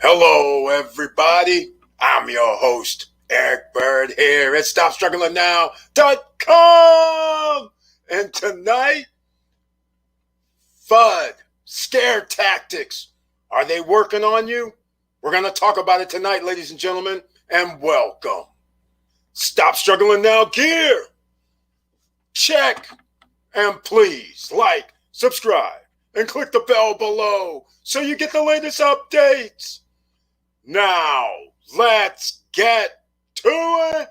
Hello, everybody. I'm your host, Eric Bird, here at StopStrugglingNow.com. And tonight, Fud Scare Tactics. Are they working on you? We're going to talk about it tonight, ladies and gentlemen, and welcome. Stop Struggling Now gear. Check. And please like, subscribe, and click the bell below so you get the latest updates. Now, let's get to it.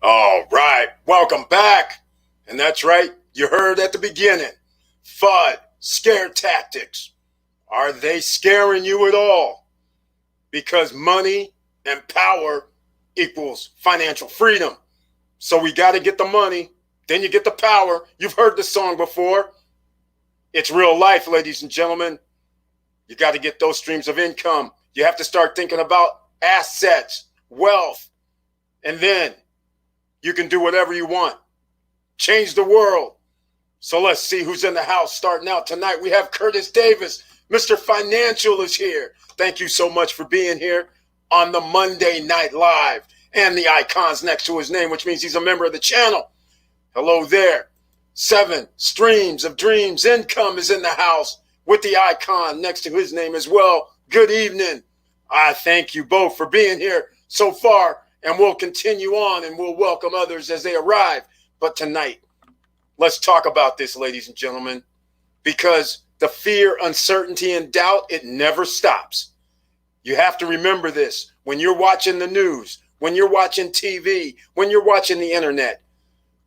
All right, welcome back. And that's right, you heard at the beginning, Fud Scare Tactics. Are they scaring you at all? Because money and power equals financial freedom. So we got to get the money, then you get the power. You've heard the song before. It's real life, ladies and gentlemen. You got to get those streams of income. You have to start thinking about assets, wealth, and then you can do whatever you want. Change the world. So let's see who's in the house starting out tonight. We have Curtis Davis. Mr. Financial is here. Thank you so much for being here on the Monday Night Live. And the icons next to his name, which means he's a member of the channel. Hello there. 7 Streams of Dreams Income is in the house with the icon next to his name as well. Good evening. I thank you both for being here so far. And we'll continue on and we'll welcome others as they arrive. But tonight, let's talk about this, ladies and gentlemen, because the fear, uncertainty, and doubt, it never stops. You have to remember this when you're watching the news, when you're watching TV, when you're watching the internet.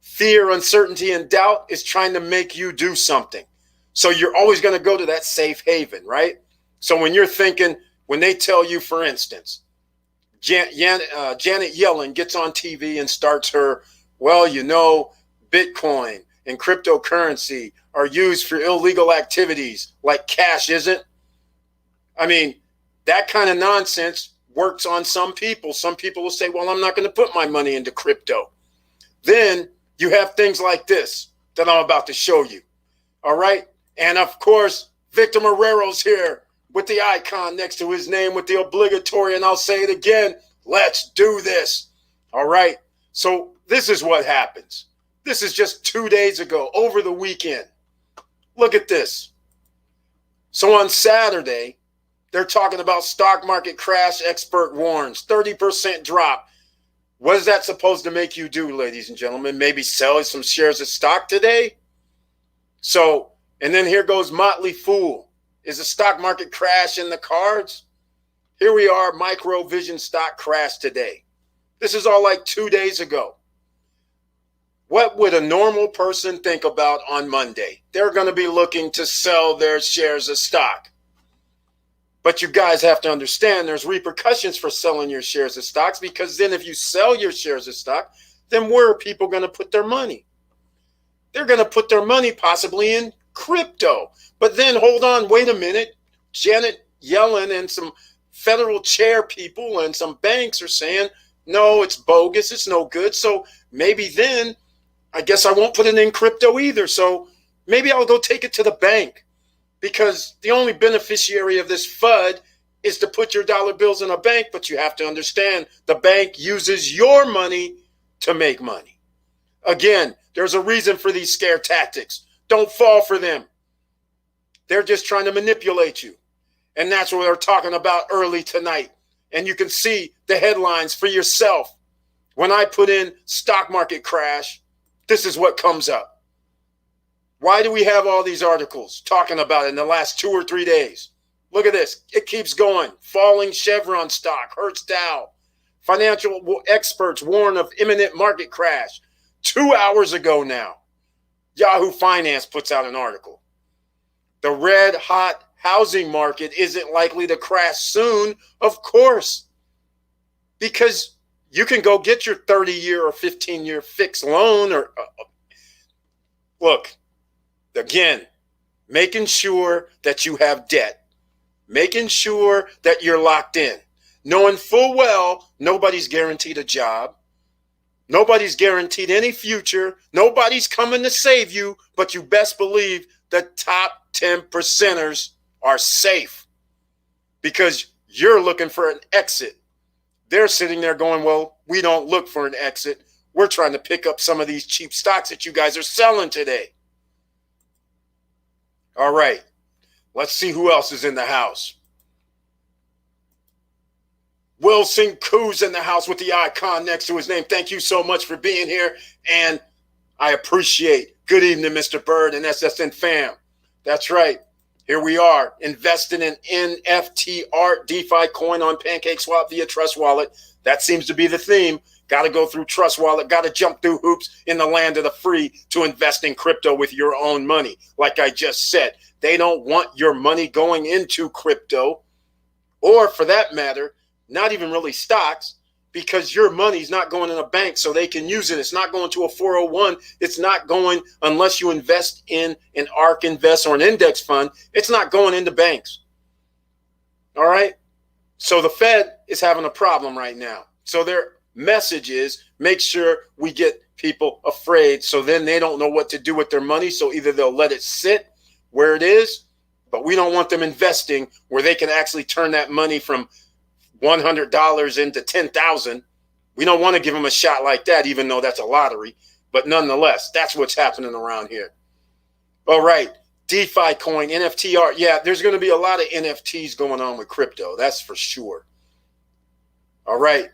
Fear, uncertainty, and doubt is trying to make you do something. So you're always going to go to that safe haven, right? So when you're thinking, when they tell you, for instance, Janet Yellen gets on TV and starts her, Bitcoin and cryptocurrency are used for illegal activities like cash isn't. I mean, that kind of nonsense works on some people. Some people will say, well, I'm not going to put my money into crypto. Then you have things like this that I'm about to show you. All right. And of course, Victor Marrero's here with the icon next to his name with the obligatory, and I'll say it again, let's do this. All right. So this is what happens. This is just 2 days ago, over the weekend. Look at this. So on Saturday, they're talking about stock market crash, expert warns, 30% drop. What is that supposed to make you do, ladies and gentlemen? Maybe sell some shares of stock today? So, and then here goes Motley Fool. Is the stock market crash in the cards? Here we are, Microvision stock crash today. This is all like 2 days ago. What would a normal person think about on Monday? They're going to be looking to sell their shares of stock. But you guys have to understand there's repercussions for selling your shares of stocks, because then if you sell your shares of stock, then where are people going to put their money? They're going to put their money possibly in crypto. But then hold on, wait a minute. Janet Yellen and some federal chair people and some banks are saying, no, it's bogus, it's no good. So maybe then I guess I won't put it in crypto either. So maybe I'll go take it to the bank, because the only beneficiary of this FUD is to put your dollar bills in a bank. But you have to understand the bank uses your money to make money. Again, there's a reason for these scare tactics. Don't fall for them. They're just trying to manipulate you. And that's what we're talking about early tonight. And you can see the headlines for yourself. When I put in stock market crash, this is what comes up. Why do we have all these articles talking about it in the last 2 or 3 days? Look at this. It keeps going. Falling Chevron stock hurts Dow. Financial experts warn of imminent market crash. 2 hours ago now, Yahoo Finance puts out an article. The red hot housing market isn't likely to crash soon? Of course, because you can go get your 30-year or 15-year fixed loan or look, again, making sure that you have debt, making sure that you're locked in, knowing full well nobody's guaranteed a job, nobody's guaranteed any future, nobody's coming to save you, but you best believe the top 10 percenters are safe because you're looking for an exit. They're sitting there going, well, we don't look for an exit. We're trying to pick up some of these cheap stocks that you guys are selling today. All right, let's see who else is in the house. Wilson Koo's in the house with the icon next to his name. Thank you so much for being here, and I appreciate. Good evening, Mr. Bird and SSN fam. That's right. Here we are, investing in NFT art, DeFi coin on PancakeSwap via Trust Wallet. That seems to be the theme. Got to go through Trust Wallet, got to jump through hoops in the land of the free to invest in crypto with your own money. Like I just said, they don't want your money going into crypto, or for that matter, not even really stocks, because your money's not going in a bank so they can use it. It's not going to a 401. It's not going, unless you invest in an ARK Invest or an index fund, it's not going into banks. All right? So the Fed is having a problem right now. So their message is make sure we get people afraid, so then they don't know what to do with their money. So either they'll let it sit where it is, but we don't want them investing where they can actually turn that money from $100 into $10,000. We don't want to give them a shot like that, even though that's a lottery. But nonetheless, that's what's happening around here. All right, DeFi coin, NFT art. Yeah, there's going to be a lot of NFTs going on with crypto. That's for sure. All right.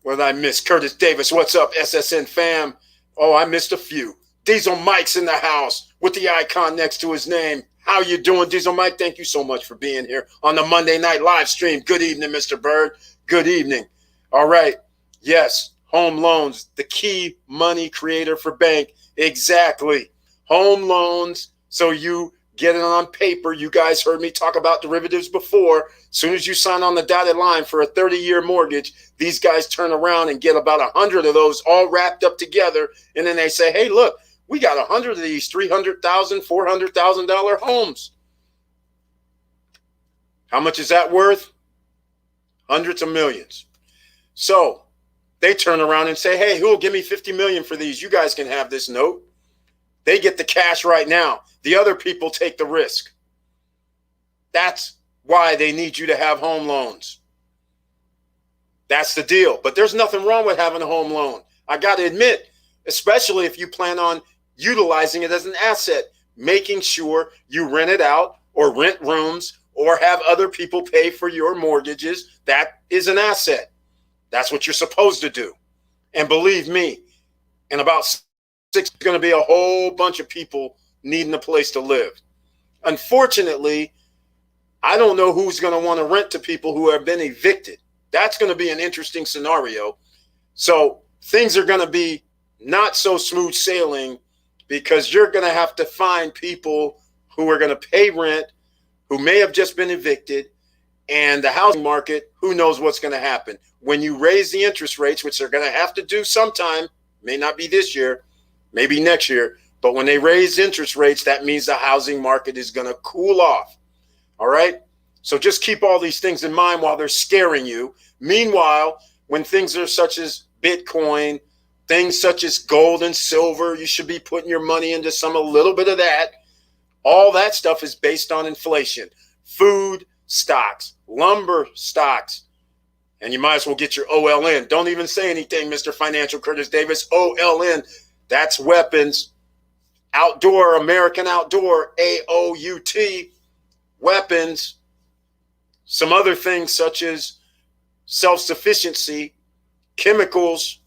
What did I miss? Curtis Davis, what's up, SSN fam? Oh, I missed a few. Diesel Mike's in the house with the icon next to his name. How you doing, Diesel Mike? Thank you so much for being here on the Monday night live stream. Good evening, Mr. Bird. Good evening. All right. Yes, home loans, the key money creator for bank. Exactly. Home loans, so you get it on paper. You guys heard me talk about derivatives before. As soon as you sign on the dotted line for a 30-year mortgage, these guys turn around and get about 100 of those all wrapped up together. And then they say, hey, look, we got 100 of these $300,000, $400,000 homes. How much is that worth? Hundreds of millions. So they turn around and say, hey, who'll give me 50 million for these? You guys can have this note. They get the cash right now. The other people take the risk. That's why they need you to have home loans. That's the deal. But there's nothing wrong with having a home loan. I got to admit, especially if you plan on utilizing it as an asset, making sure you rent it out or rent rooms or have other people pay for your mortgages. That is an asset. That's what you're supposed to do. And believe me, in about 6 there's going to be a whole bunch of people needing a place to live. Unfortunately, I don't know who's going to want to rent to people who have been evicted. That's going to be an interesting scenario. So things are going to be not so smooth sailing because you're going to have to find people who are going to pay rent, who may have just been evicted, and the housing market, who knows what's going to happen. When you raise the interest rates, which they're going to have to do sometime, may not be this year, maybe next year, but when they raise interest rates, that means the housing market is going to cool off. All right? So just keep all these things in mind while they're scaring you. Meanwhile, when things are such as Bitcoin, things such as gold and silver, you should be putting your money into a little bit of that. All that stuff is based on inflation. Food stocks, lumber stocks, and you might as well get your OLN. Don't even say anything, Mr. Financial Curtis Davis. OLN, that's weapons. Outdoor, American Outdoor, AOUT, weapons. Some other things such as self-sufficiency, chemicals,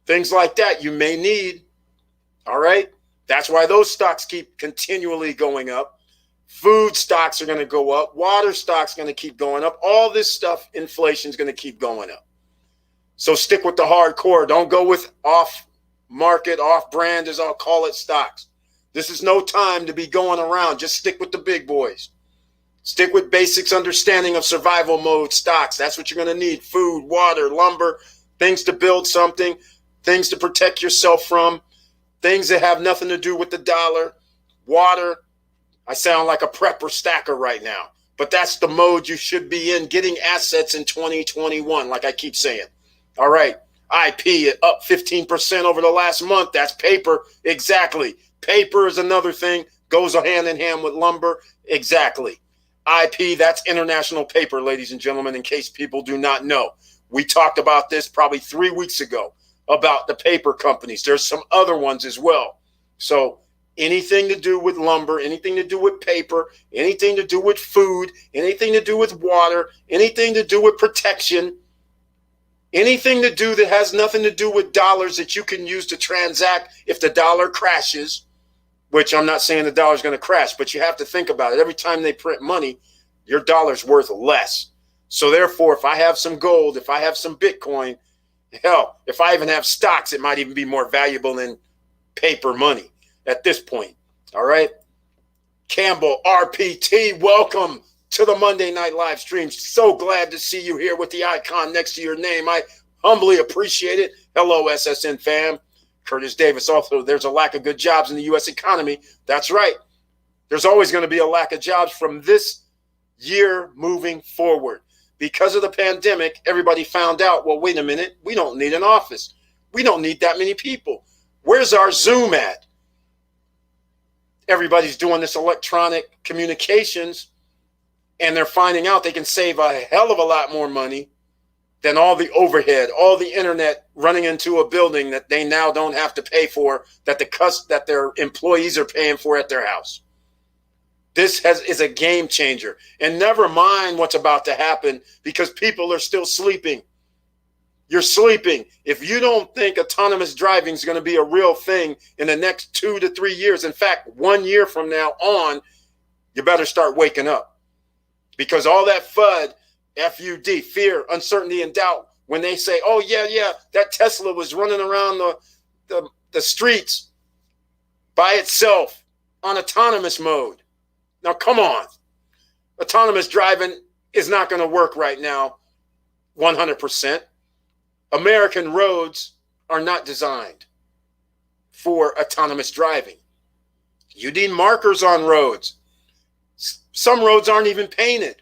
things like that you may need. All right? That's why those stocks keep continually going up. Food stocks are going to go up. Water stocks are going to keep going up. All this stuff, inflation is going to keep going up. So stick with the hardcore. Don't go with off-market, off-brand, as I'll call it, stocks. This is no time to be going around. Just stick with the big boys. Stick with basics understanding of survival mode stocks. That's what you're going to need. Food, water, lumber, things to build something, things to protect yourself from, things that have nothing to do with the dollar, water. I sound like a prepper stacker right now, but that's the mode you should be in, getting assets in 2021, like I keep saying. All right, IP up 15% over the last month. That's paper. Exactly. Paper is another thing, goes hand in hand with lumber. Exactly. IP, that's international paper, ladies and gentlemen, in case people do not know. We talked about this probably 3 weeks ago about the paper companies. There's some other ones as well. So anything to do with lumber, anything to do with paper, anything to do with food, anything to do with water, anything to do with protection, anything to do that has nothing to do with dollars that you can use to transact if the dollar crashes, which I'm not saying the dollar's going to crash, but you have to think about it. Every time they print money, your dollar's worth less. So therefore, if I have some gold, if I have some Bitcoin, hell, if I even have stocks, it might even be more valuable than paper money at this point. All right. Campbell, RPT, welcome to the Monday Night live stream. So glad to see you here with the icon next to your name. I humbly appreciate it. Hello, SSN fam. Curtis Davis, also, there's a lack of good jobs in the U.S. economy. That's right. There's always going to be a lack of jobs from this year moving forward. Because of the pandemic, everybody found out, well, wait a minute, we don't need an office. We don't need that many people. Where's our Zoom at? Everybody's doing this electronic communications, and they're finding out they can save a hell of a lot more money than all the overhead, all the internet running into a building that they now don't have to pay for, that their employees are paying for at their house. This is a game changer. And never mind what's about to happen, because people are still sleeping. You're sleeping. If you don't think autonomous driving is going to be a real thing in the next 2 to 3 years, in fact, 1 year from now on, you better start waking up. Because all that FUD, F-U-D, fear, uncertainty, and doubt, when they say, oh, yeah, that Tesla was running around the streets by itself on autonomous mode. Now, come on. Autonomous driving is not going to work right now 100%. American roads are not designed for autonomous driving. You need markers on roads. Some roads aren't even painted,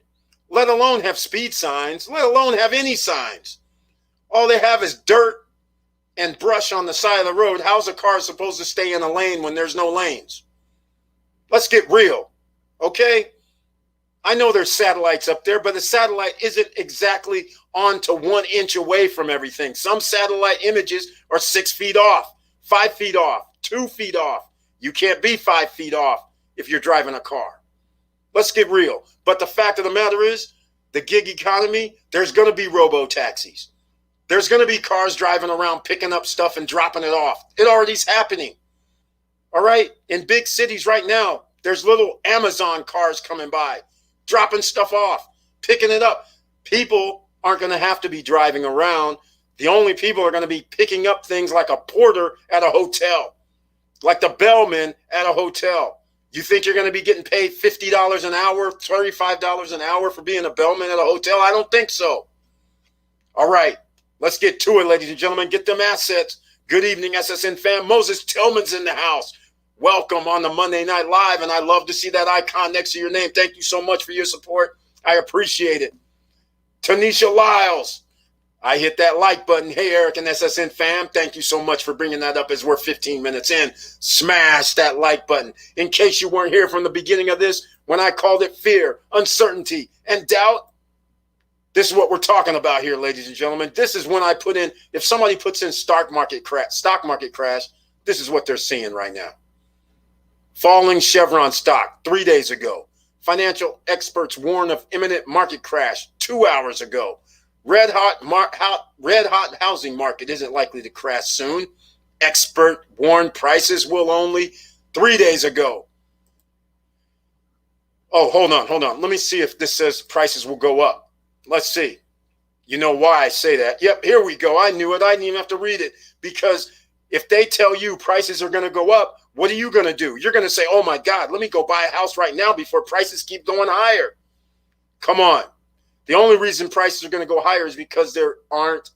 let alone have speed signs, let alone have any signs. All they have is dirt and brush on the side of the road. How's a car supposed to stay in a lane when there's no lanes? Let's get real, okay? I know there's satellites up there, but the satellite isn't exactly on to 1 inch away from everything. Some satellite images are 6 feet off, 5 feet off, 2 feet off. You can't be 5 feet off if you're driving a car. Let's get real. But the fact of the matter is, the gig economy, there's going to be robo-taxis. There's going to be cars driving around picking up stuff and dropping it off. It already's happening. All right? In big cities right now, there's little Amazon cars coming by, dropping stuff off, picking it up. People aren't going to have to be driving around. The only people are going to be picking up things like a porter at a hotel, like the bellman at a hotel. You think you're going to be getting paid $50 an hour, $35 an hour for being a bellman at a hotel? I don't think so. All right, let's get to it, ladies and gentlemen. Get them assets. Good evening, SSN fam. Moses Tillman's in the house. Welcome on the Monday Night Live, and I love to see that icon next to your name. Thank you so much for your support. I appreciate it. Tanisha Lyles, I hit that like button. Hey, Eric and SSN fam, thank you so much for bringing that up as we're 15 minutes in. Smash that like button. In case you weren't here from the beginning of this, when I called it fear, uncertainty, and doubt, this is what we're talking about here, ladies and gentlemen. This is when I put in, if somebody puts in stock market crash, this is what they're seeing right now. Falling Chevron stock 3 days ago. Financial experts warn of imminent market crash 2 hours ago. Red hot housing market isn't likely to crash soon. Expert warned prices will only 3 days ago. Oh, hold on. Let me see if this says prices will go up. Let's see. You know why I say that. Yep, here we go. I knew it. I didn't even have to read it, because If they tell you prices are going to go up, what are you going to do? You're going to say, oh my God, let me go buy a house right now before prices keep going higher. Come on. The only reason prices are going to go higher is because there aren't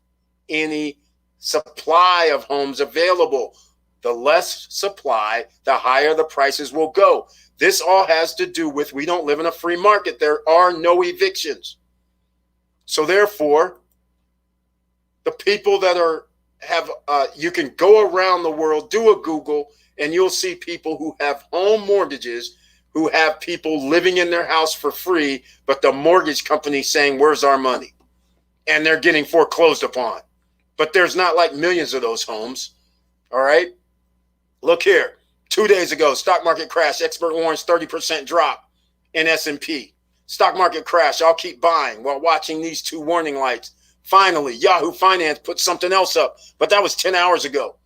any supply of homes available. The less supply, the higher the prices will go. This all has to do with we don't live in a free market. There are no evictions. So therefore, the people that you can go around the world, do a Google, and you'll see people who have home mortgages, who have people living in their house for free, but the mortgage company saying, where's our money? And they're getting foreclosed upon. But there's not like millions of those homes. All right. Look here. 2 days ago, stock market crash. Expert warns 30% drop in S&P. Stock market crash. I'll keep buying while watching these two warning lights. Finally, Yahoo Finance put something else up, but that was 10 hours ago.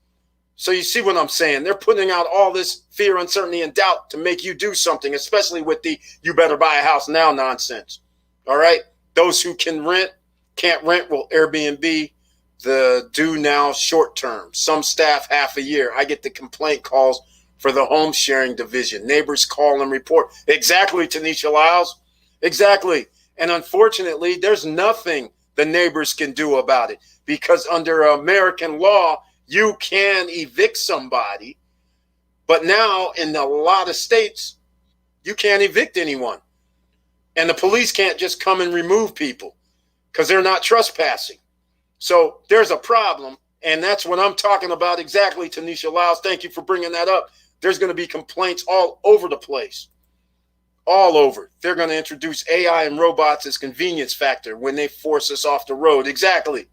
So you see what I'm saying? They're putting out all this fear, uncertainty, and doubt to make you do something, especially with the you better buy a house now nonsense. All right. Those who can rent, can't rent will Airbnb the do now short term. Some staff half a year. I get the complaint calls for the home sharing division. Neighbors call and report. Exactly, Tanisha Lyles. Exactly. And unfortunately, there's nothing the neighbors can do about it because under American law, you can evict somebody. But now in a lot of states, you can't evict anyone. And the police can't just come and remove people because they're not trespassing. So there's a problem, and that's what I'm talking about exactly, Tanisha Lyles. Thank you for bringing that up. There's going to be complaints all over the place, all over. They're going to introduce AI and robots as convenience factor when they force us off the road. Exactly.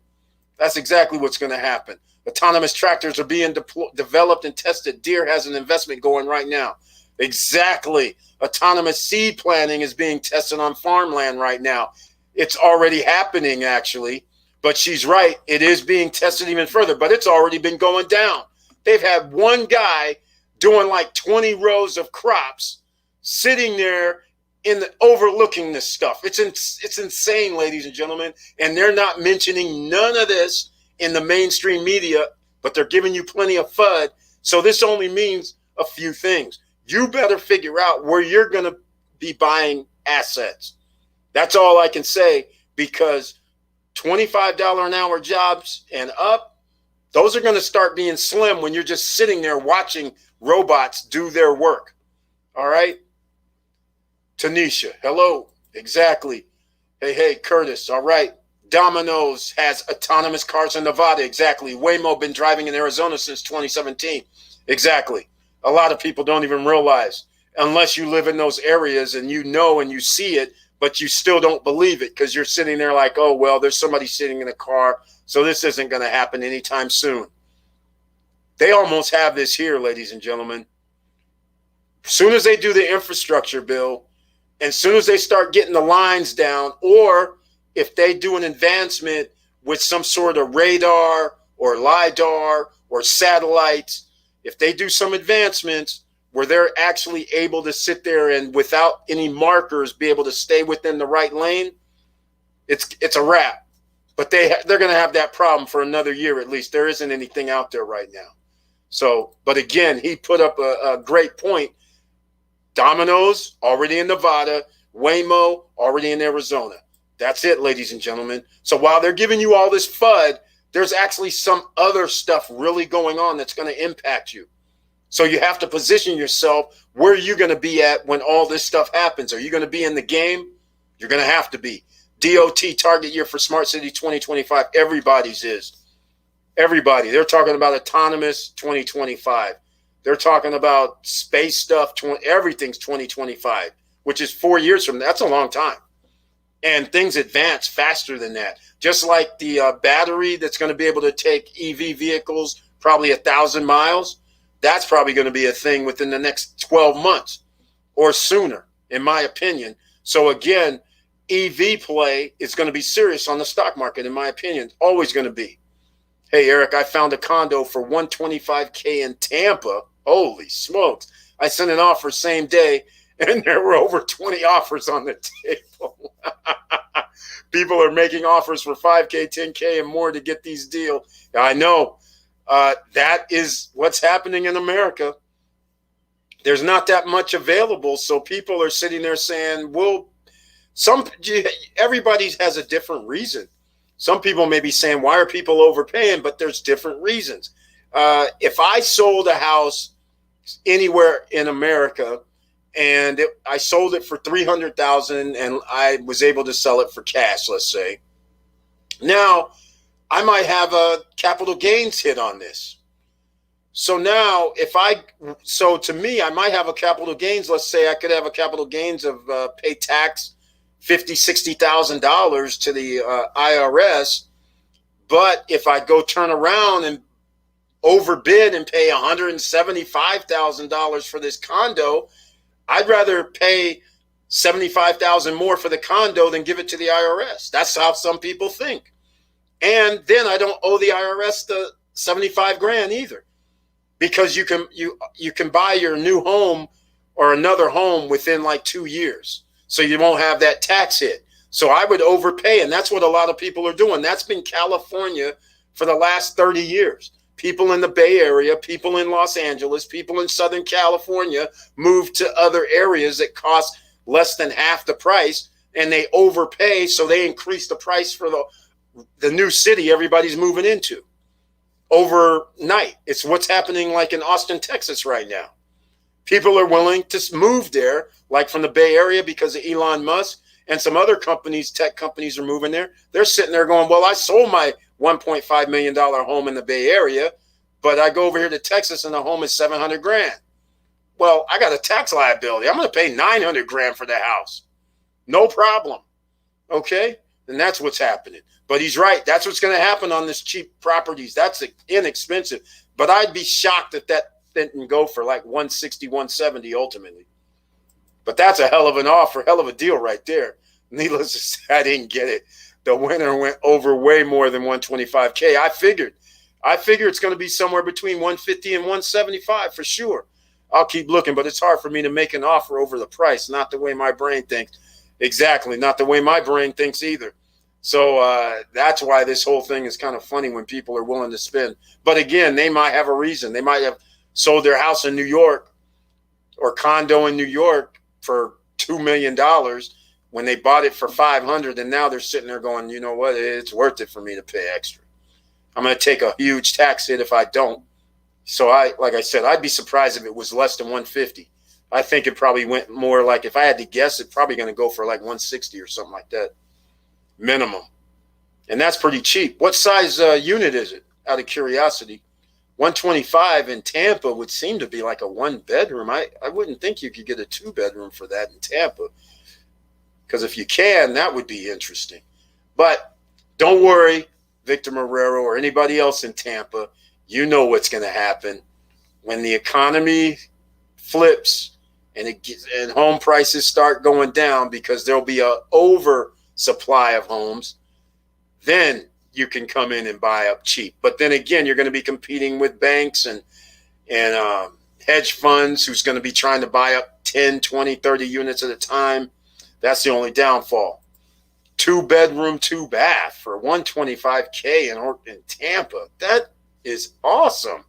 That's exactly what's going to happen. Autonomous tractors are being developed and tested. Deere has an investment going right now. Exactly. Autonomous seed planting is being tested on farmland right now. It's already happening, actually. But she's right. It is being tested even further, but it's already been going down. They've had one guy doing like 20 rows of crops sitting there overlooking this stuff. It's insane, ladies and gentlemen. And they're not mentioning none of this in the mainstream media, but they're giving you plenty of FUD. So this only means a few things. You better figure out where you're going to be buying assets. That's all I can say, because $25 an hour jobs and up, those are going to start being slim when you're just sitting there watching robots do their work. All right. Tanisha, hello. Exactly. Hey, Curtis. All right. Domino's has autonomous cars in Nevada. Exactly. Waymo been driving in Arizona since 2017. Exactly. A lot of people don't even realize, unless you live in those areas and you know and you see it, but you still don't believe it because you're sitting there like, oh, well, there's somebody sitting in a car, so this isn't going to happen anytime soon. They almost have this here, ladies and gentlemen. As soon as they do the infrastructure bill, and as soon as they start getting the lines down, or if they do an advancement with some sort of radar or LiDAR or satellites, if they do some advancements where they're actually able to sit there and without any markers be able to stay within the right lane, it's a wrap. But they're going to have that problem for another year at least. There isn't anything out there right now. So, but again, he put up a great point. Domino's already in Nevada, Waymo already in Arizona. That's it, ladies and gentlemen. So while they're giving you all this FUD, there's actually some other stuff really going on that's going to impact you. So you have to position yourself where you're going to be at when all this stuff happens. Are you going to be in the game? You're going to have to be. DOT target year for Smart City 2025. Everybody's is. Everybody. They're talking about autonomous 2025. They're talking about space stuff. Everything's 2025, which is 4 years from now. That's a long time. And things advance faster than that. Just like the battery that's going to be able to take EV vehicles probably 1,000 miles. That's probably going to be a thing within the next 12 months or sooner, in my opinion. So again, EV play is going to be serious on the stock market, in my opinion. Always going to be. Hey, Eric, I found a condo for $125K in Tampa. Holy smokes. I sent an offer same day, and there were over 20 offers on the table. People are making offers for $5K, $10K, and more to get these deals. I know. That is what's happening in America. There's not that much available, so people are sitting there saying, well, everybody has a different reason. Some people may be saying, why are people overpaying? But there's different reasons. If I sold a house anywhere in America and I sold it for $300,000 and I was able to sell it for cash, let's say, now I might have a capital gains hit on this. So now to me, I might have a capital gains. Let's say I could have a capital gains of pay tax $50,000, $60,000 to the IRS. But if I go turn around and overbid and pay $175,000 for this condo, I'd rather pay $75,000 more for the condo than give it to the IRS. That's how some people think. And then I don't owe the IRS the 75 grand either, because you can buy your new home or another home within like 2 years. So you won't have that tax hit. So I would overpay. And that's what a lot of people are doing. That's been California for the last 30 years. People in the Bay Area, people in Los Angeles, people in Southern California moved to other areas that cost less than half the price, and they overpay. So they increase the price for the new city everybody's moving into overnight. It's what's happening like in Austin, Texas right now. People are willing to move there, like from the Bay Area because of Elon Musk, and some other companies, tech companies are moving there. They're sitting there going, well, I sold my $1.5 million home in the Bay Area, but I go over here to Texas and the home is 700 grand. Well, I got a tax liability. I'm going to pay 900 grand for the house. No problem. Okay. And that's what's happening. But he's right. That's what's going to happen on this cheap properties. That's inexpensive. But I'd be shocked if that didn't go for like 160, 170 ultimately. But that's a hell of an offer, hell of a deal right there. Needless to say, I didn't get it. The winner went over way more than 125K. I figured it's going to be somewhere between 150 and 175 for sure. I'll keep looking, but it's hard for me to make an offer over the price. Not the way my brain thinks. Exactly. Not the way my brain thinks either. So that's why this whole thing is kind of funny when people are willing to spend. But again, they might have a reason. They might have sold their house in New York or condo in New York for $2 million when they bought it for 500, and now they're sitting there going, you know what, it's worth it for me to pay extra. I'm going to take a huge tax hit if I don't. So like I said, I'd be surprised if it was less than 150. I think it probably went more like, if I had to guess, it's probably going to go for like 160 or something like that, minimum. And that's pretty cheap. What size unit is it, out of curiosity? 125 in Tampa would seem to be like a 1-bedroom. I wouldn't think you could get a 2-bedroom for that in Tampa. Because if you can, that would be interesting. But don't worry, Victor Marrero or anybody else in Tampa, you know what's going to happen. When the economy flips and home prices start going down because there'll be an oversupply of homes, then you can come in and buy up cheap. But then again, you're going to be competing with banks and hedge funds who's going to be trying to buy up 10, 20, 30 units at a time. That's the only downfall. 2-bedroom, 2-bath for $125K in Tampa. That is awesome.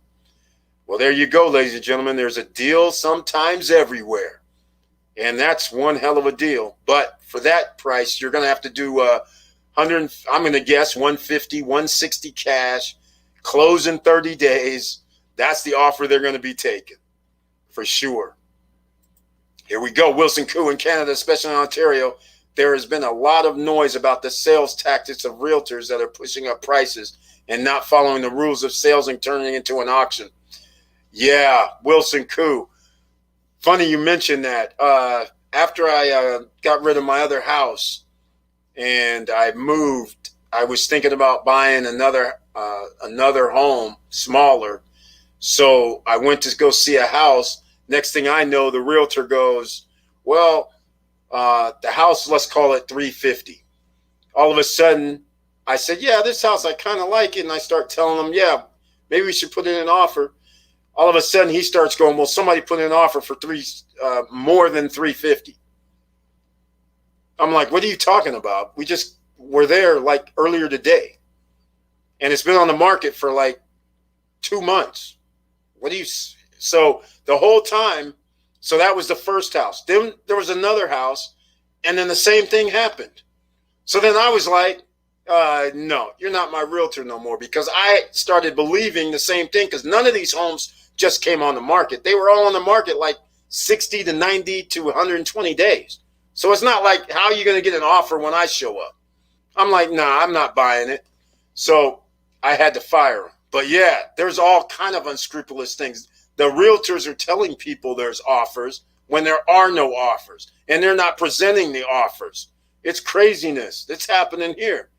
Well, there you go, ladies and gentlemen. There's a deal sometimes everywhere. And that's one hell of a deal. But for that price, you're going to have to do I'm going to guess 150, 160 cash, close in 30 days. That's the offer they're going to be taking for sure. Here we go. Wilson Coup in Canada, especially in Ontario. There has been a lot of noise about the sales tactics of realtors that are pushing up prices and not following the rules of sales and turning into an auction. Yeah, Wilson Coup. Funny you mentioned that. After I got rid of my other house and I moved, I was thinking about buying another home, smaller. So I went to go see a house. Next thing I know, the realtor goes, well, the house, let's call it $350. All of a sudden, I said, yeah, this house, I kind of like it. And I start telling him, yeah, maybe we should put in an offer. All of a sudden, he starts going, well, somebody put in an offer for more than $350. I'm like, what are you talking about? We just were there like earlier today. And it's been on the market for like 2 months. So the whole time, so that was the first house. Then there was another house, and then the same thing happened. So then I was like, no, you're not my realtor no more, because I started believing the same thing, because none of these homes just came on the market. They were all on the market like 60 to 90 to 120 days. So it's not like, how are you going to get an offer when I show up? I'm like, nah, I'm not buying it. So I had to fire him. But yeah, there's all kind of unscrupulous things. The realtors are telling people there's offers when there are no offers, and they're not presenting the offers. It's craziness that's happening here.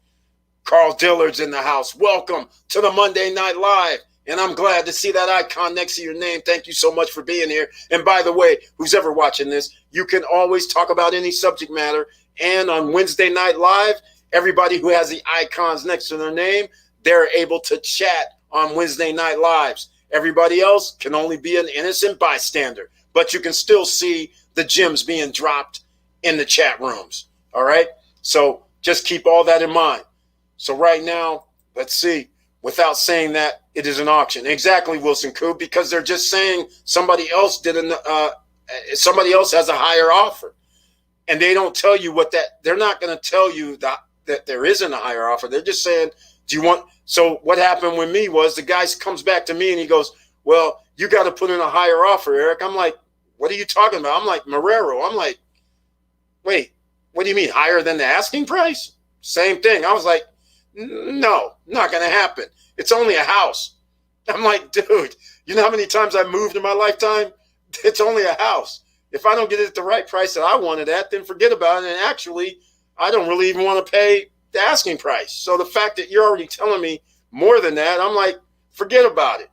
Carl Dillard's in the house. Welcome to the Monday Night Live. And I'm glad to see that icon next to your name. Thank you so much for being here. And by the way, who's ever watching this, you can always talk about any subject matter. And on Wednesday Night Live, everybody who has the icons next to their name, they're able to chat on Wednesday Night Lives. Everybody else can only be an innocent bystander, but you can still see the gems being dropped in the chat rooms. All right. So just keep all that in mind. So right now, let's see, without saying that it is an auction. Exactly, Wilson Coop, because they're just saying somebody else somebody else has a higher offer. And they don't tell you they're not going to tell you that there isn't a higher offer. They're just saying, do you want? So what happened with me was the guy comes back to me and he goes, well, you got to put in a higher offer, Eric. I'm like, what are you talking about? I'm like, Marrero. I'm like, wait, what do you mean higher than the asking price? Same thing. I was like, no, not going to happen. It's only a house. I'm like, dude, you know how many times I've moved in my lifetime? It's only a house. If I don't get it at the right price that I wanted at, then forget about it. And actually, I don't really even want to pay the asking price. So the fact that you're already telling me more than that, I'm like, forget about it.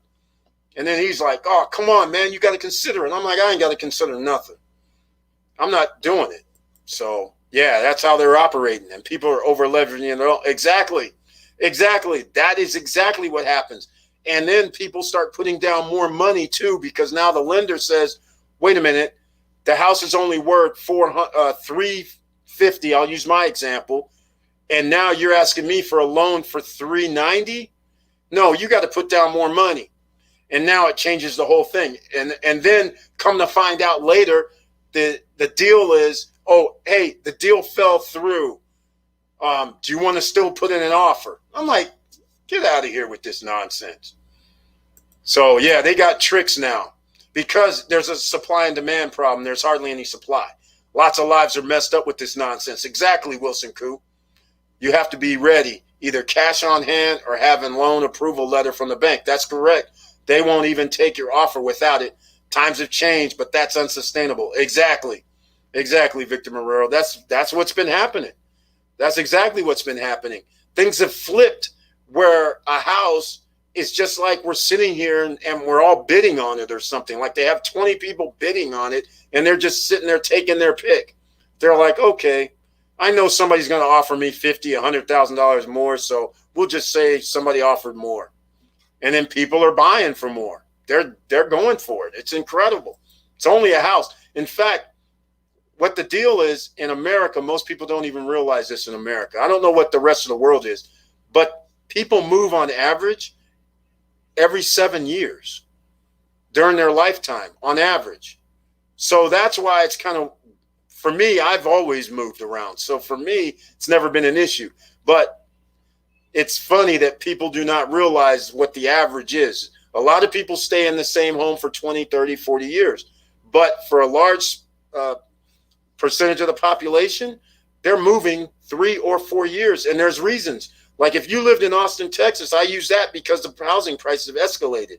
And then he's like, oh, come on, man, you got to consider it. I'm like, I ain't got to consider nothing. I'm not doing it. So, yeah, that's how they're operating. And people are over leveraging it. Exactly. That is exactly what happens. And then people start putting down more money, too, because now the lender says, wait a minute, the house is only worth $350. I'll use my example. And now you're asking me for a loan for $390? No, you got to put down more money. And now it changes the whole thing. And then come to find out later, the deal is, oh, hey, the deal fell through. Do you want to still put in an offer? I'm like, get out of here with this nonsense. So, yeah, they got tricks now. Because there's a supply and demand problem, there's hardly any supply. Lots of lives are messed up with this nonsense. Exactly, Wilson Coop. You have to be ready, either cash on hand or having loan approval letter from the bank. That's correct. They won't even take your offer without it. Times have changed, but that's unsustainable. Exactly, Victor Marrero. That's what's been happening. That's exactly what's been happening. Things have flipped where a house is just like we're sitting here and we're all bidding on it or something. Like they have 20 people bidding on it, and they're just sitting there taking their pick. They're like, okay, I know somebody's going to offer me $50,000, $100,000 more, so we'll just say somebody offered more. And then people are buying for more. They're going for it. It's incredible. It's only a house. In fact, what the deal is in America, most people don't even realize this in America. I don't know what the rest of the world is, but people move on average every 7 years during their lifetime on average. So that's why it's kind of, for me, I've always moved around. So for me, it's never been an issue. But it's funny that people do not realize what the average is. A lot of people stay in the same home for 20, 30, 40 years. But for a large percentage of the population, they're moving 3 or 4 years. And there's reasons. Like if you lived in Austin, Texas, I use that because the housing prices have escalated.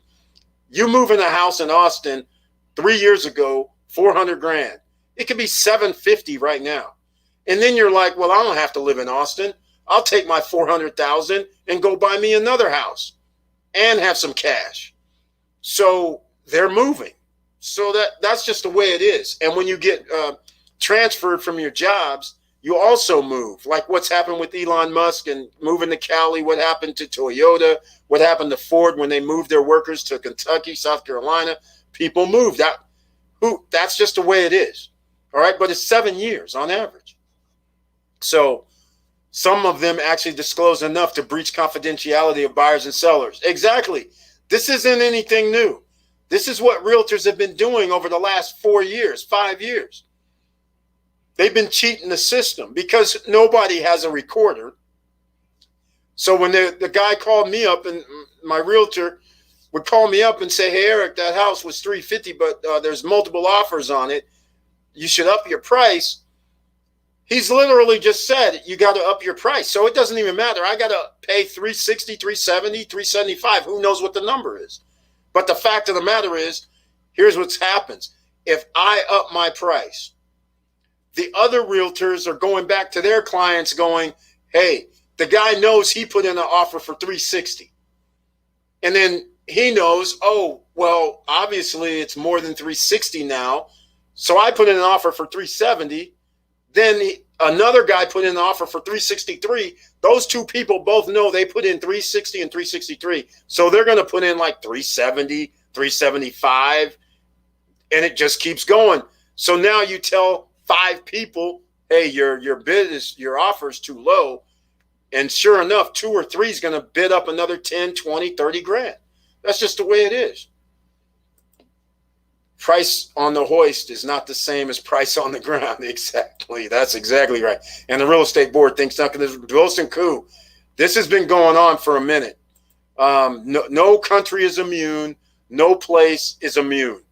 You move in a house in Austin 3 years ago, $400,000. It could be $750 right now. And then you're like, well, I don't have to live in Austin. I'll take my $400,000 and go buy me another house and have some cash. So they're moving. So that's just the way it is. And when you get transferred from your jobs, you also move. Like what's happened with Elon Musk and moving to Cali, what happened to Toyota, what happened to Ford when they moved their workers to Kentucky, South Carolina. People moved. That's just the way it is. All right, but it's 7 years on average. So some of them actually disclose enough to breach confidentiality of buyers and sellers. Exactly. This isn't anything new. This is what realtors have been doing over the last 4 years, 5 years. They've been cheating the system because nobody has a recorder. So when the guy called me up, and my realtor would call me up and say, hey, Eric, that house was $350, but there's multiple offers on it. You should up your price. He's literally just said, you got to up your price. So it doesn't even matter. I got to pay $360, $370, $375. Who knows what the number is? But the fact of the matter is, here's what happens. If I up my price, the other realtors are going back to their clients going, hey, the guy knows he put in an offer for $360. And then he knows, oh, well, obviously it's more than $360 now. So I put in an offer for $370. Then another guy put in an offer for $363. Those two people both know they put in $360 and $363. So they're going to put in like $370, $375, and it just keeps going. So now you tell 5 people, hey, your bid is, your offer is too low. And sure enough, 2 or 3 is going to bid up another 10, 20, 30 grand. That's just the way it is. Price on the hoist is not the same as price on the ground. Exactly. That's exactly right. And the real estate board thinks nothing is Wilson coup. This has been going on for a minute. No country is immune. No place is immune.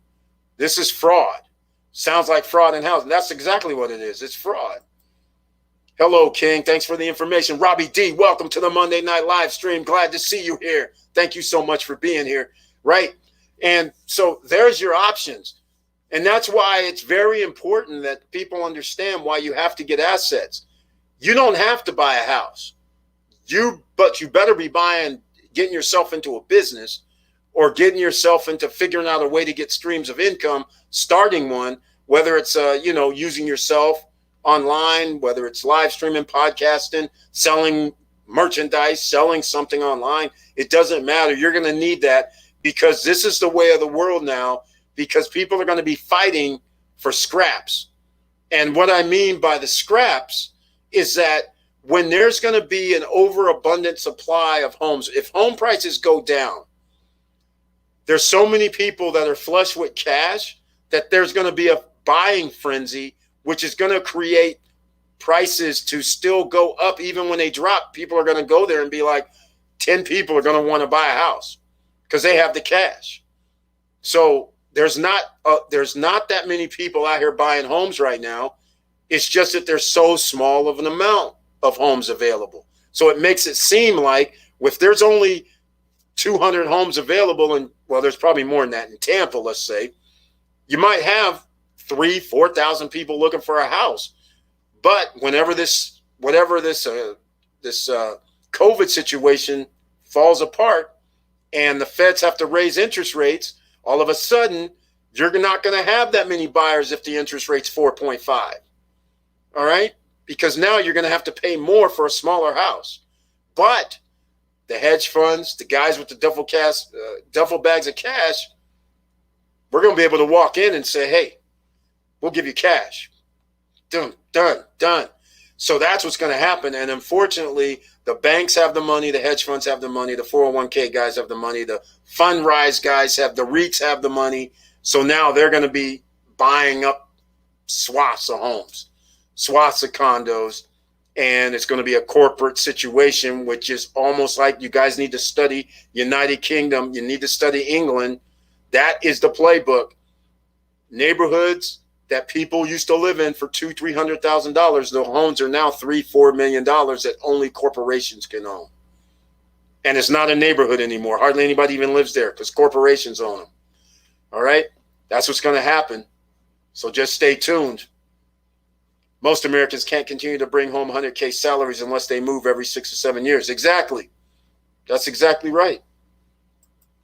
This is fraud. Sounds like fraud in housing. That's exactly what it is. It's fraud. Hello, King. Thanks for the information. Robbie D, welcome to the Monday Night live stream. Glad to see you here. Thank you so much for being here. Right? And so there's your options. And that's why it's very important that people understand why you have to get assets. You don't have to buy a house. But you better be getting yourself into a business or getting yourself into figuring out a way to get streams of income, starting one, whether it's using yourself online, whether it's live streaming, podcasting, selling merchandise, selling something online. It doesn't matter. You're going to need that because this is the way of the world now, because people are going to be fighting for scraps. And what I mean by the scraps is that when there's going to be an overabundant supply of homes, if home prices go down, there's so many people that are flush with cash that there's going to be a buying frenzy, which is going to create prices to still go up. Even when they drop, people are going to go there and be like, 10 people are going to want to buy a house because they have the cash. So there's not that many people out here buying homes right now. It's just that there's so small of an amount of homes available. So it makes it seem like if there's only 200 homes available, and well, there's probably more than that in Tampa, let's say, you might have 3,000-4,000 people looking for a house. But whatever this COVID situation falls apart and the feds have to raise interest rates, all of a sudden, you're not going to have that many buyers if the interest rate's 4.5. All right? Because now you're going to have to pay more for a smaller house. But the hedge funds, the guys with the duffel bags of cash, we're going to be able to walk in and say, hey, we'll give you cash. Done. So that's what's going to happen. And unfortunately, the banks have the money, the hedge funds have the money, the 401k guys have the money, the Fundrise guys have, the REITs have the money. So now they're going to be buying up swaths of homes, swaths of condos, and it's going to be a corporate situation, which is almost like you guys need to study United Kingdom. You need to study England. That is the playbook. Neighborhoods that people used to live in for $200,000-$300,000, the homes are now $3-4 million that only corporations can own. And it's not a neighborhood anymore. Hardly anybody even lives there because corporations own them. All right? That's what's going to happen. So just stay tuned. Most Americans can't continue to bring home 100K salaries unless they move every 6 or 7 years. Exactly. That's exactly right.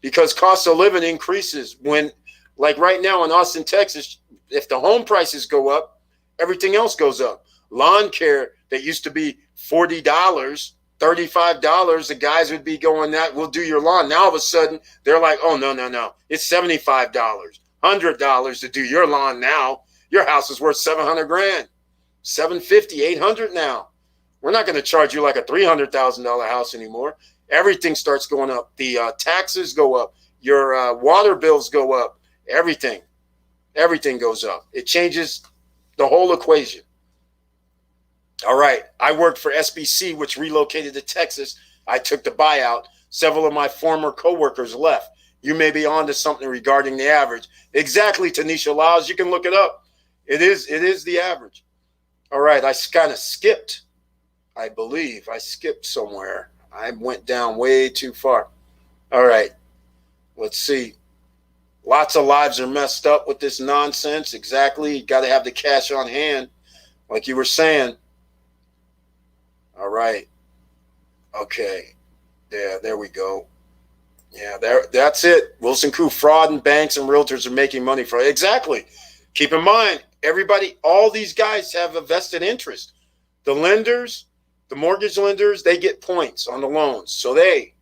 Because cost of living increases when, like right now in Austin, Texas, if the home prices go up, everything else goes up. Lawn care that used to be $40, $35, the guys would be going, that we'll do your lawn. Now all of a sudden they're like, oh, no. It's $75, $100 to do your lawn now. Your house is worth $700,000, $750,000, $800,000 now. We're not going to charge you like a $300,000 house anymore. Everything starts going up. The taxes go up. Your water bills go up. Everything goes up. It changes the whole equation. All right. I worked for SBC, which relocated to Texas. I took the buyout. Several of my former coworkers left. You may be onto something regarding the average. Exactly, Tanisha Lyles. You can look it up. It is the average. All right. I kind of skipped. I believe I skipped somewhere. I went down way too far. All right. Let's see. Lots of lives are messed up with this nonsense. Exactly. You got to have the cash on hand, like you were saying. All right. Okay. Yeah, there we go. Yeah, that's it. Wilson Crew, fraud and banks and realtors are making money from it. Exactly. Keep in mind, everybody, all these guys have a vested interest. The lenders, the mortgage lenders, they get points on the loans. So they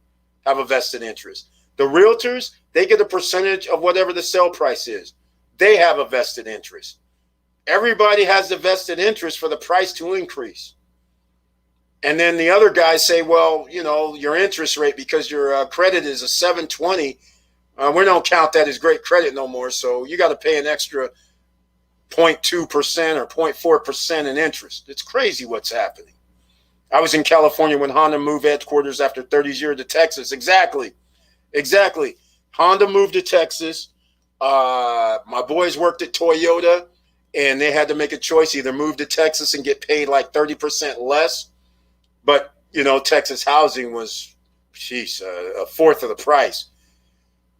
have a vested interest. The realtors, they get a percentage of whatever the sale price is. They have a vested interest. Everybody has a vested interest for the price to increase. And then the other guys say, well, you know, your interest rate, because your credit is a 720, we don't count that as great credit no more. So you got to pay an extra 0.2% or 0.4% in interest. It's crazy what's happening. I was in California when Honda moved headquarters after 30 years to Texas. Exactly. Honda moved to Texas. My boys worked at Toyota, and they had to make a choice, either move to Texas and get paid like 30% less. But, you know, Texas housing was, a fourth of the price.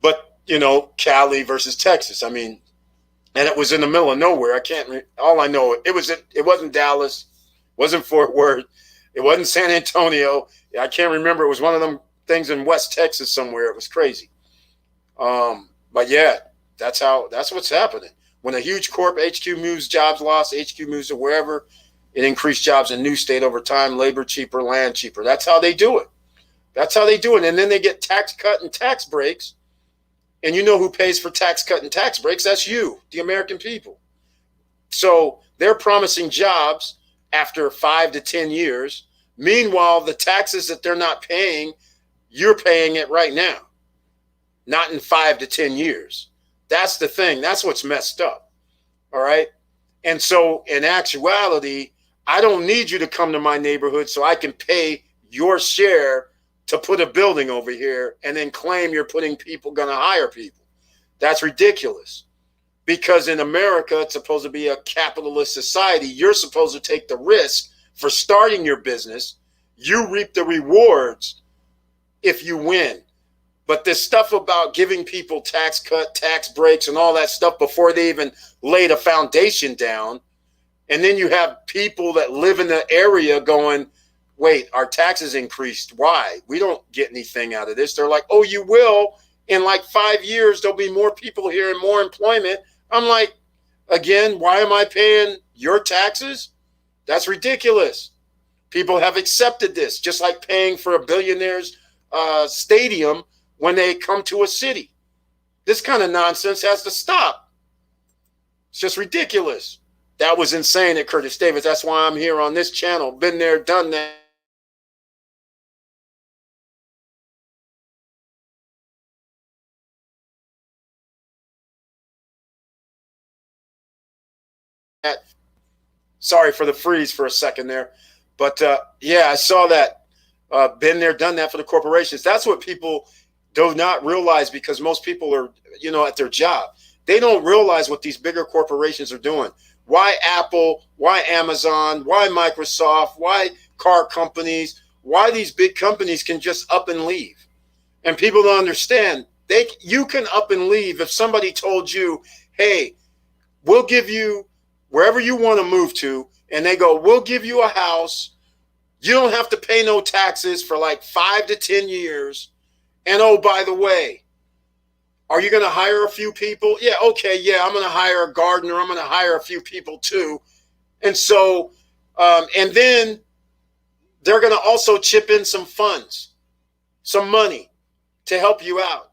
But, you know, Cali versus Texas. I mean, and it was in the middle of nowhere. All I know, it wasn't Dallas, wasn't Fort Worth, it wasn't San Antonio. I can't remember. It was one of them things in West Texas somewhere. It was crazy. But yeah, that's what's happening. When a huge corp, HQ moves, jobs lost, HQ moves to wherever, it increased jobs in new state over time, labor cheaper, land cheaper. That's how they do it. And then they get tax cut and tax breaks. And you know who pays for tax cut and tax breaks? That's you, the American people. So they're promising jobs after 5 to 10 years. Meanwhile, the taxes that they're not paying, you're paying it right now, not in 5 to 10 years. That's the thing. That's what's messed up. All right. And so in actuality, I don't need you to come to my neighborhood so I can pay your share to put a building over here and then claim you're going to hire people. That's ridiculous. Because in America, it's supposed to be a capitalist society. You're supposed to take the risk for starting your business. You reap the rewards if you win. But this stuff about giving people tax cut, tax breaks, and all that stuff before they even laid a foundation down, and then you have people that live in the area going, wait, our taxes increased. Why? We don't get anything out of this. They're like, oh, you will. In like 5 years, there'll be more people here and more employment. I'm like, again, why am I paying your taxes? That's ridiculous. People have accepted this, just like paying for a billionaire's stadium when they come to a city. This kind of nonsense has to stop. It's just ridiculous. That was insane at Curtis Davis. That's why I'm here on this channel. Been there, done that. Sorry for the freeze for a second there. But yeah, I saw that. Been there, done that for the corporations. That's what people do not realize, because most people are, at their job. They don't realize what these bigger corporations are doing. Why Apple? Why Amazon? Why Microsoft? Why car companies? Why these big companies can just up and leave? And people don't understand. You can up and leave if somebody told you, hey, we'll give you wherever you want to move to, and they go, we'll give you a house. You don't have to pay no taxes for like 5 to 10 years. And oh, by the way, are you going to hire a few people? Yeah, okay, yeah, I'm going to hire a gardener. I'm going to hire a few people too. And so, and then they're going to also chip in some funds, some money to help you out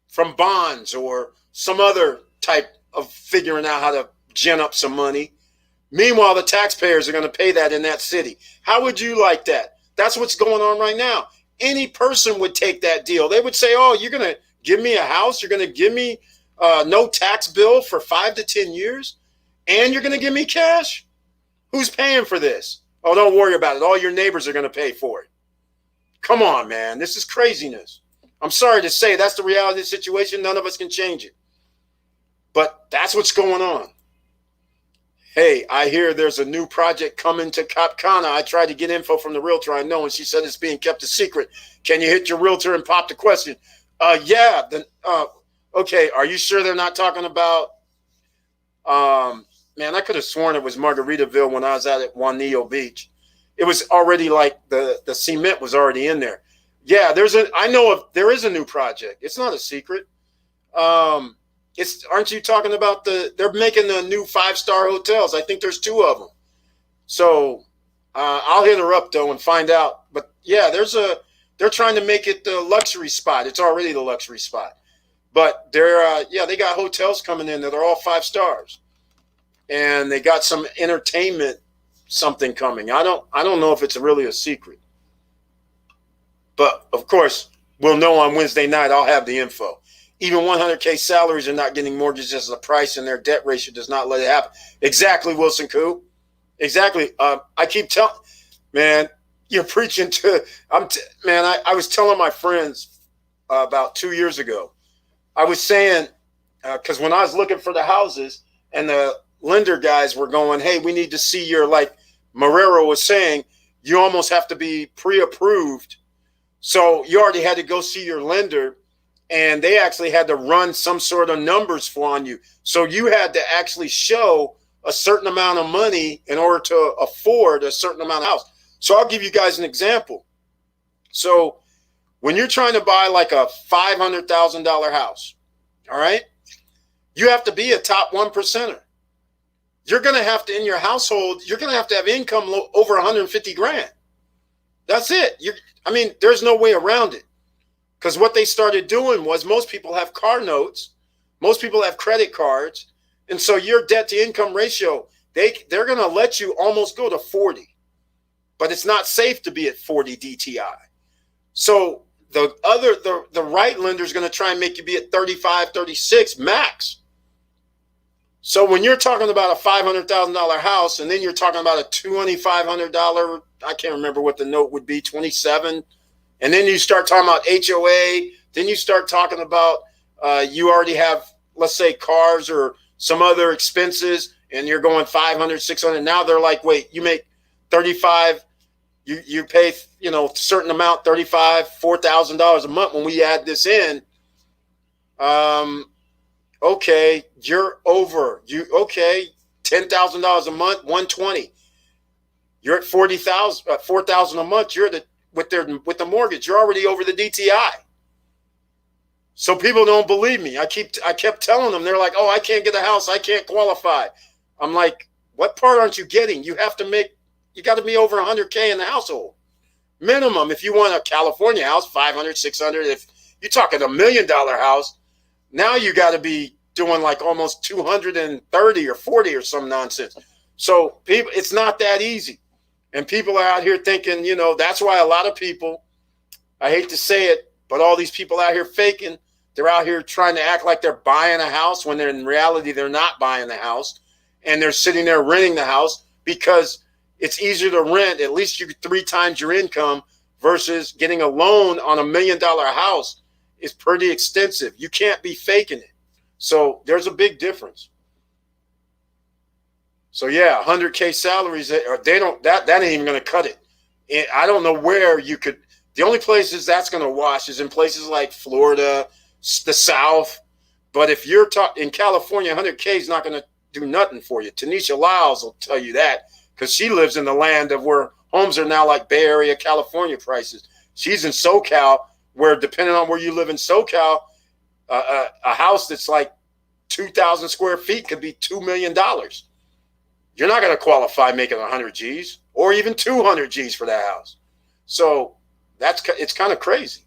from bonds or some other type of figuring out how to gin up some money. Meanwhile, the taxpayers are going to pay that in that city. How would you like that? That's what's going on right now. Any person would take that deal. They would say, oh, you're going to give me a house, you're going to give me no tax bill for 5 to 10 years, and you're going to give me cash? Who's paying for this? Oh, don't worry about it. All your neighbors are going to pay for it. Come on, man. This is craziness. I'm sorry to say that's the reality of the situation. None of us can change it. But that's what's going on. Hey, I hear there's a new project coming to Capcana. I tried to get info from the realtor I know, and she said it's being kept a secret. Can you hit your realtor and pop the question? Yeah. Okay. Are you sure they're not talking about? Man, I could have sworn it was Margaritaville when I was out at Juanillo Beach. It was already like the cement was already in there. Yeah, I know there is a new project. It's not a secret. Aren't you talking about they're making the new 5-star hotels? I think there's 2 of them. So I'll hit her up though and find out. But yeah, they're trying to make it the luxury spot. It's already the luxury spot. But they got hotels coming in that are all 5 stars. And they got some entertainment something coming. I don't know if it's really a secret. But of course, we'll know on Wednesday night. I'll have the info. Even 100K salaries are not getting mortgages as a price, and their debt ratio does not let it happen. Exactly, Wilson Koo. Exactly. I keep telling, man, you're preaching to. I was telling my friends about 2 years ago. I was saying because when I was looking for the houses, and the lender guys were going, hey, we need to see your, like Marrero was saying, you almost have to be pre-approved. So you already had to go see your lender, and they actually had to run some sort of numbers on you. So you had to actually show a certain amount of money in order to afford a certain amount of house. So I'll give you guys an example. So when you're trying to buy like a $500,000 house, all right, you have to be a top 1%er. You're going to have to, in your household, you're going to have income over 150 grand. That's it. There's no way around it. Because what they started doing was most people have car notes. Most people have credit cards. And so your debt to income ratio, they're going to let you almost go to 40. But it's not safe to be at 40 DTI. So the right lender is going to try and make you be at 35, 36 max. So when you're talking about a $500,000 house, and then you're talking about a $2,500, I can't remember what the note would be, 27, and then you start talking about HOA, then you start talking about you already have, let's say, cars or some other expenses, and you're going 500, 600. Now they're like, wait, you make 35, you pay, a certain amount, $35,000, $4,000 a month when we add this in. Okay, you're over. $10,000 a month, 120. You're at 40,000, 4,000 a month. You're with the mortgage. You're already over the DTI. So people don't believe me. I kept telling them. They're like, "Oh, I can't get a house. I can't qualify." I'm like, "What part aren't you getting? You got to be over 100K in the household minimum. If you want a California house, 500, 600. If you're talking $1 million house, now you got to be doing like almost 230 or 40 or some nonsense. So people, it's not that easy. And people are out here thinking, that's why a lot of people, I hate to say it, but all these people out here faking, they're out here trying to act like they're buying a house when in reality they're not buying the house. And they're sitting there renting the house because it's easier to rent. At least you get 3 times your income versus getting a loan on $1 million house is pretty extensive. You can't be faking it. So there's a big difference. So yeah, 100K salaries, that ain't even going to cut it. I don't know where you could. The only places that's going to wash is in places like Florida, the South. But if you're in California, 100K is not going to do nothing for you. Tanisha Lyles will tell you that because she lives in the land of where homes are now like Bay Area, California prices. She's in SoCal, where depending on where you live in SoCal, a house that's like 2,000 square feet could be $2 million. You're not going to qualify making 100 G's or even 200 G's for that house. So it's kind of crazy.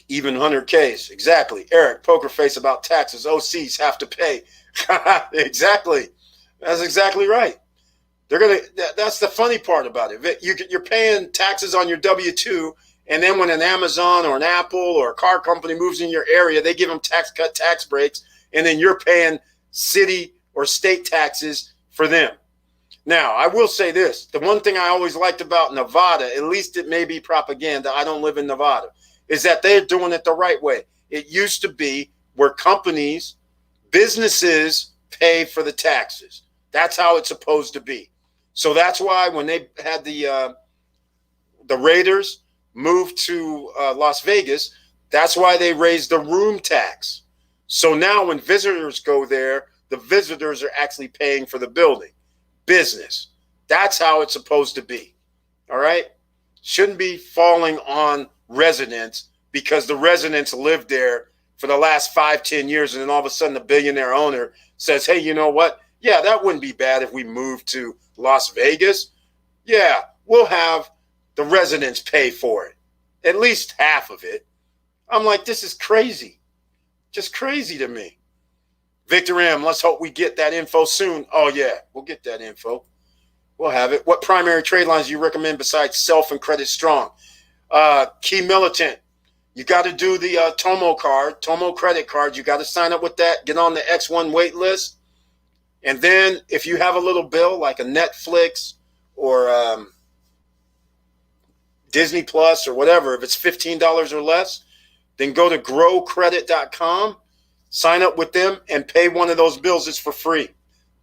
Even 100Ks. Exactly. Eric, poker face about taxes. OCs have to pay. Exactly. That's exactly right. That's the funny part about it. You're paying taxes on your W-2, And then when an Amazon or an Apple or a car company moves in your area, they give them tax cut tax breaks, and then you're paying city or state taxes for them. Now, I will say this. The one thing I always liked about Nevada, at least it may be propaganda, I don't live in Nevada, is that they're doing it the right way. It used to be where companies, businesses pay for the taxes. That's how it's supposed to be. So that's why when they had the Raiders move to Las Vegas, that's why they raised the room tax. So now when visitors go there, the visitors are actually paying for the building. Business. That's how it's supposed to be. All right? Shouldn't be falling on residents because the residents lived there for the last 5-10 years, and then all of a sudden the billionaire owner says, hey, you know what? Yeah, that wouldn't be bad if we moved to Las Vegas. Yeah, we'll have the residents pay for it. At least half of it. I'm like, this is crazy. Just crazy to me. Victor M., let's hope we get that info soon. Oh, yeah, we'll get that info. We'll have it. What primary trade lines do you recommend besides Self and Credit Strong? Key Militant. You got to do the Tomo card, Tomo credit card. You got to sign up with that. Get on the X1 wait list. And then if you have a little bill like a Netflix or Disney Plus or whatever, if it's $15 or less, then go to growcredit.com. Sign up with them and pay one of those bills. It's for free.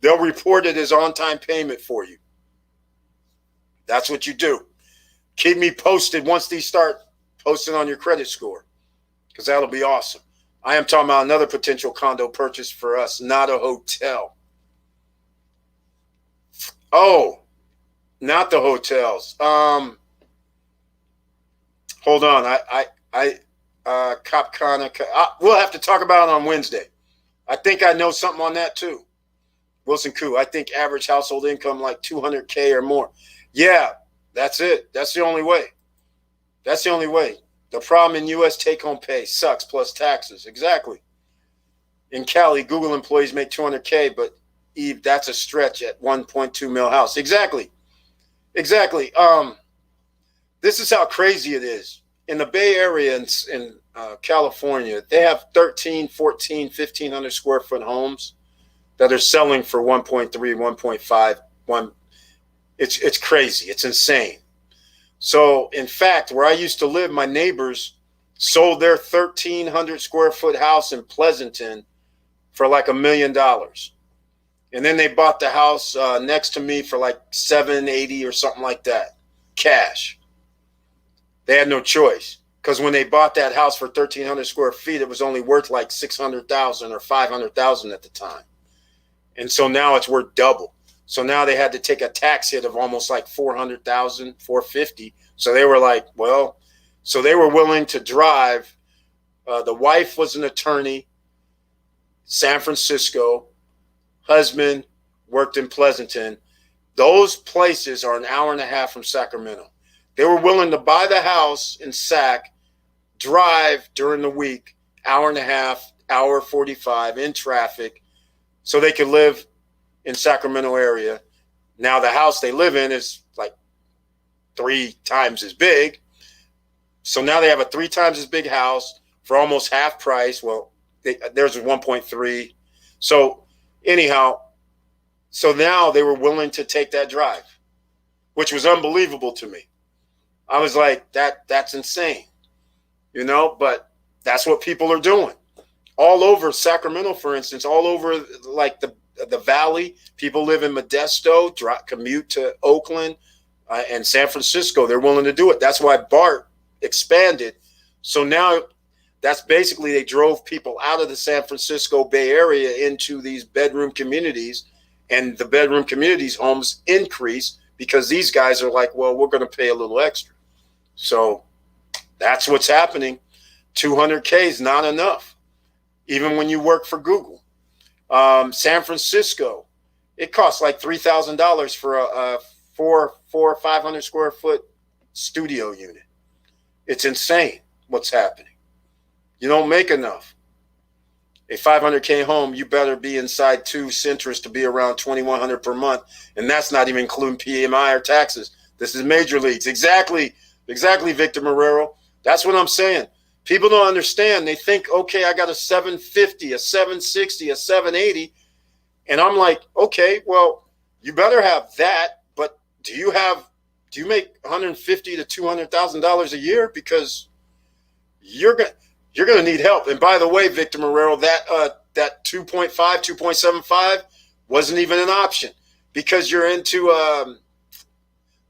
They'll report it as on-time payment for you. That's what you do. Keep me posted once these start posting on your credit score, because that'll be awesome. I am talking about another potential condo purchase for us, not a hotel. Oh, not the hotels. Hold on. We'll have to talk about it on Wednesday. I think I know something on that too. Wilson Koo, I think average household income like $200K or more. Yeah, that's it. That's the only way. That's the only way. The problem in U.S. take-home pay sucks plus taxes. Exactly. In Cali, Google employees make $200K, but Eve, that's a stretch at 1.2 mil house. Exactly. Exactly. This is how crazy it is. In the Bay Area in California, they have 13, 14, 1,500 square foot homes that are selling for 1.3, 1.5, 1. It's crazy. It's insane. So, in fact, where I used to live, my neighbors sold their 1,300 square foot house in Pleasanton for like $1 million. And then they bought the house next to me for like $780 or something like that, cash. They had no choice, because when they bought that house for 1,300 square feet, it was only worth like $600,000 or $500,000 at the time. And so now it's worth double. So now they had to take a tax hit of almost like $400,000, $450,000. So they were like, well, so they were willing to drive. The wife was an attorney, San Francisco. Husband worked in Pleasanton. Those places are an hour and a half from Sacramento. They were willing to buy the house in Sac, drive during the week, hour and a half, hour 45 in traffic, so they could live in Sacramento area. Now the house they live in is like 3 times as big. So now they have a 3 times as big house for almost half price. Well, theirs was 1.3. So anyhow, so now they were willing to take that drive, which was unbelievable to me. I was like, that's insane, you know, but that's what people are doing. All over Sacramento, for instance, all over like the valley, people live in Modesto, commute to Oakland and San Francisco. They're willing to do it. That's why BART expanded. So now that's basically, they drove people out of the San Francisco Bay Area into these bedroom communities, and the bedroom communities homes increase because these guys are like, well, we're going to pay a little extra. So that's what's happening. $200K is not enough, even when you work for Google. San Francisco, it costs like $3,000 for a 400 or 500 square foot studio unit. It's insane what's happening. You don't make enough. A $500K home, you better be inside 2 centers to be around $2,100 per month, and that's not even including PMI or taxes. This is major leagues. Exactly. Exactly, Victor Marrero. That's what I'm saying. People don't understand. They think, okay, I got a 750, a 760, a 780. And I'm like, okay, well, you better have that. But do you make $150,000 to $200,000 a year? Because you're gonna need help. And by the way, Victor Marrero, that 2.5, 2.75 wasn't even an option because you're into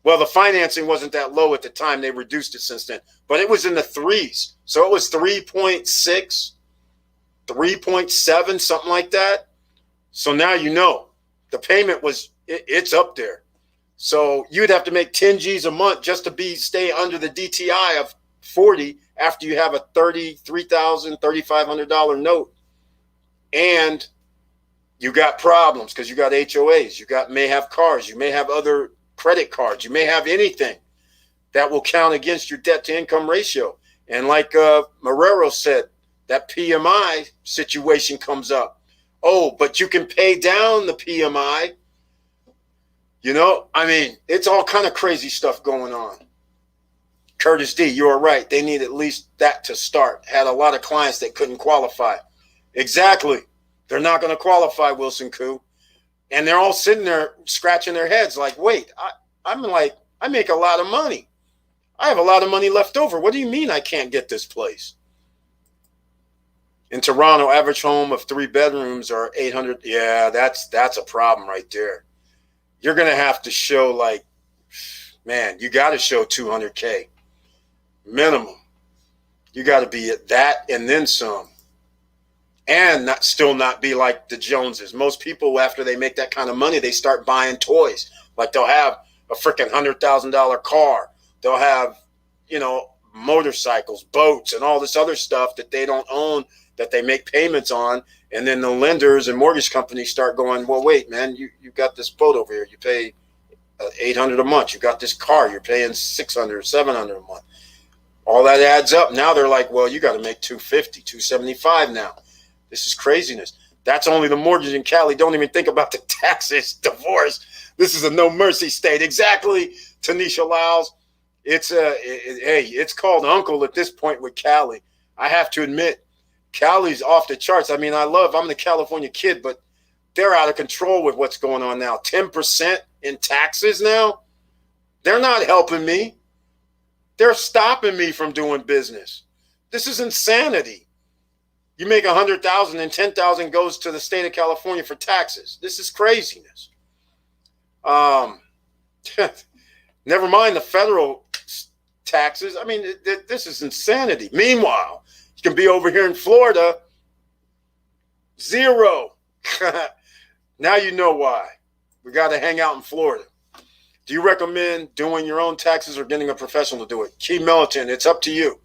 well, the financing wasn't that low at the time. They reduced it since then, but it was in the threes. So it was 3.6, 3.7, something like that. So now you know the payment it's up there. So you'd have to make 10 G's a month just to stay under the DTI of 40 after you have a $33,000, $3,500 note. And you got problems because you got HOAs, may have cars, you may have other credit cards, you may have anything that will count against your debt to income ratio. And like Marrero said, that PMI situation comes up. Oh, but you can pay down the PMI. It's all kind of crazy stuff going on. Curtis D, you are right. They need at least that to start. Had a lot of clients that couldn't qualify. Exactly. They're not going to qualify, Wilson Koo. And they're all sitting there scratching their heads like, wait, I make a lot of money. I have a lot of money left over. What do you mean I can't get this place? In Toronto, average home of 3 bedrooms are 800. Yeah, that's a problem right there. You're going to have to show you got to show 200K minimum. You got to be at that and then some. And still not be like the Joneses. Most people, after they make that kind of money, they start buying toys. Like they'll have a freaking $100,000 car. They'll have, motorcycles, boats, and all this other stuff that they don't own that they make payments on. And then the lenders and mortgage companies start going, well, wait, man, you got this boat over here. You pay $800 a month. You got this car. You're paying $600 or $700 a month. All that adds up. Now they're like, well, you got to make $250, $275 now. This is craziness. That's only the mortgage in Cali. Don't even think about the taxes, divorce. This is a no mercy state. Exactly, Tanisha Lyles. It's called uncle at this point with Cali. I have to admit, Cali's off the charts. I'm the California kid, but they're out of control with what's going on now. 10% in taxes now. They're not helping me. They're stopping me from doing business. This is insanity. You make $100,000 and $10,000 goes to the state of California for taxes. This is craziness. Never mind the federal taxes. This is insanity. Meanwhile, you can be over here in Florida, zero. Now you know why. We got to hang out in Florida. Do you recommend doing your own taxes or getting a professional to do it? Key Militant, it's up to you.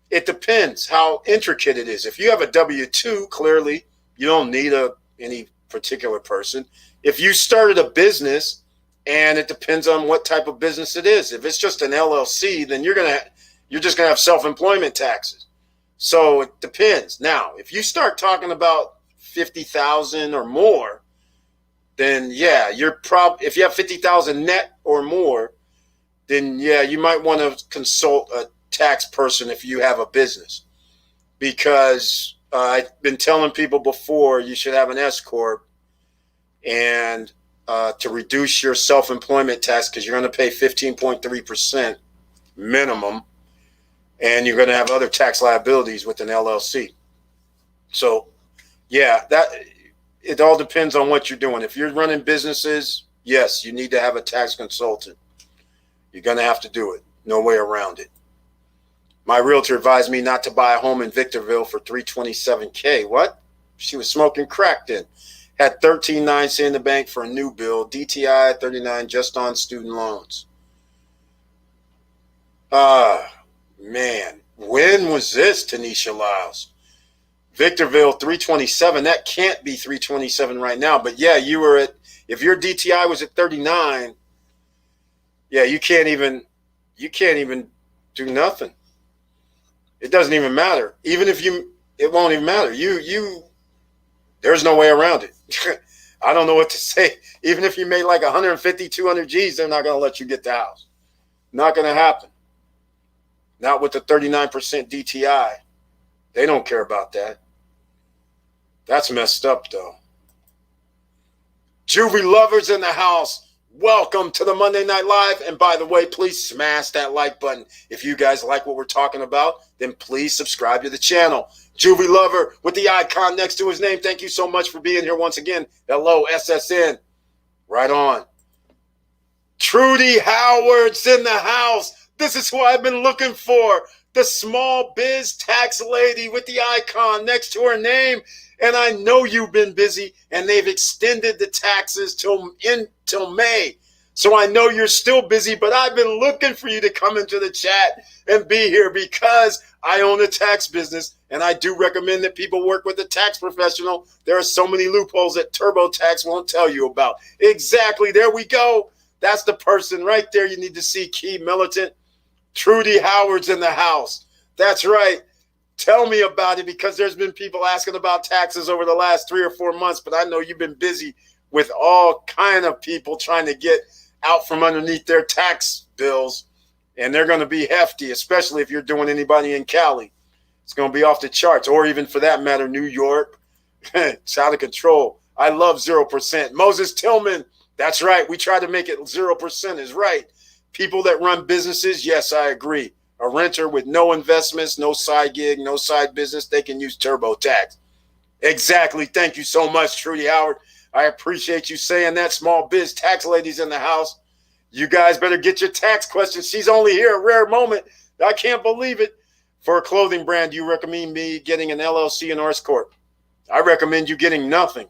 It depends how intricate it is. If you have a W-2, clearly you don't need any particular person. If you started a business, and it depends on what type of business it is. If it's just an LLC, then you're just gonna have self-employment taxes. So it depends. Now, if you start talking about 50,000 or more, then yeah, if you have 50,000 net or more, then yeah, you might want to consult a tax person if you have a business, because I've been telling people before you should have an S corp and to reduce your self-employment tax, because you're going to pay 15.3% minimum, and you're going to have other tax liabilities with an LLC. So yeah, it all depends on what you're doing. If you're running businesses, yes, you need to have a tax consultant. You're going to have to do it. No way around it. My realtor advised me not to buy a home in Victorville for $327K. What? She was smoking crack then. Had $13,900 in the bank for a new build. DTI $39 just on student loans. Man. When was this, Tanisha Lyles? Victorville $327. That can't be $327 right now. But yeah, if your DTI was at 39, yeah, you can't even do nothing. It doesn't even matter. It won't even matter. There's no way around it. I don't know what to say. Even if you made like 150, 200 G's, they're not going to let you get the house. Not going to happen. Not with the 39% DTI. They don't care about that. That's messed up, though. Juvie lovers in the house, welcome to the Monday Night Live. And by the way, please smash that like button. If you guys like what we're talking about, then please subscribe to the channel. Juvie lover with the icon next to his name, thank you so much for being here once again. Hello, SSN. Right on. Trudy Howard's in the house. This is who I've been looking for. The small biz tax lady with the icon next to her name. And I know you've been busy, and they've extended the taxes till May. So I know you're still busy, but I've been looking for you to come into the chat and be here because I own a tax business, and I do recommend that people work with a tax professional. There are so many loopholes that TurboTax won't tell you about. Exactly. There we go. That's the person right there you need to see, key militant. Trudy Howard's in the house. That's right. Tell me about it, because there's been people asking about taxes over the last 3 or 4 months, but I know you've been busy with all kind of people trying to get out from underneath their tax bills, and they're going to be hefty, especially if you're doing anybody in Cali. It's going to be off the charts, or even for that matter, New York. It's out of control. I love 0%. Moses Tillman, that's right. We try to make it 0% is right. People that run businesses, yes, I agree. A renter with no investments, no side gig, no side business, they can use TurboTax. Exactly. Thank you so much, Trudy Howard. I appreciate you saying that. Small biz tax ladies in the house. You guys better get your tax questions. She's only here a rare moment. I can't believe it. For a clothing brand, you recommend me getting an LLC and S Corp. I recommend you getting nothing.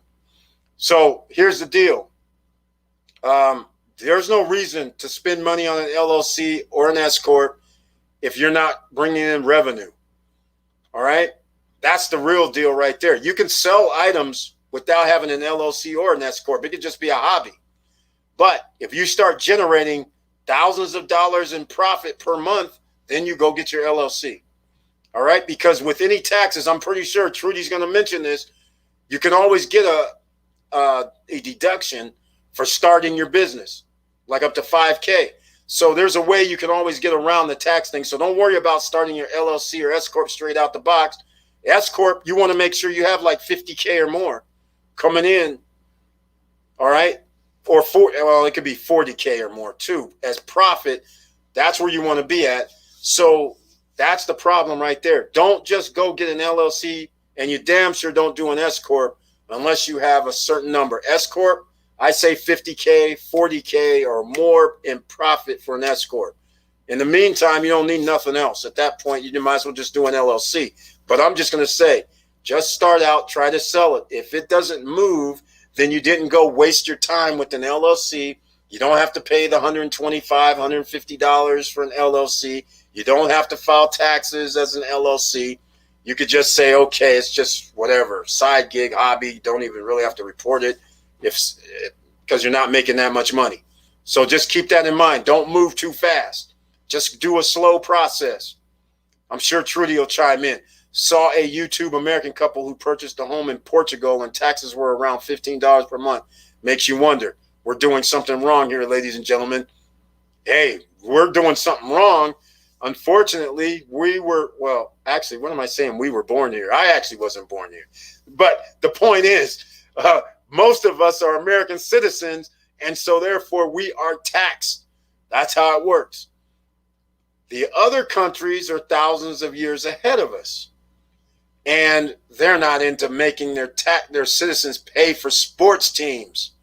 So here's the deal. There's no reason to spend money on an LLC or an S Corp if you're not bringing in revenue. All right? That's the real deal right there. You can sell items without having an LLC or an S Corp. It could just be a hobby. But if you start generating thousands of dollars in profit per month, then you go get your LLC. All right? Because with any taxes, I'm pretty sure Trudy's going to mention this, you can always get a deduction for starting your business, like up to $5K. So there's a way you can always get around the tax thing. So don't worry about starting your LLC or S Corp straight out the box. S Corp, you want to make sure you have like 50K or more coming in. All right? Or it could be 40K or more too as profit. That's where you want to be at. So that's the problem right there. Don't just go get an LLC, and you damn sure don't do an S Corp unless you have a certain number. S Corp, I say 50K, 40K or more in profit for an S Corp. In the meantime, you don't need nothing else. At that point, you might as well just do an LLC. But I'm just going to say, just start out, try to sell it. If it doesn't move, then you didn't go waste your time with an LLC. You don't have to pay the $125, $150 for an LLC. You don't have to file taxes as an LLC. You could just say, okay, it's just whatever, side gig, hobby. You don't even really have to report it because you're not making that much money. So just keep that in mind. Don't move too fast. Just do a slow process. I'm sure Trudy will chime in. Saw a YouTube American couple who purchased a home in Portugal and taxes were around $15 per month. Makes you wonder. We're doing something wrong here, ladies and gentlemen. Hey, we're doing something wrong. Unfortunately, actually, what am I saying? We were born here. I actually wasn't born here. But the point is, most of us are American citizens, and so therefore we are taxed. That's how it works. The other countries are thousands of years ahead of us, and they're not into making their citizens pay for sports teams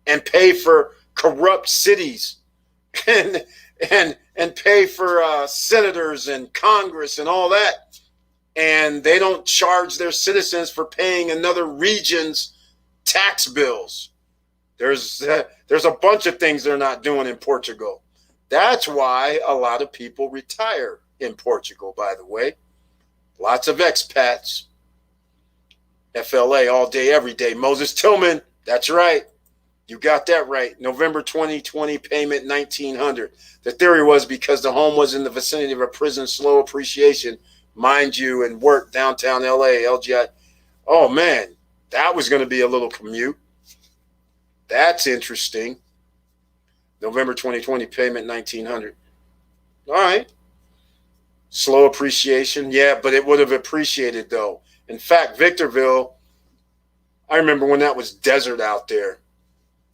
and pay for corrupt cities and pay for senators and Congress and all that. And they don't charge their citizens for paying another region's tax bills. There's a bunch of things they're not doing in Portugal. That's why a lot of people retire in Portugal, by the way. Lots of expats. FLA all day, every day. Moses Tillman, that's right. You got that right. November 2020 payment, $1,900. The theory was because the home was in the vicinity of a prison, slow appreciation, mind you, and work downtown LA, LGI. Oh, man, that was going to be a little commute. That's interesting. November 2020 payment, $1,900. All right. Slow appreciation. Yeah, but it would have appreciated though. In fact, Victorville, I remember when that was desert out there.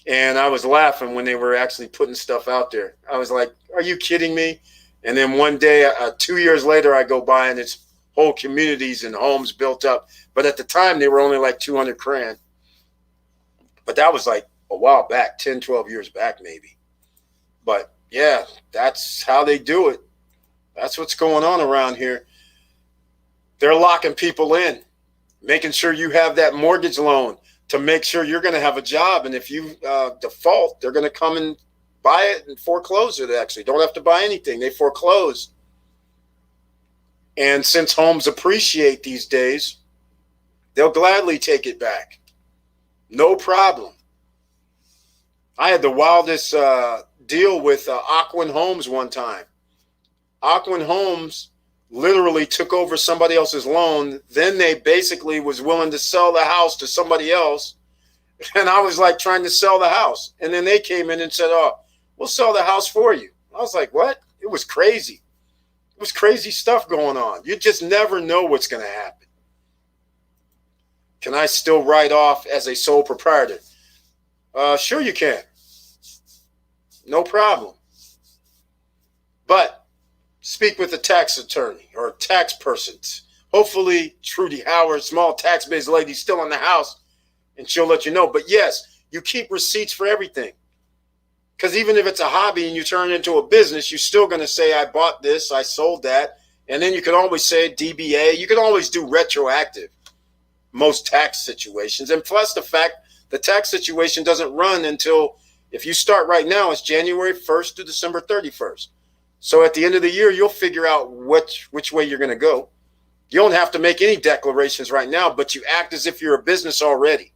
And I was laughing when they were actually putting stuff out there. I was like, are you kidding me? And then one day, 2 years later, I go by and it's whole communities and homes built up. But at the time, they were only like 200 grand. But that was like a while back, 10, 12 years back maybe. But yeah, that's how they do it. That's what's going on around here. They're locking people in, making sure you have that mortgage loan to make sure you're going to have a job. And if you default, they're going to come and buy it and foreclose it, actually. Don't have to buy anything. They foreclose. And since homes appreciate these days, they'll gladly take it back. No problem. I had the wildest deal with Aquin Homes one time. Aquin Homes literally took over somebody else's loan. Then they basically was willing to sell the house to somebody else. And I was like trying to sell the house. And then they came in and said, oh, we'll sell the house for you. I was like, what? It was crazy. It was crazy stuff going on. You just never know what's going to happen. Can I still write off as a sole proprietor? Sure you can. No problem. But speak with a tax attorney or a tax person. Hopefully, Trudy Howard, small tax-based lady, still in the house, and she'll let you know. But yes, you keep receipts for everything. Because even if it's a hobby and you turn it into a business, you're still going to say, I bought this, I sold that. And then you can always say DBA. You can always do retroactive, most tax situations. And plus the fact the tax situation doesn't run until, if you start right now, it's January 1st to December 31st. So at the end of the year, you'll figure out which way you're going to go. You don't have to make any declarations right now, but you act as if you're a business already.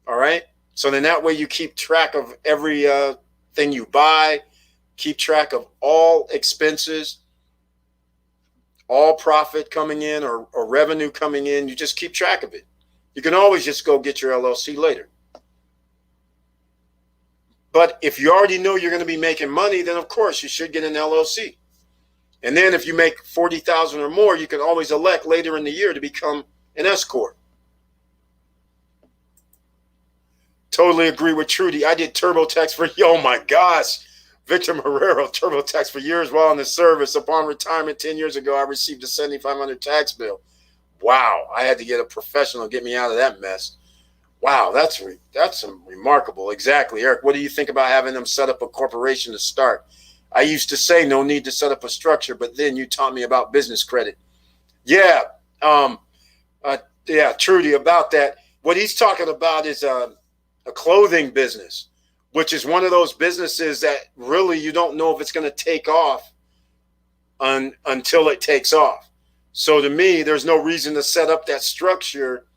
All right? So then that way you keep track of every thing you buy, keep track of all expenses, all profit coming in or revenue coming in. You just keep track of it. You can always just go get your LLC later. But if you already know you're going to be making money, then of course you should get an LLC. And then if you make $40,000 or more, you can always elect later in the year to become an S corp. Totally agree with Trudy. I did TurboTax for, oh my gosh, Victor Marrero, TurboTax for years while in the service. Upon retirement 10 years ago, I received a $7,500 tax bill. Wow, I had to get a professional to get me out of that mess. Wow, that's remarkable. Exactly. Eric, what do you think about having them set up a corporation to start? I used to say no need to set up a structure, but then you taught me about business credit. Yeah, Trudy, about that. What he's talking about is a clothing business, which is one of those businesses that really you don't know if it's going to take off until it takes off. So to me, there's no reason to set up that structure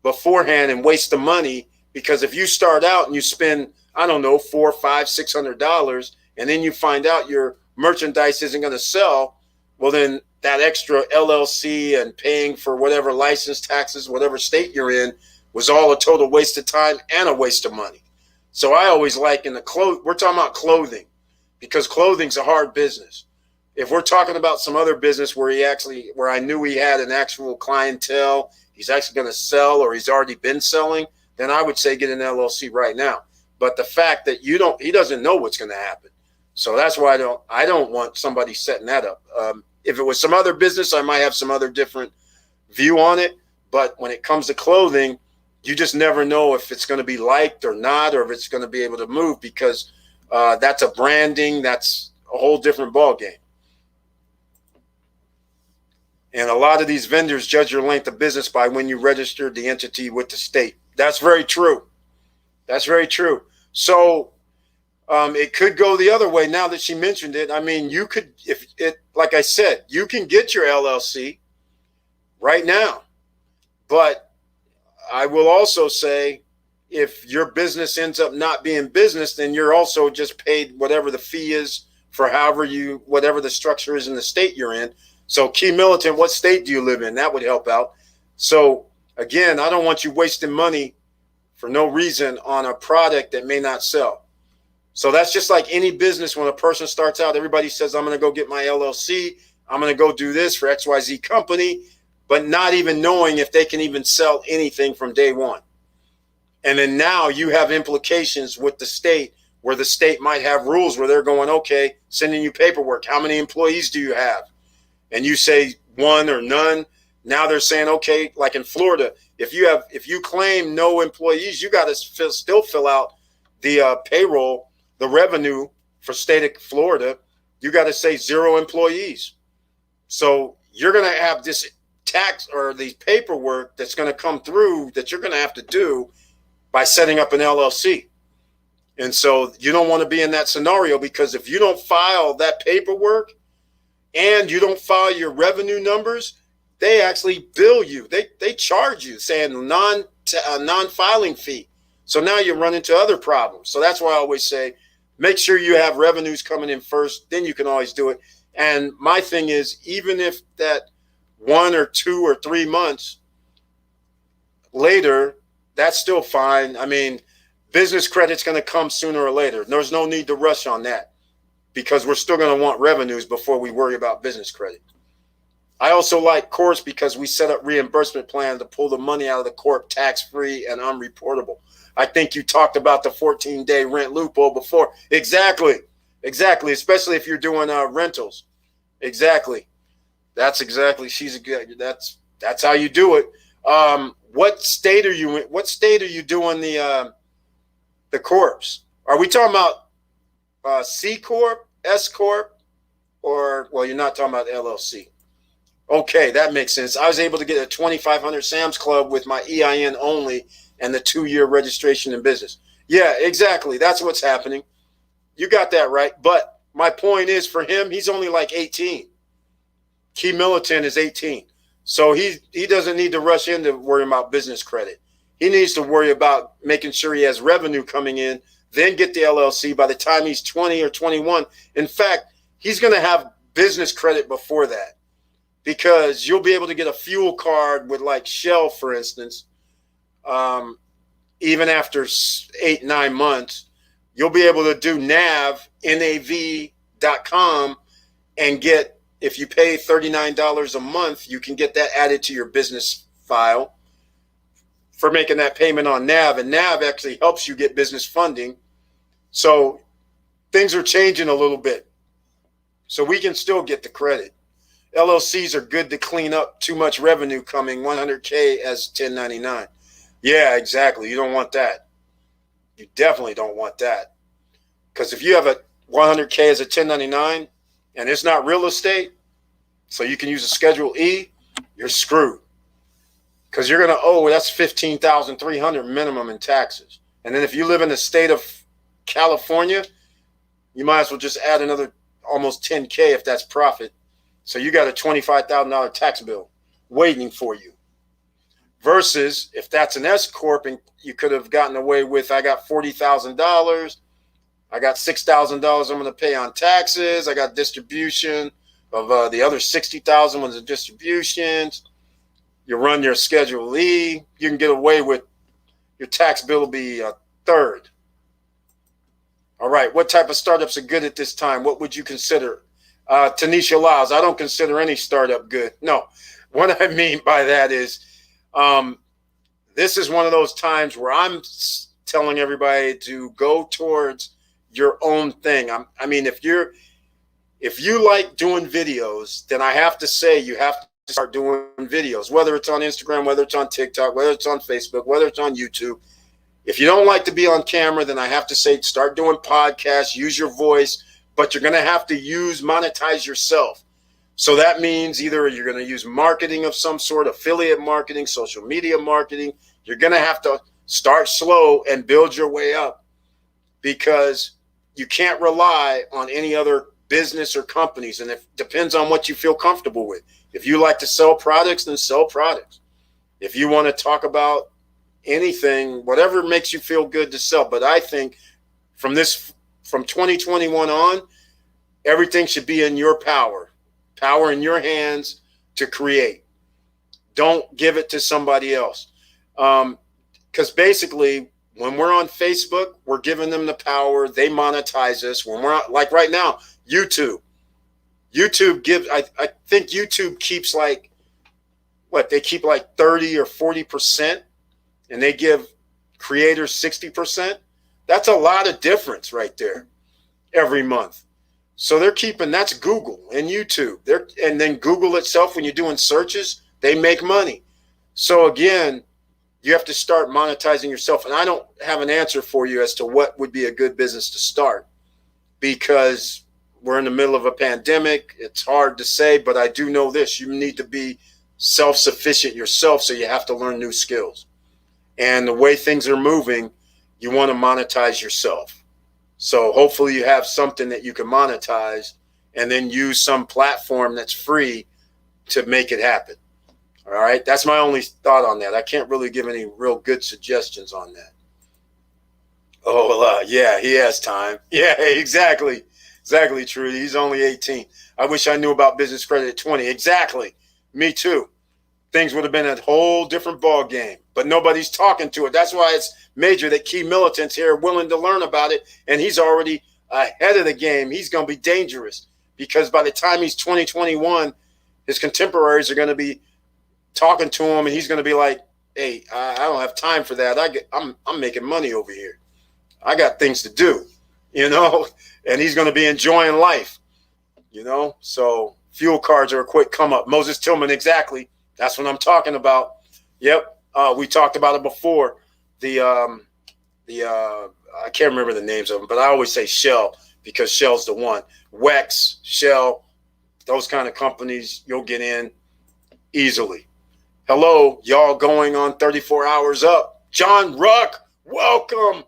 beforehand and waste the money, because if you start out and you spend, I don't know, $400, $500, $600, and then you find out your merchandise isn't going to sell, well, then that extra LLC and paying for whatever license taxes, whatever state you're in, was all a total waste of time and a waste of money. So I always like we're talking about clothing, because clothing's a hard business. If we're talking about some other business where I knew he had an actual clientele, he's actually going to sell, or he's already been selling, then I would say get an LLC right now. But the fact that he doesn't know what's going to happen. So that's why I don't want somebody setting that up. If it was some other business, I might have some other different view on it. But when it comes to clothing, you just never know if it's going to be liked or not, or if it's going to be able to move, because that's a branding. That's a whole different ballgame. And a lot of these vendors judge your length of business by when you registered the entity with the state. That's very true. That's very true. So it could go the other way now that she mentioned it. I mean, you could, like I said, you can get your LLC right now. But I will also say, if your business ends up not being business, then you're also just paid whatever the fee is for whatever the structure is in the state you're in. So Key Militant, what state do you live in? That would help out. So again, I don't want you wasting money for no reason on a product that may not sell. So that's just like any business. When a person starts out, everybody says, I'm going to go get my LLC. I'm going to go do this for XYZ company, but not even knowing if they can even sell anything from day one. And then now you have implications with the state, where the state might have rules where they're going, okay, sending you paperwork. How many employees do you have? And you say one or none. Now they're saying, okay, like in Florida, if you claim no employees, you got to still fill out the payroll, the revenue for state of Florida. You got to say 0 employees. So you're going to have this tax or these paperwork that's going to come through that you're going to have to do by setting up an LLC. And so you don't want to be in that scenario, because if you don't file that paperwork and you don't file your revenue numbers, they actually bill you. They charge you, saying non-filing fee. So now you run into other problems. So that's why I always say, make sure you have revenues coming in first, then you can always do it. And my thing is, even if that 1 or 2 or 3 months later, that's still fine. I mean, business credit's going to come sooner or later. There's no need to rush on that, because we're still going to want revenues before we worry about business credit. I also like Corps because we set up reimbursement plan to pull the money out of the Corp tax-free and unreportable. I think you talked about the 14-day rent loophole before. Exactly. Especially if you're doing rentals. Exactly. That's exactly. That's how you do it. What state are you in? What state are you doing the corps? Are we talking about C Corp, S Corp, or, well, you're not talking about LLC? Okay, that makes sense. I was able to get a 2,500 Sam's Club with my EIN only and the 2-year registration in business. Yeah, exactly. That's what's happening. You got that right. But my point is, for him, he's only like 18. Key Militant is 18. So he doesn't need to rush into worrying about business credit. He needs to worry about making sure he has revenue coming in, then get the LLC by the time he's 20 or 21. In fact, he's going to have business credit before that, because you'll be able to get a fuel card with like Shell, for instance, even after 8-9 months. You'll be able to do nav.com and get, if you pay $39 a month, you can get that added to your business file for making that payment on NAV. And NAV actually helps you get business funding. So things are changing a little bit. So we can still get the credit. LLCs are good to clean up too much revenue coming, 100K as 1099. Yeah, exactly. You don't want that. You definitely don't want that. Because if you have a 100K as a 1099 and it's not real estate, so you can use a Schedule E, you're screwed. Because you're going to owe, that's $15,300 minimum in taxes. And then if you live in the state of California, you might as well just add another almost 10K if that's profit. So you got a $25,000 tax bill waiting for you. Versus if that's an S Corp and you could have gotten away with, I got $40,000. I got $6,000 I'm going to pay on taxes. I got distribution of the other $60,000 was the distributions. You run your Schedule E, you can get away with, your tax bill will be a third. All right, what type of startups are good at this time? What would you consider? Tanisha Lyles, I don't consider any startup good. No, what I mean by that is this is one of those times where I'm telling everybody to go towards your own thing. I mean, if you like doing videos, then I have to say you have to start doing videos, whether it's on Instagram, whether it's on TikTok, whether it's on Facebook, whether it's on YouTube. If you don't like to be on camera, then I have to say start doing podcasts, use your voice, but you're going to have to monetize yourself. So that means either you're going to use marketing of some sort, affiliate marketing, social media marketing. You're going to have to start slow and build your way up, because you can't rely on any other business or companies. And it depends on what you feel comfortable with. If you like to sell products, then sell products. If you want to talk about anything, whatever makes you feel good to sell. But I think from 2021 on, everything should be in your power in your hands to create. Don't give it to somebody else. Because basically When we're on Facebook, we're giving them the power. They monetize us. When we're on, like right now, YouTube gives, I think YouTube keeps like, what, they keep like 30 or 40%, and they give creators 60%. That's a lot of difference right there every month. So they're keeping, that's Google and YouTube. And then Google itself, when you're doing searches, they make money. So again, you have to start monetizing yourself. And I don't have an answer for you as to what would be a good business to start, because we're in the middle of a pandemic. It's hard to say, but I do know this. You need to be self-sufficient yourself, so you have to learn new skills. And the way things are moving, you want to monetize yourself. So hopefully you have something that you can monetize, and then use some platform that's free to make it happen. All right. That's my only thought on that. I can't really give any real good suggestions on that. Oh, yeah, he has time. Yeah, exactly. Exactly, Trudy. He's only 18. I wish I knew about business credit at 20. Exactly. Me too. Things would have been a whole different ball game, but nobody's talking to it. That's why it's major that key militants here are willing to learn about it. And he's already ahead of the game. He's going to be dangerous, because by the time he's 2021, his contemporaries are going to be talking to him, and he's going to be like, hey, I don't have time for that. I'm making money over here. I got things to do, and he's going to be enjoying life, So fuel cards are a quick come up. Moses Tillman, exactly. That's what I'm talking about. Yep. We talked about it before. I can't remember the names of them, but I always say Shell, because Shell's the one. Wex, Shell, those kind of companies, you'll get in easily. Hello, y'all going on 34 hours up. John Ruck, welcome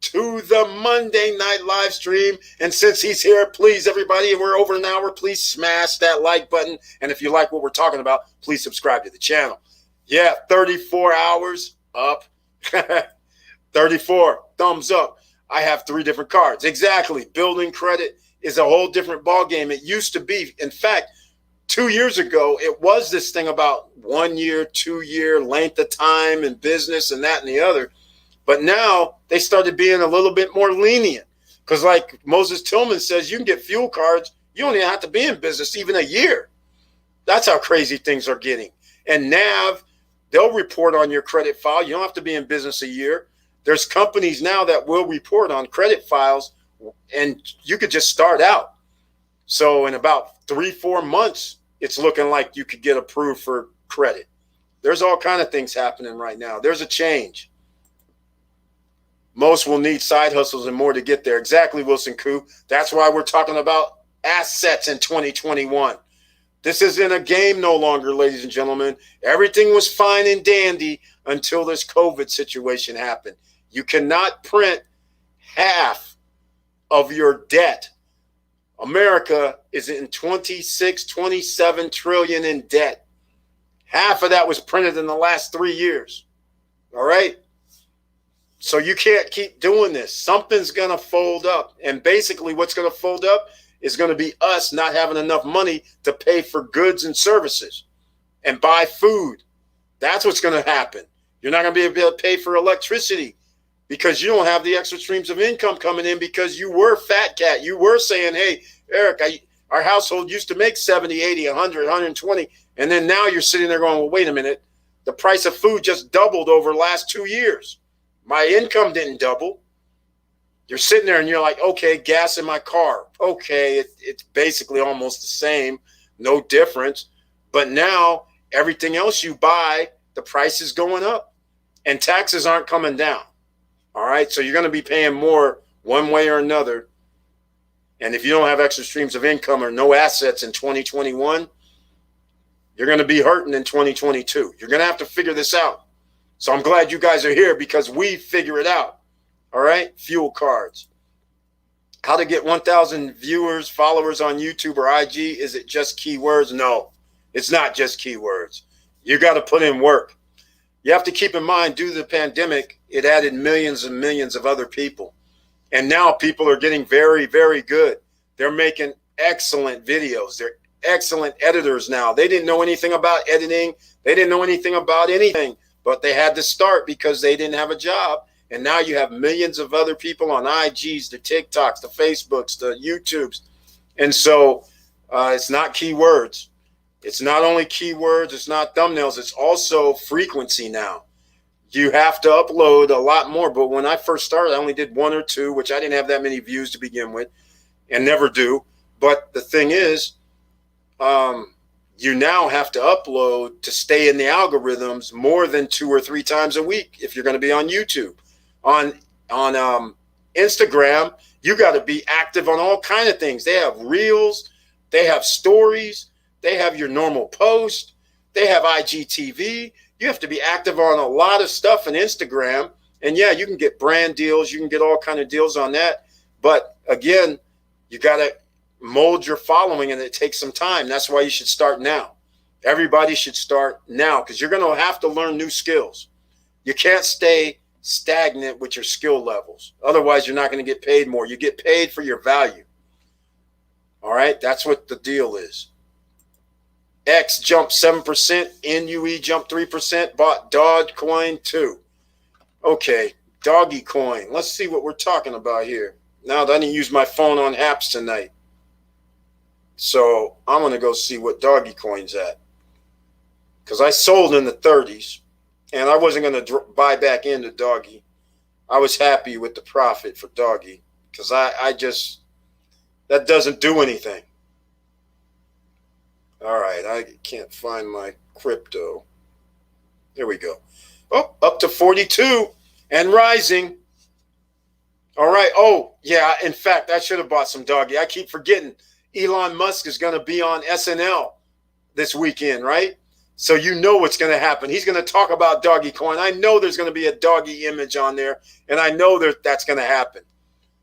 to the Monday night live stream. And since he's here, please, everybody, we're over an hour, please smash that like button. And if you like what we're talking about, please subscribe to the channel. Yeah, 34 hours up. 34, thumbs up. I have 3 different cards. Exactly. Building credit is a whole different ball game. It used to be, in fact, 2 years ago, it was this thing about 1 year, 2 year length of time in business and that and the other. But now they started being a little bit more lenient, because like Moses Tillman says, you can get fuel cards. You don't even have to be in business even a year. That's how crazy things are getting. And NAV, they'll report on your credit file. You don't have to be in business a year. There's companies now that will report on credit files, and you could just start out. So in about 3-4 months, it's looking like you could get approved for credit. There's all kinds of things happening right now. There's a change. Most will need side hustles and more to get there. Exactly, Wilson Koo. That's why we're talking about assets in 2021. This isn't a game no longer, ladies and gentlemen. Everything was fine and dandy until this COVID situation happened. You cannot print half of your debt. America is in 26, 27 trillion in debt. Half of that was printed in the last 3 years. All right? So you can't keep doing this. Something's going to fold up. And basically what's going to fold up is going to be us not having enough money to pay for goods and services and buy food. That's what's going to happen. You're not going to be able to pay for electricity because you don't have the extra streams of income coming in, because you were fat cat. You were saying, hey, Eric, our household used to make 70, 80, 100, 120. And then now you're sitting there going, well, wait a minute. The price of food just doubled over the last 2 years. My income didn't double. You're sitting there and you're like, okay, gas in my car. Okay, it's basically almost the same, no difference. But now everything else you buy, the price is going up and taxes aren't coming down. All right, so you're going to be paying more one way or another. And if you don't have extra streams of income or no assets in 2021, you're going to be hurting in 2022. You're going to have to figure this out. So I'm glad you guys are here, because we figure it out. All right. Fuel cards. How to get 1,000 viewers, followers on YouTube or IG. Is it just keywords? No, it's not just keywords. You got to put in work. You have to keep in mind, due to the pandemic, it added millions and millions of other people. And now people are getting very, very good. They're making excellent videos. They're excellent editors now. They didn't know anything about editing. They didn't know anything about anything, but they had to start because they didn't have a job. And now you have millions of other people on IGs, the TikToks, the Facebooks, the YouTubes. And so it's not keywords. It's not only keywords. It's not thumbnails. It's also frequency now. You have to upload a lot more. But when I first started, I only did 1 or 2, which I didn't have that many views to begin with and never do. But the thing is, you now have to upload to stay in the algorithms more than 2 or 3 times a week if you're going to be on YouTube. On Instagram, you got to be active on all kind of things. They have reels, they have stories, they have your normal post, they have IGTV. You have to be active on a lot of stuff in Instagram. And yeah, you can get brand deals, you can get all kind of deals on that. But again, you got to mold your following, and it takes some time. That's why you should start now. Everybody should start now, because you're going to have to learn new skills. You can't stay stagnant with your skill levels. Otherwise, you're not going to get paid more. You get paid for your value. All right, that's what the deal is. X jumped 7%, NUE jumped 3%, bought Dogecoin too. Okay, Doggy Coin. Let's see what we're talking about here. Now that I didn't use my phone on apps tonight. So I'm going to go see what Doggy Coin's at. Because I sold in the 30s, and I wasn't going to buy back into Doggy. I was happy with the profit for Doggy, because I just, that doesn't do anything. All right, I can't find my crypto. There we go. Oh, up to 42 and rising. All right. Oh, yeah. In fact, I should have bought some Doggy. I keep forgetting Elon Musk is going to be on SNL this weekend, right? So you know what's going to happen. He's going to talk about Doggy Coin. I know there's going to be a doggy image on there, and I know that's going to happen.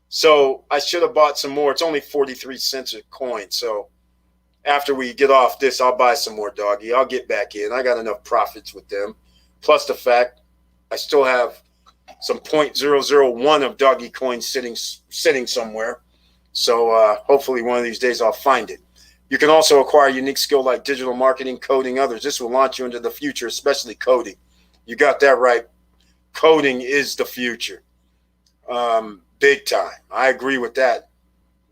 So I should have bought some more. It's only 43 cents a coin. So after we get off this, I'll buy some more Doggy. I'll get back in. I got enough profits with them. Plus the fact I still have some 0.001 of Doggy Coin sitting somewhere. So hopefully one of these days I'll find it. You can also acquire a unique skill like digital marketing, coding, others. This will launch you into the future, especially coding. You got that right. Coding is the future. Big time. I agree with that.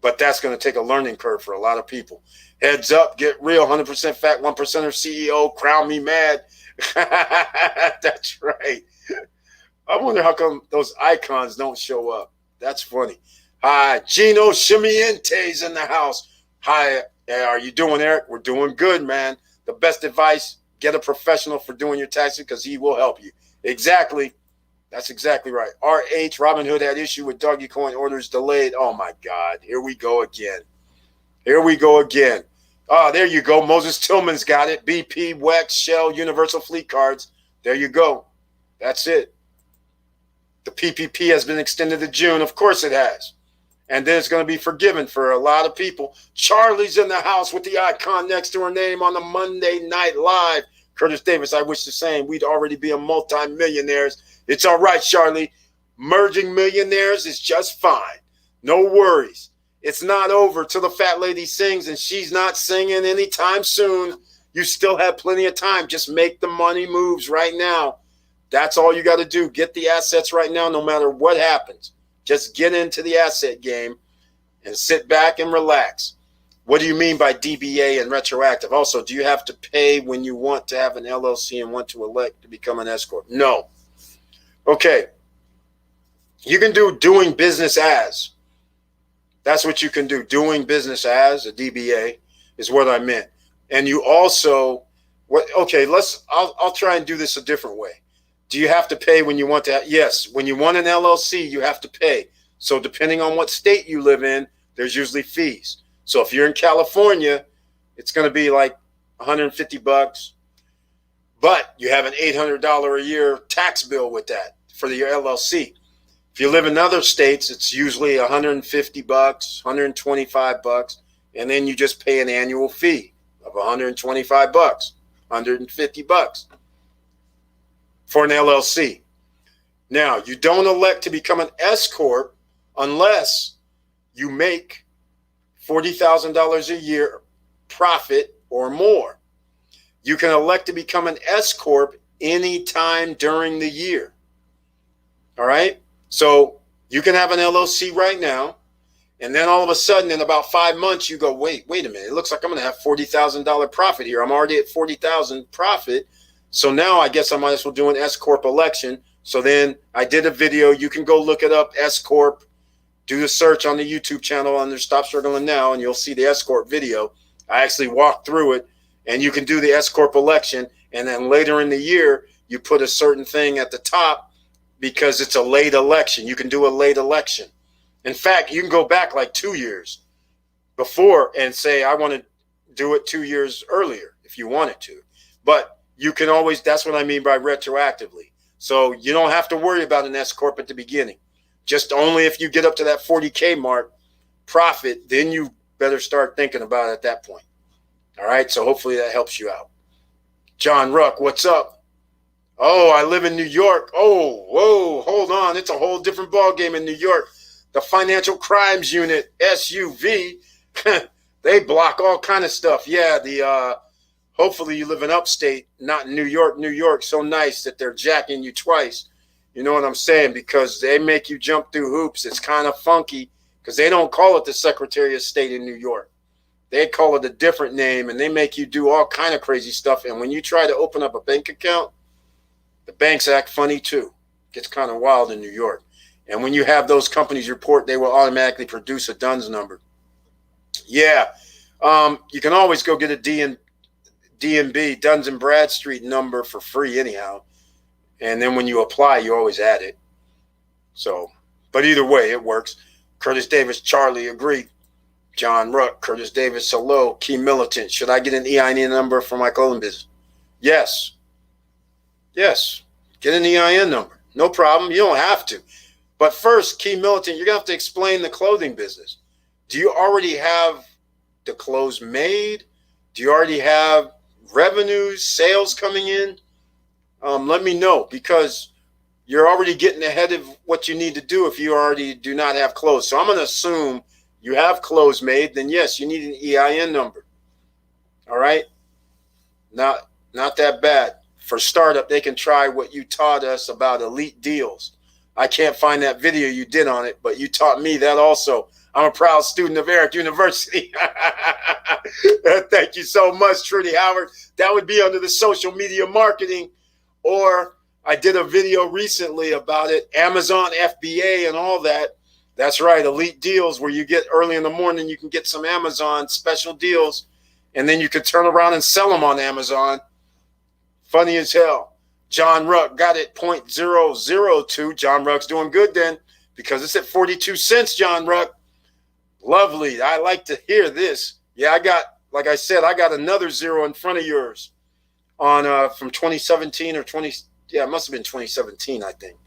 But that's going to take a learning curve for a lot of people. Heads up, get real, 100% fat, 1% CEO, crown me mad. That's right. I wonder how come those icons don't show up. That's funny. Hi, Gino Shimiente's in the house. Hi, how are you doing, Eric? We're doing good, man. The best advice, get a professional for doing your taxes because he will help you. Exactly. That's exactly right. RH, Robinhood had issue with Doggy Coin orders delayed. Oh, my God. Here we go again. Here we go again. Oh, there you go. Moses Tillman's got it. BP, WEX, Shell, Universal Fleet Cards. There you go. That's it. The PPP has been extended to June. Of course it has. And then it's going to be forgiven for a lot of people. Charlie's in the house with the icon next to her name on the Monday Night Live. Curtis Davis, I wish the same. We'd already be a multi-millionaires. It's all right, Charlie. Merging millionaires is just fine. No worries. It's not over till the fat lady sings, and she's not singing anytime soon. You still have plenty of time. Just make the money moves right now. That's all you got to do. Get the assets right now, no matter what happens. Just get into the asset game and sit back and relax. What do you mean by DBA and retroactive? Also, do you have to pay when you want to have an LLC and want to elect to become an S Corp? No. Okay. You can do doing business as. That's what you can do. Doing business as a DBA is what I meant. And you also, I'll try and do this a different way. Do you have to pay when you want to? Yes. When you want an LLC, you have to pay. So depending on what state you live in, there's usually fees. So if you're in California, it's going to be like $150, but you have an $800 a year tax bill with that for your LLC. If you live in other states, it's usually $150, $125, and then you just pay an annual fee of $125, $150 for an LLC. Now, you don't elect to become an S Corp unless you make $40,000 a year profit or more. You can elect to become an S Corp anytime during the year. All right? So you can have an LLC right now, and then all of a sudden, in about 5 months, you go, wait a minute. It looks like I'm going to have $40,000 profit here. I'm already at 40,000 profit. So now I guess I might as well do an S Corp election. So then I did a video. You can go look it up, S Corp. Do the search on the YouTube channel under Stop Struggling Now, and you'll see the S Corp video. I actually walked through it, and you can do the S Corp election. And then later in the year, you put a certain thing at the top because it's a late election. You can do a late election. In fact, you can go back like 2 years before and say, I want to do it 2 years earlier if you wanted to. But you can always, that's what I mean by retroactively. So you don't have to worry about an S Corp at the beginning. Just only if you get up to that 40K mark profit, then you better start thinking about it at that point. All right. So hopefully that helps you out. John Ruck, what's up? Oh, I live in New York. Oh, whoa, hold on. It's a whole different ballgame in New York. The Financial Crimes Unit, SUV, they block all kind of stuff. Yeah, hopefully you live in upstate, not in New York. New York, so nice that they're jacking you twice. You know what I'm saying? Because they make you jump through hoops. It's kind of funky because they don't call it the Secretary of State in New York. They call it a different name, and they make you do all kind of crazy stuff. And when you try to open up a bank account, the banks act funny too. It gets kind of wild in New York. And when you have those companies report, they will automatically produce a DUNS number. Yeah, you can always go get a DNB, Duns and Bradstreet number for free anyhow. And then when you apply, you always add it. So, but either way, it works. Curtis Davis, Charlie, agreed. John Ruck, Curtis Davis, hello. Key Militant, should I get an EIN number for my clothing business? Yes. Yes. Get an EIN number. No problem. You don't have to. But first, Key Militant, you're going to have to explain the clothing business. Do you already have the clothes made? Do you already have revenues, sales coming in? Let me know, because you're already getting ahead of what you need to do if you already do not have clothes. So I'm going to assume you have clothes made, then yes, you need an EIN number. All right? Not that bad. For startup, they can try what you taught us about elite deals. I can't find that video you did on it, but you taught me that also. I'm a proud student of Eric University. Thank you so much, Trudy Howard. That would be under the social media marketing. Or I did a video recently about it, Amazon FBA and all that. That's right, elite deals where you get early in the morning, you can get some Amazon special deals, and then you could turn around and sell them on Amazon. Funny as hell. John Ruck got it 0.002. John Ruck's doing good then because it's at 42 cents, John Ruck. Lovely. I like to hear this. Yeah, I got, like I said, I got another zero in front of yours on from 2017 or 20. Yeah, it must have been 2017, I think.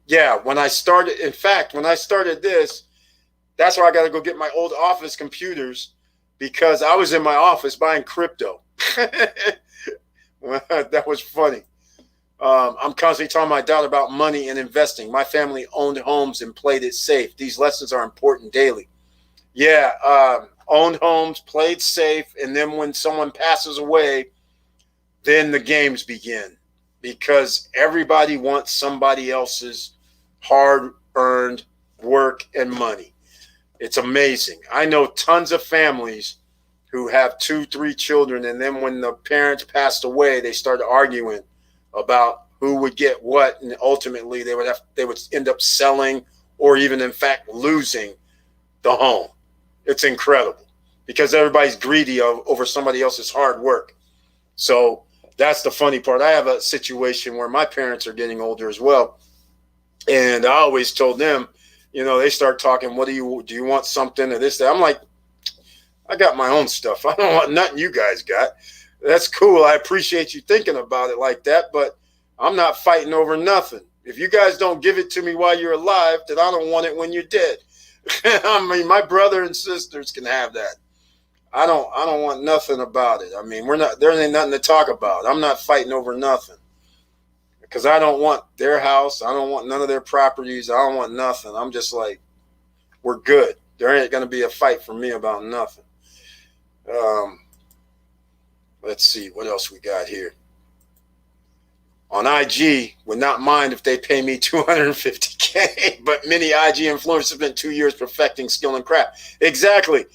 Yeah, when I started, in fact, when I started this, that's why I got to go get my old office computers because I was in my office buying crypto. That was funny. I'm constantly telling my daughter about money and investing. My family owned homes and played it safe. These lessons are important daily. Yeah, owned homes, played safe, and then when someone passes away, then the games begin because everybody wants somebody else's hard-earned work and money. It's amazing. I know tons of families who have 2-3 children, and then when the parents passed away, they started arguing about who would get what, and ultimately they would end up selling or even in fact losing the home. It's incredible because everybody's greedy over somebody else's hard work. So that's the funny part. I have a situation where my parents are getting older as well, and I always told them, you know, they start talking, do you want something or this, that? I'm like, I got my own stuff. I don't want nothing you guys got. That's cool. I appreciate you thinking about it like that, but I'm not fighting over nothing. If you guys don't give it to me while you're alive, then I don't want it when you're dead. I mean, my brother and sisters can have that. I don't want nothing about it. I mean, there ain't nothing to talk about. I'm not fighting over nothing because I don't want their house. I don't want none of their properties. I don't want nothing. I'm just like, we're good. There ain't going to be a fight for me about nothing. Let's see what else we got here. on IG would not mind if they pay me $250K, but many IG influencers have been 2 years perfecting skill and craft. Exactly.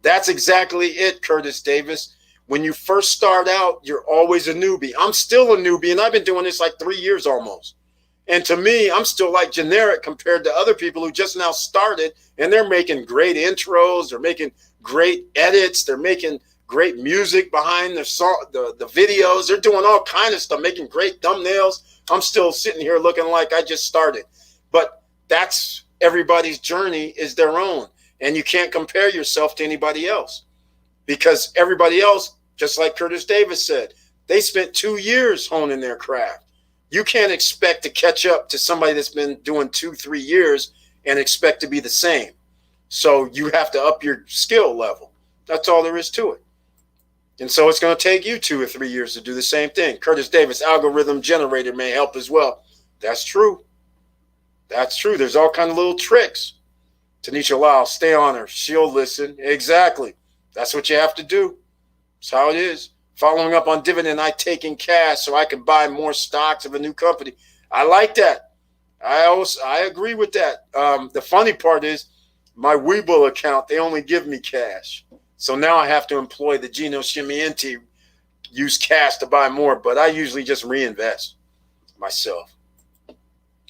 That's exactly it, Curtis Davis. When you first start out, you're always a newbie. I'm still a newbie, and I've been doing this like 3 years almost. And to me, I'm still like generic compared to other people who just now started, and they're making great intros. They're making great edits. They're making great music behind the videos. They're doing all kind of stuff, making great thumbnails. I'm still sitting here looking like I just started. But that's everybody's journey is their own. And you can't compare yourself to anybody else because everybody else, just like Curtis Davis said, they spent 2 years honing their craft. You can't expect to catch up to somebody that's been doing 2-3 years and expect to be the same. So you have to up your skill level. That's all there is to it. And so it's going to take you 2 or 3 years to do the same thing. Curtis Davis, algorithm generator may help as well. That's true. That's true. There's all kinds of little tricks. Tanisha Lau, stay on her. She'll listen. Exactly. That's what you have to do. That's how it is. Following up on dividend, I take in cash so I can buy more stocks of a new company. I like that. I agree with that. The funny part is my Webull account, they only give me cash. So now I have to employ the Gino Scimienti, use cash to buy more, but I usually just reinvest myself.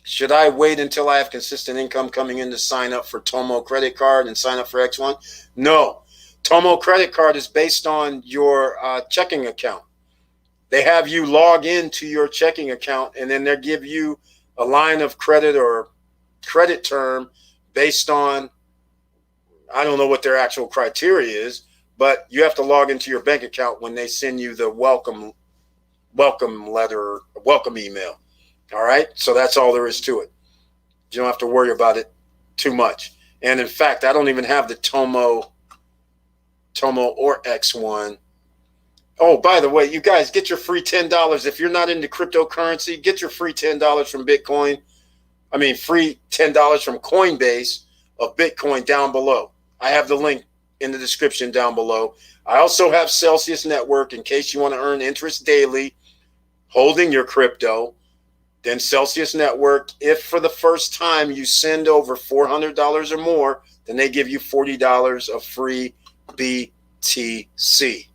Should I wait until I have consistent income coming in to sign up for Tomo credit card and sign up for X1? No. Tomo credit card is based on your checking account. They have you log into your checking account, and then they give you a line of credit or credit term based on, I don't know what their actual criteria is, but you have to log into your bank account when they send you the welcome letter, welcome email. All right. So that's all there is to it. You don't have to worry about it too much. And in fact, I don't even have the Tomo or X1. Oh, by the way, you guys get your free $10. If you're not into cryptocurrency, get your free $10 from Bitcoin. I mean, free $10 from Coinbase of Bitcoin down below. I have the link in the description down below. I also have Celsius Network in case you want to earn interest daily holding your crypto. Then Celsius Network, if for the first time you send over $400 or more, then they give you $40 of free BTC.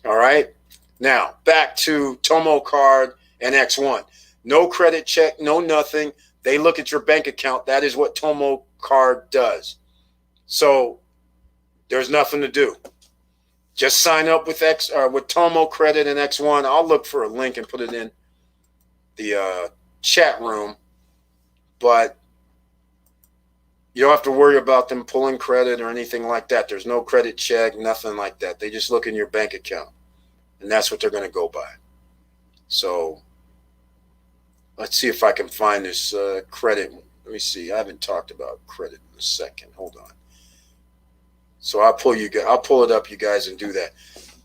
All right. Now back to Tomo card and X1. No credit check, no nothing. They look at your bank account. That is what Tomo card does. So there's nothing to do. Just sign up with with Tomo credit and X1. I'll look for a link and put it in the chat room, but you don't have to worry about them pulling credit or anything like that. There's no credit check, nothing like that. They just look in your bank account, and that's what they're going to go by. So let's see if I can find this credit. Let me see. I haven't talked about credit in a second. Hold on. So I'll pull it up, you guys, and do that.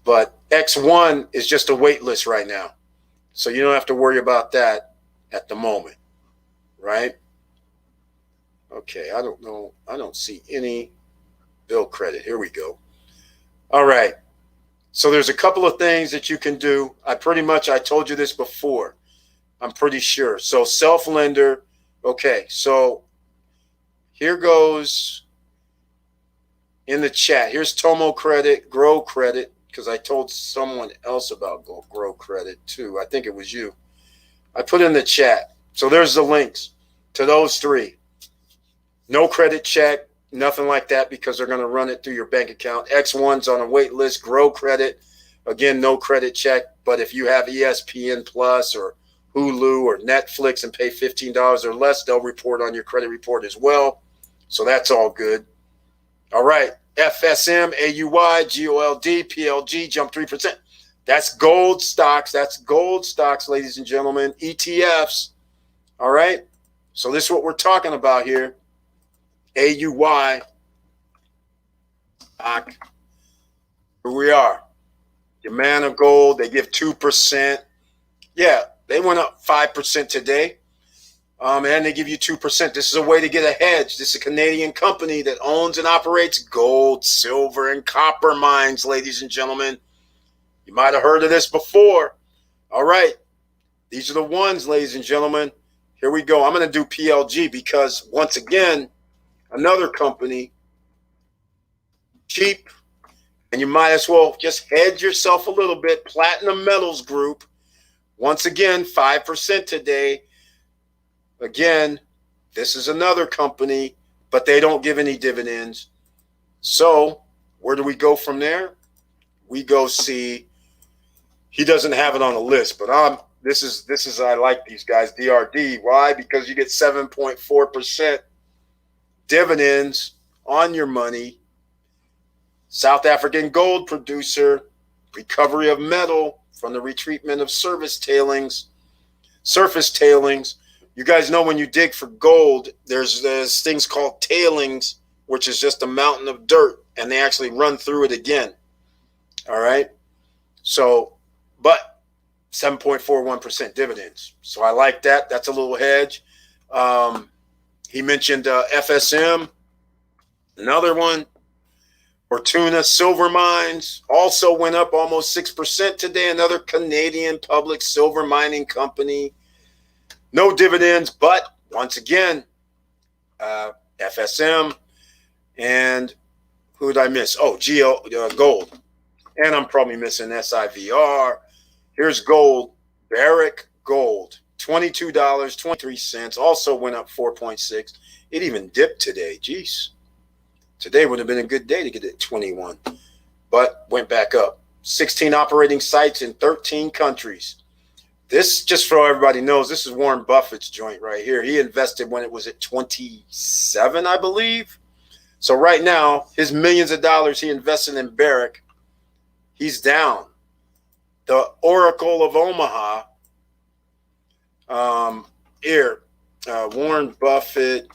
But X1 is just a wait list right now, so you don't have to worry about that at the moment, right? Okay, I don't know. I don't see any bill credit. Here we go. All right. So there's a couple of things that you can do. I told you this before. I'm pretty sure. So self-lender. Okay, so here goes in the chat. Here's Tomo credit, Grow credit, because I told someone else about Grow credit too. I think it was you. I put in the chat. So there's the links to those three. No credit check, nothing like that, because they're going to run it through your bank account. X1's on a wait list. Grow credit, again, no credit check. But if you have ESPN Plus or Hulu or Netflix and pay $15 or less, they'll report on your credit report as well. So that's all good. All right. FSM, AUY, GOLD, PLG, jump 3%. That's gold stocks. That's gold stocks, ladies and gentlemen. ETFs. All right. So this is what we're talking about here. AUY. Here we are. Your man of gold, they give 2%. Yeah, they went up 5% today. And they give you 2%. This is a way to get a hedge. This is a Canadian company that owns and operates gold, silver, and copper mines, ladies and gentlemen. You might have heard of this before. All right. These are the ones, ladies and gentlemen. Here we go. I'm going to do PLG because, once again, another company, cheap, and you might as well just hedge yourself a little bit. Platinum Metals Group, once again, 5% today. Again, this is another company, but they don't give any dividends. So where do we go from there? We go see. He doesn't have it on the list, but this is I like these guys. DRD. Why? Because you get 7.4% dividends on your money. South African gold producer, recovery of metal from the retreatment of surface tailings. You guys know when you dig for gold, there's things called tailings, which is just a mountain of dirt, and they actually run through it again. All right. So, but 7.41% dividends. So I like that. That's a little hedge. He mentioned FSM, another one. Fortuna Silver Mines also went up almost 6% today. Another Canadian public silver mining company. No dividends, but once again, FSM. And who did I miss? Oh, Gold. And I'm probably missing SIVR. Here's gold. Barrick Gold. $22.23. Also went up 4.6. It even dipped today. Jeez. Today would have been a good day to get it at 21. But went back up. 16 operating sites in 13 countries. This, just so everybody knows, this is Warren Buffett's joint right here. He invested when it was at 27, I believe. So right now, his millions of dollars he invested in Barrick, he's down. The Oracle of Omaha, Warren Buffett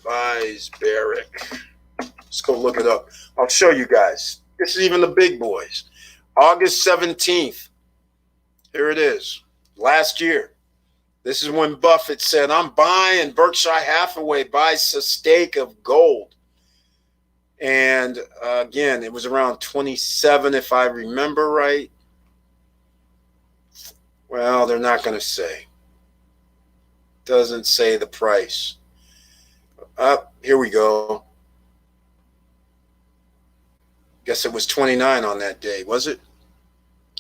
buys Barrick. Let's go look it up. I'll show you guys. This is even the big boys. August 17th. Here it is. Last year. This is when Buffett said, I'm buying Berkshire Hathaway buys a stake of gold. And again, it was around 27, if I remember right. Well, they're not going to say. Doesn't say the price. Here we go. Guess it was 29 on that day, was it?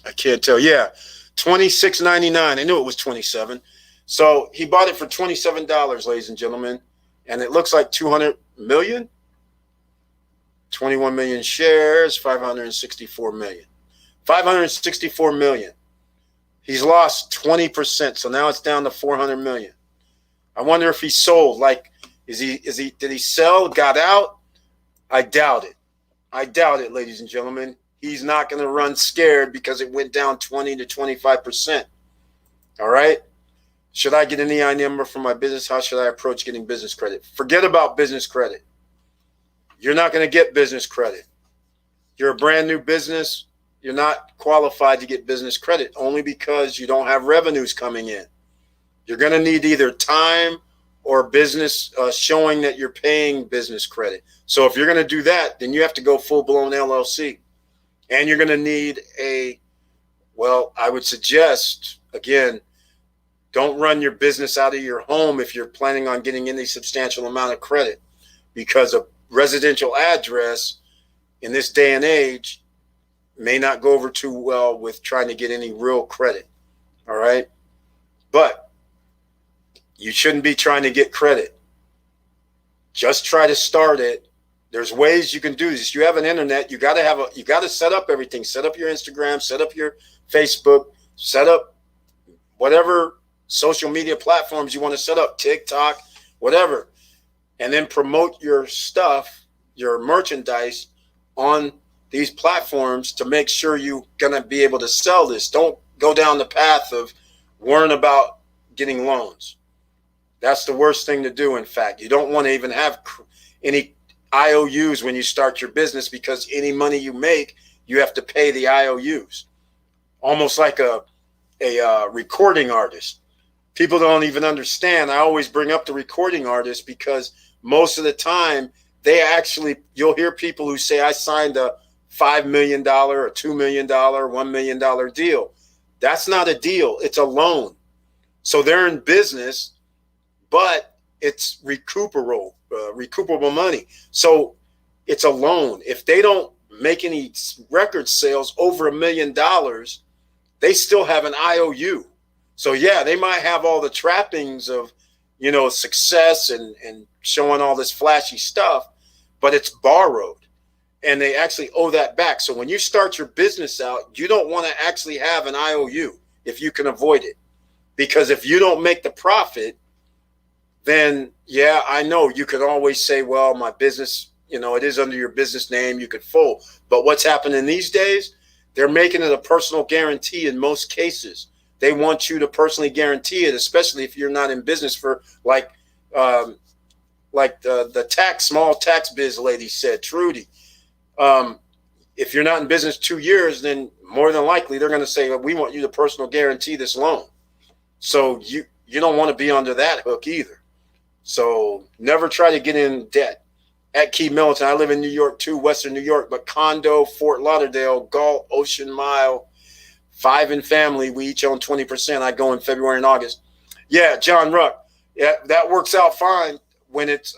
I can't tell. Yeah, $26.99. I knew it was 27. So he bought it for $27, ladies and gentlemen, and it looks like 200 million. 21 million shares, 564 million. 564 million. He's lost 20%, so now it's down to 400 million. I wonder if he sold. Like, did he sell, got out? I doubt it. I doubt it, ladies and gentlemen. He's not going to run scared because it went down 20 to 25%. All right? Should I get an EI number for my business? How should I approach getting business credit? Forget about business credit. You're not going to get business credit. You're a brand new business. You're not qualified to get business credit only because you don't have revenues coming in. You're going to need either time or business showing that you're paying business credit. So if you're going to do that, then you have to go full-blown LLC. And you're going to need I would suggest, again, don't run your business out of your home if you're planning on getting any substantial amount of credit, because a residential address in this day and age may not go over too well with trying to get any real credit. All right. But you shouldn't be trying to get credit. Just try to start it. There's ways you can do this. You have an internet. You got to set up everything. Set up your Instagram, set up your Facebook, set up whatever social media platforms you want to set up, TikTok, whatever. And then promote your stuff, your merchandise on these platforms to make sure you're going to be able to sell this. Don't go down the path of worrying about getting loans. That's the worst thing to do, in fact. You don't want to even have any IOUs when you start your business, because any money you make, you have to pay the IOUs. Almost like a recording artist. People don't even understand. I always bring up the recording artist because most of the time you'll hear people who say, I signed a $5 million or $2 million, $1 million deal. That's not a deal. It's a loan. So they're in business, but it's recuperable money. So it's a loan. If they don't make any record sales over $1 million, they still have an IOU. So yeah, they might have all the trappings of, success and showing all this flashy stuff, but it's borrowed and they actually owe that back. So when you start your business out, you don't want to actually have an IOU if you can avoid it. Because if you don't make the profit, then yeah, I know you could always say, well, my business, it is under your business name, you could fold. But what's happening these days, they're making it a personal guarantee in most cases. They want you to personally guarantee it, especially if you're not in business for like the small tax biz lady said, Trudy. If you're not in business 2 years, then more than likely they're going to say, we want you to personal guarantee this loan. So you don't want to be under that hook either. So never try to get in debt. At Key Militant, I live in New York too, Western New York, but condo, Fort Lauderdale, Galt, Ocean Mile, 5 in family. We each own 20%. I go in February and August. Yeah, John Ruck. Yeah, that works out fine when it's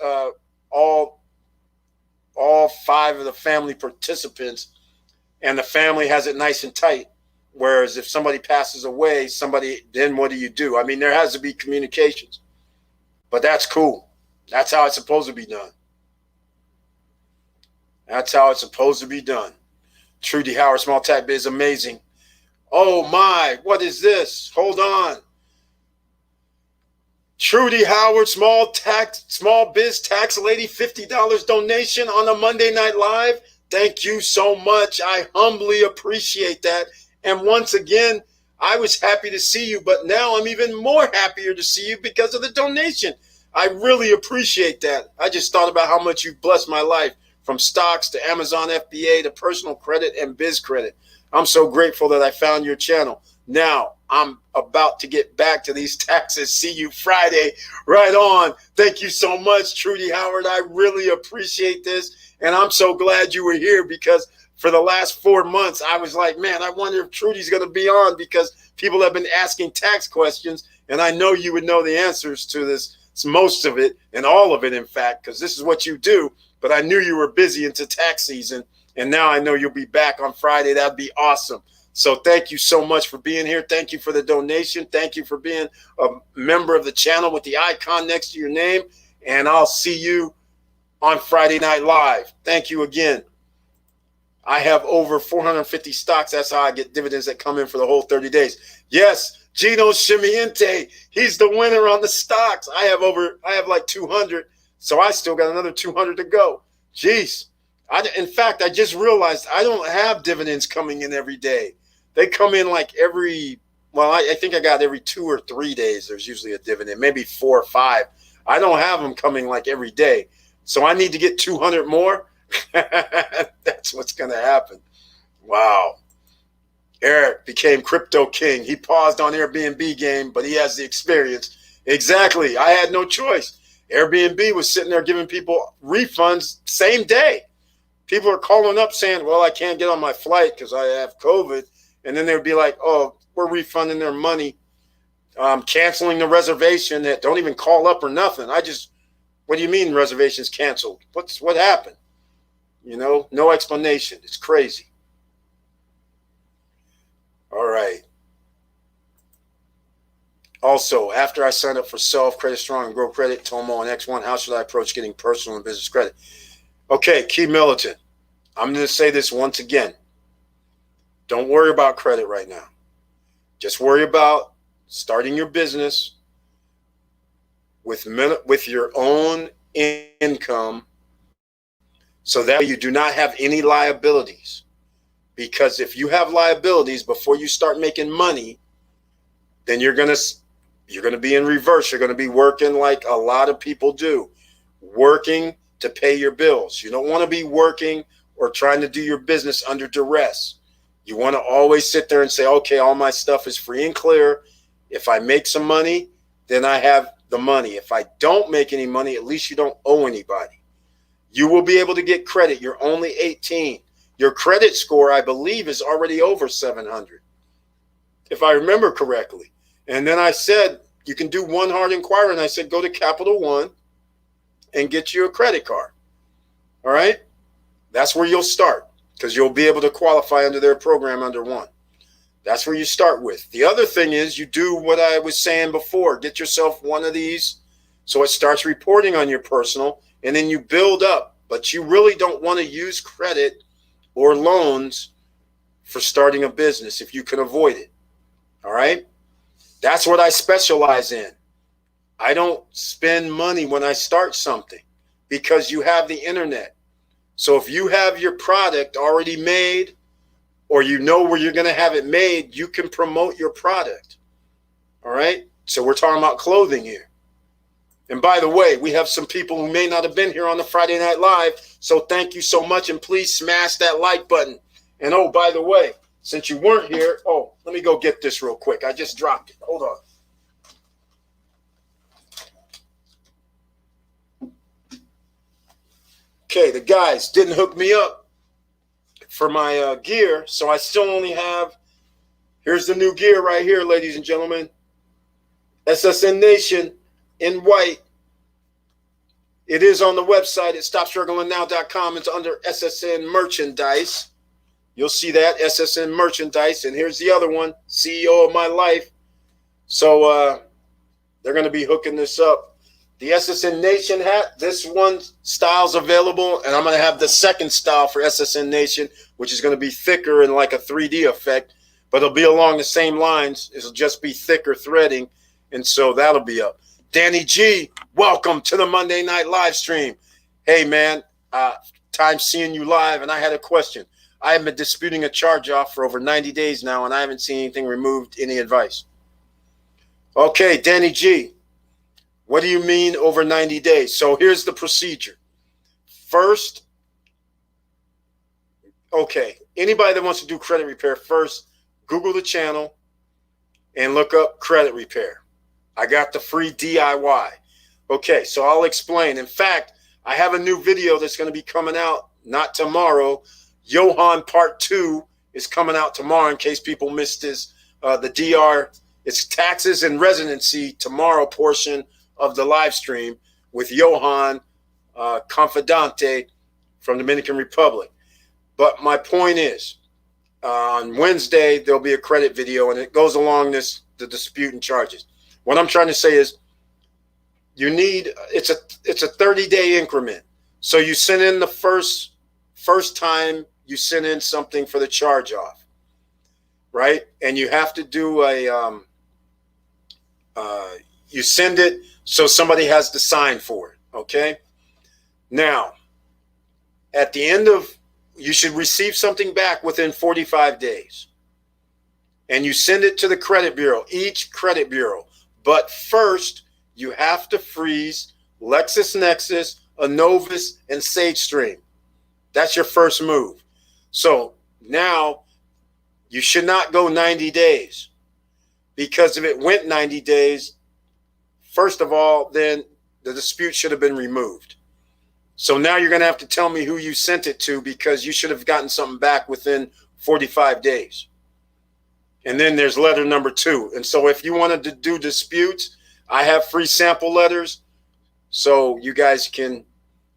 all 5 of the family participants and the family has it nice and tight. Whereas if somebody passes away, then what do? I mean, there has to be communications, but that's cool. That's how it's supposed to be done. That's how it's supposed to be done. Trudy Howard, Small Tax Biz, amazing. Oh my, what is this? Hold on. Trudy Howard, Small Biz Tax Lady, $50 donation on a Monday Night Live. Thank you so much. I humbly appreciate that. And once again, I was happy to see you, but now I'm even more happier to see you because of the donation. I really appreciate that. I just thought about how much you've blessed my life, from stocks to Amazon FBA to personal credit and biz credit. I'm so grateful that I found your channel. Now I'm about to get back to these taxes. See you Friday. Right on. Thank you so much, Trudy Howard. I really appreciate this. And I'm so glad you were here, because for the last 4 months, I was like, man, I wonder if Trudy's going to be on, because people have been asking tax questions. And I know you would know the answers to this, most of it, and all of it, in fact, because this is what you do. But I knew you were busy into tax season. And now I know you'll be back on Friday. That'd be awesome. So thank you so much for being here. Thank you for the donation. Thank you for being a member of the channel with the icon next to your name. And I'll see you on Friday Night Live. Thank you again. I have over 450 stocks. That's how I get dividends that come in for the whole 30 days. Yes, Gino Shimiente. He's the winner on the stocks. I have like 200. So I still got another 200 to go. Jeez. In fact, I just realized I don't have dividends coming in every day. They come in like I think I got every 2 or 3 days. There's usually a dividend, maybe 4 or 5. I don't have them coming like every day. So I need to get 200 more. That's what's going to happen. Wow. Eric became crypto king. He paused on Airbnb game, but he has the experience. Exactly. I had no choice. Airbnb was sitting there giving people refunds same day. People are calling up saying, well, I can't get on my flight because I have COVID. And then they would be like, oh, we're refunding their money, canceling the reservation. That don't even call up or nothing. What do you mean reservations canceled? What happened? No explanation. It's crazy. All right. Also, after I signed up for Self, Credit Strong, and Grow Credit, Tomo, and X1, how should I approach getting personal and business credit? Okay, Key Militant. I'm going to say this once again. Don't worry about credit right now. Just worry about starting your business with your own income, so that you do not have any liabilities. Because if you have liabilities before you start making money, then you're going to be in reverse. You're going to be working like a lot of people do, working to pay your bills. You don't want to be working or trying to do your business under duress. You want to always sit there and say, okay, all my stuff is free and clear. If I make some money, then I have the money. If I don't make any money, at least you don't owe anybody. You will be able to get credit. You're only 18. Your credit score, I believe, is already over 700. if I remember correctly. And then I said, you can do one hard inquiry. And I said, go to Capital One and get you a credit card. All right. That's where you'll start, because you'll be able to qualify under their program under one. That's where you start with. The other thing is you do what I was saying before. Get yourself one of these so it starts reporting on your personal, and then you build up. But you really don't want to use credit or loans for starting a business if you can avoid it. All right? That's what I specialize in. I don't spend money when I start something because you have the internet. So if you have your product already made, or you know where you're going to have it made, you can promote your product. All right? So we're talking about clothing here. And by the way, we have some people who may not have been here on the Friday Night Live. So thank you so much. And please smash that like button. And oh, by the way, since you weren't here, let me go get this real quick. I just dropped it. Hold on. Okay, the guys didn't hook me up for my gear, so I still only have, here's the new gear right here, ladies and gentlemen. SSN Nation in white. It is on the website at stopstrugglingnow.com. It's under SSN Merchandise. You'll see that, SSN Merchandise. And here's the other one, CEO of My Life. So they're going to be hooking this up. The SSN Nation hat, this one style's available, and I'm going to have the second style for SSN Nation, which is going to be thicker and like a 3D effect, but it'll be along the same lines. It'll just be thicker threading, and so that'll be up. Danny G, welcome to the Monday Night live stream. Hey, man, time seeing you live, and I had a question. I have been disputing a charge off for over 90 days now, and I haven't seen anything removed. Any advice? Okay, Danny G. What do you mean over 90 days? So here's the procedure. First, okay, anybody that wants to do credit repair, first, Google the channel and look up credit repair. I got the free DIY. Okay, so I'll explain. In fact, I have a new video that's going to be coming out, not tomorrow. Johan Part 2 is coming out tomorrow in case people missed this. The DR, it's taxes and residency tomorrow portion of the live stream with Johan Confidante from Dominican Republic. But my point is, on Wednesday, there'll be a credit video, and it goes along the dispute and charges. What I'm trying to say is you need, it's a 30-day increment. So you send in the first time you send in something for the charge off, right? And you have to do you send it so somebody has to sign for it, okay? Now, at the end of, you should receive something back within 45 days. And you send it to the credit bureau, each credit bureau. But first, you have to freeze LexisNexis, Innovis, and SageStream. That's your first move. So now you should not go 90 days, because if it went 90 days, first of all, then the dispute should have been removed. So now you're going to have to tell me who you sent it to, because you should have gotten something back within 45 days. And then there's letter number 2. And so if you wanted to do disputes, I have free sample letters. So you guys can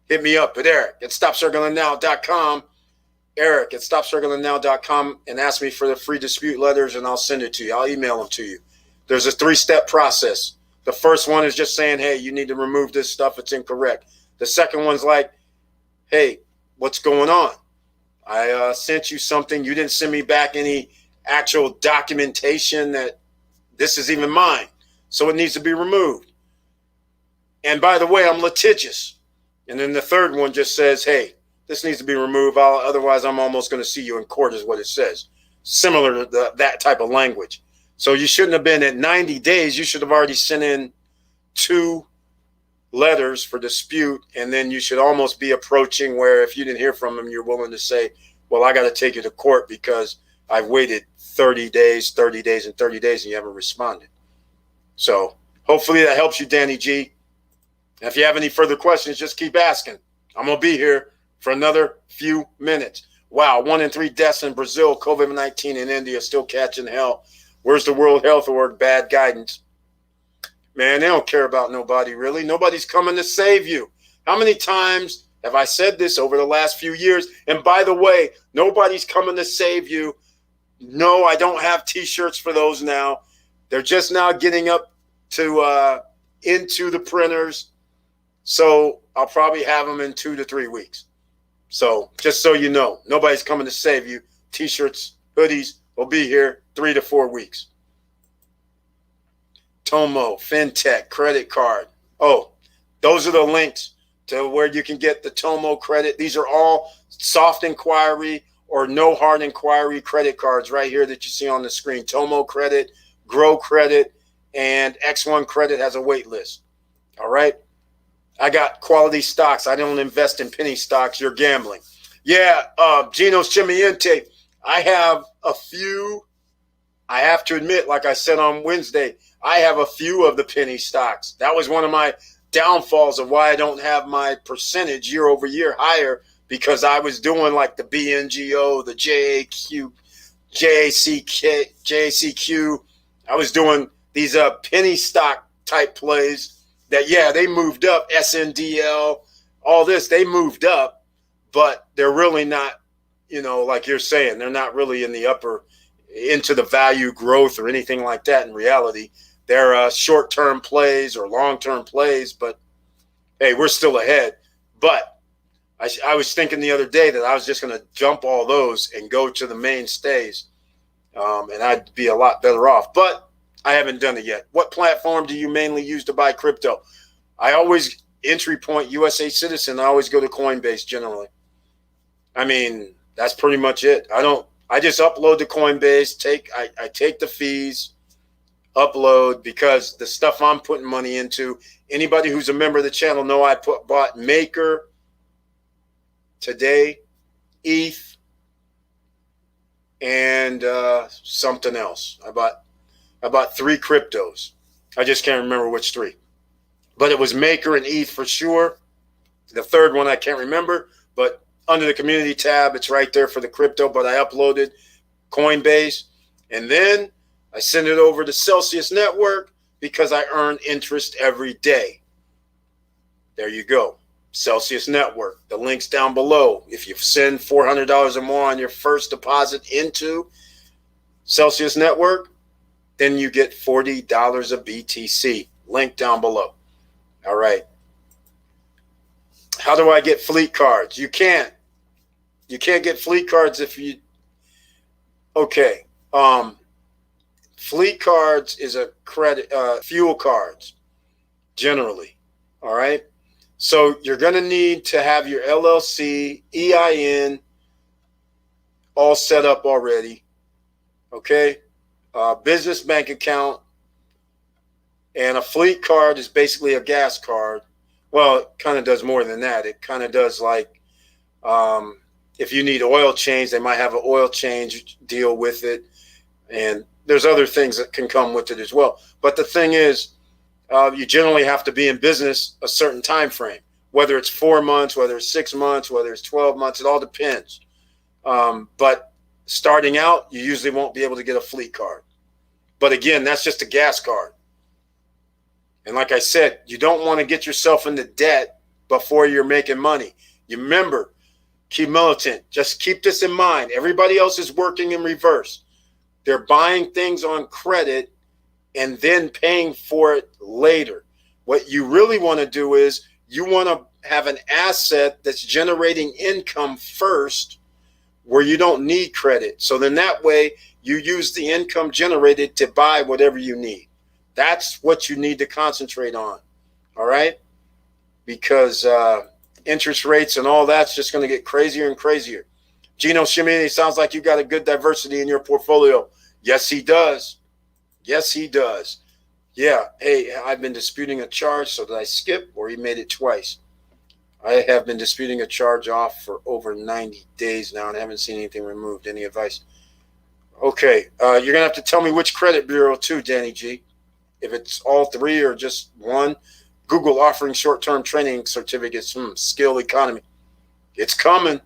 hit me up at Eric at StopStrugglingNow.com. Eric at StopStrugglingNow.com, and ask me for the free dispute letters, and I'll send it to you. I'll email them to you. There's a 3-step process. The first one is just saying, hey, you need to remove this stuff. It's incorrect. The second one's like, hey, what's going on? I sent you something. You didn't send me back any actual documentation that this is even mine. So it needs to be removed. And by the way, I'm litigious. And then the third one just says, hey, this needs to be removed. Otherwise, I'm almost going to see you in court, is what it says. Similar to that type of language. So you shouldn't have been at 90 days. You should have already sent in 2 letters for dispute. And then you should almost be approaching where if you didn't hear from them, you're willing to say, well, I got to take you to court because I've waited 30 days, and 30 days, and you haven't responded. So hopefully that helps you, Danny G. And if you have any further questions, just keep asking. I'm going to be here for another few minutes. Wow, 1 in 3 deaths in Brazil, COVID-19 in India, still catching hell. Where's the World Health Org bad guidance? Man, they don't care about nobody, really. Nobody's coming to save you. How many times have I said this over the last few years? And by the way, nobody's coming to save you. No, I don't have T-shirts for those now. They're just now getting up to into the printers. So I'll probably have them in 2 to 3 weeks. So just so you know, nobody's coming to save you. T-shirts, hoodies will be here 3 to 4 weeks. Tomo, FinTech, credit card. Oh, those are the links to where you can get the Tomo credit. These are all soft inquiry or no hard inquiry credit cards right here that you see on the screen. Tomo credit, Grow credit, and X1 credit has a wait list. All right. I got quality stocks. I don't invest in penny stocks. You're gambling. Yeah, Gino's Chimiente. I have a few. I have to admit, like I said on Wednesday, I have a few of the penny stocks. That was one of my downfalls of why I don't have my percentage year over year higher, because I was doing like the BNGO, the JAQ, JACQ. I was doing these penny stock type plays that, yeah, they moved up. SNDL, all this, they moved up, but they're really not, like you're saying, they're not really in the upper into the value growth or anything like that. In reality, they're short-term plays or long-term plays, but hey, we're still ahead. But I was thinking the other day that I was just going to jump all those and go to the mainstays, and I'd be a lot better off. But I haven't done it yet. What platform do you mainly use to buy crypto? I always, entry point, USA Citizen, I always go to Coinbase generally. I mean, that's pretty much it. I just upload to Coinbase, I take the fees, upload, because the stuff I'm putting money into, anybody who's a member of the channel know I bought Maker today, ETH, and something else. I bought 3 cryptos. I just can't remember which 3. But it was Maker and ETH for sure. The third one I can't remember, but under the community tab, it's right there for the crypto. But I uploaded Coinbase, and then I send it over to Celsius Network because I earn interest every day. There you go. Celsius Network. The link's down below. If you send $400 or more on your first deposit into Celsius Network, then you get $40 of BTC. Link down below. All right. How do I get fleet cards? You can't. You can't get fleet cards if you... Okay. Fleet cards is a credit, fuel cards, generally. All right. So you're going to need to have your LLC, EIN, all set up already. Okay. Business bank account. And a fleet card is basically a gas card. Well, it kind of does more than that. It kind of does like, if you need oil change, they might have an oil change deal with it. And there's other things that can come with it as well. But the thing is, you generally have to be in business a certain time frame, whether it's 4 months, whether it's 6 months, whether it's 12 months, it all depends. But starting out, you usually won't be able to get a fleet card. But again, that's just a gas card. And like I said, you don't want to get yourself into debt before you're making money. You remember, keep militant. Just keep this in mind. Everybody else is working in reverse. They're buying things on credit and then paying for it later. What you really want to do is you want to have an asset that's generating income first, where you don't need credit. So then that way you use the income generated to buy whatever you need. That's what you need to concentrate on. All right. Because interest rates and all that's just going to get crazier and crazier. Gino Shimini, sounds like you got a good diversity in your portfolio. Yes, he does. Yes, he does. Yeah. Hey, I've been disputing a charge. So did I skip, or he made it twice? I have been disputing a charge off for over 90 days now and haven't seen anything removed. Any advice? Okay. You're going to have to tell me which credit bureau too, Danny G. If it's all 3 or just one. Google offering short-term training certificates. Skill economy. It's coming.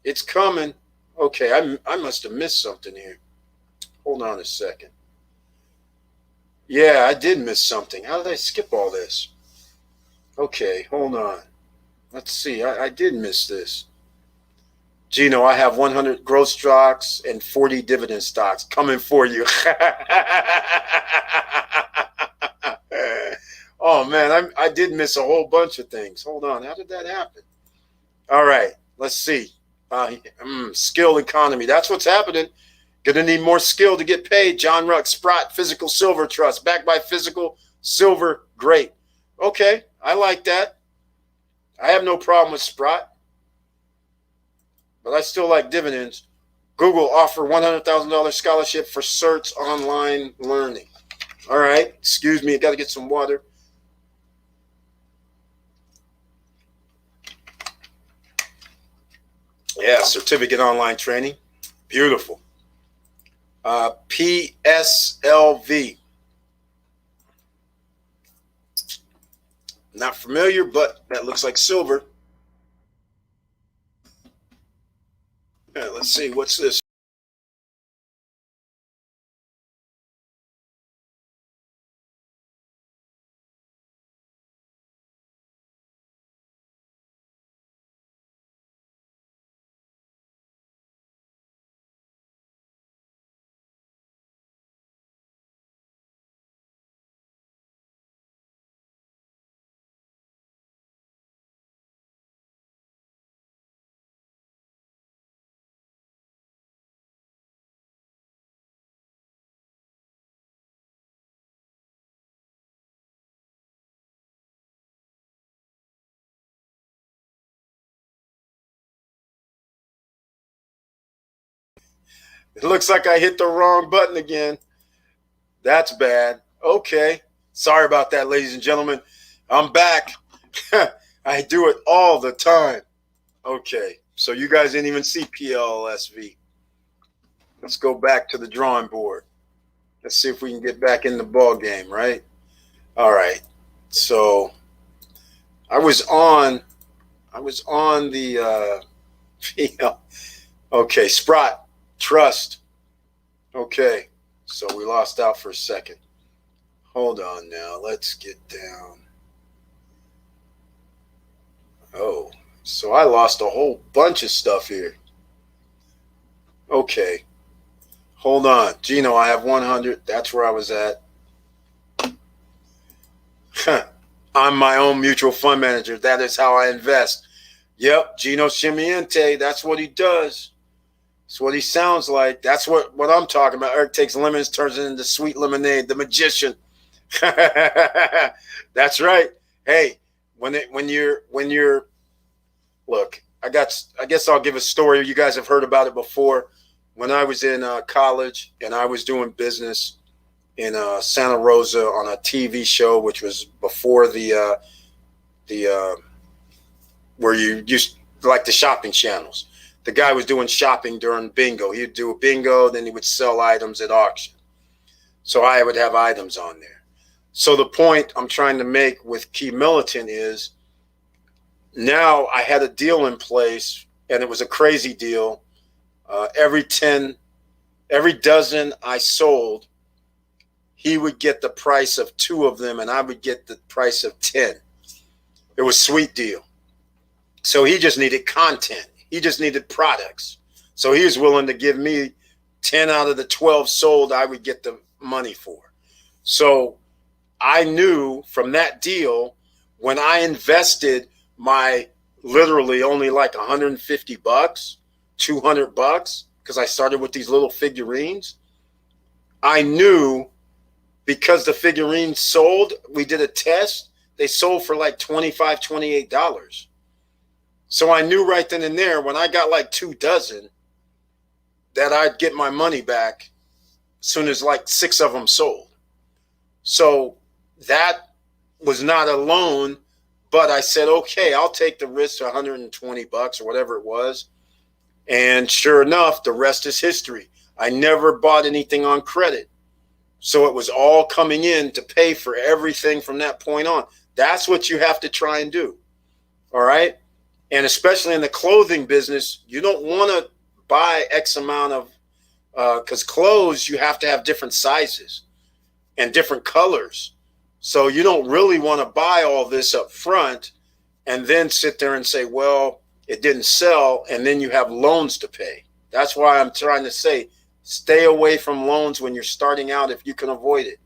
It's coming. Okay. I must have missed something here. Hold on a second. Yeah, I did miss something. How did I skip all this? Okay, hold on. Let's see. I did miss this. Gino, I have 100 growth stocks and 40 dividend stocks coming for you. Oh man, I did miss a whole bunch of things. Hold on, how did that happen? All right, let's see. Skill economy. That's what's happening. Gonna need more skill to get paid. John Ruck, Sprott, Physical Silver Trust, backed by Physical Silver. Great. Okay, I like that. I have no problem with Sprott, but I still like dividends. Google offer $100,000 scholarship for certs online learning. All right, excuse me, I got to get some water. Yeah, certificate online training. Beautiful. PSLV. Not familiar, but that looks like silver. Yeah, let's see, what's this? It looks like I hit the wrong button again. That's bad. Okay. Sorry about that, ladies and gentlemen. I'm back. I do it all the time. Okay. So you guys didn't even see PLSV. Let's go back to the drawing board. Let's see if we can get back in the ball game, right? All right. So I was on the okay, Sprott, Trust. Okay. So we lost out for a second. Hold on now. Let's get down. Oh, so I lost a whole bunch of stuff here. Okay. Hold on. Gino, I have 100. That's where I was at. I'm my own mutual fund manager. That is how I invest. Yep, Gino Chimiente. That's what he does. That's what he sounds like. That's what I'm talking about. Eric takes lemons, turns it into sweet lemonade. The magician. That's right. Hey, when you're look, I guess I'll give a story. You guys have heard about it before. When I was in college and I was doing business in Santa Rosa on a TV show, which was before the where you used like the shopping channels. The guy was doing shopping during bingo. He'd do a bingo, then he would sell items at auction. So I would have items on there. So the point I'm trying to make with Key Militant is now I had a deal in place, and it was a crazy deal. Every dozen I sold, he would get the price of 2 of them, and I would get the price of 10. It was a sweet deal. So he just needed content. He just needed products. So he was willing to give me 10 out of the 12 sold, I would get the money for. So I knew from that deal, when I invested my literally only like $150, $200, because I started with these little figurines, I knew because the figurines sold, we did a test, they sold for like $25, $28. So I knew right then and there when I got like 2 dozen that I'd get my money back as soon as like 6 of them sold. So that was not a loan, but I said, okay, I'll take the risk of $120 or whatever it was. And sure enough, the rest is history. I never bought anything on credit. So it was all coming in to pay for everything from that point on. That's what you have to try and do. All right. And especially in the clothing business, you don't want to buy X amount of, because clothes, you have to have different sizes. and different colors. So you don't really want to buy all this up front and then sit there and say, well, it didn't sell, and then you have loans to pay. That's why I'm trying to say, stay away from loans when you're starting out if you can avoid it.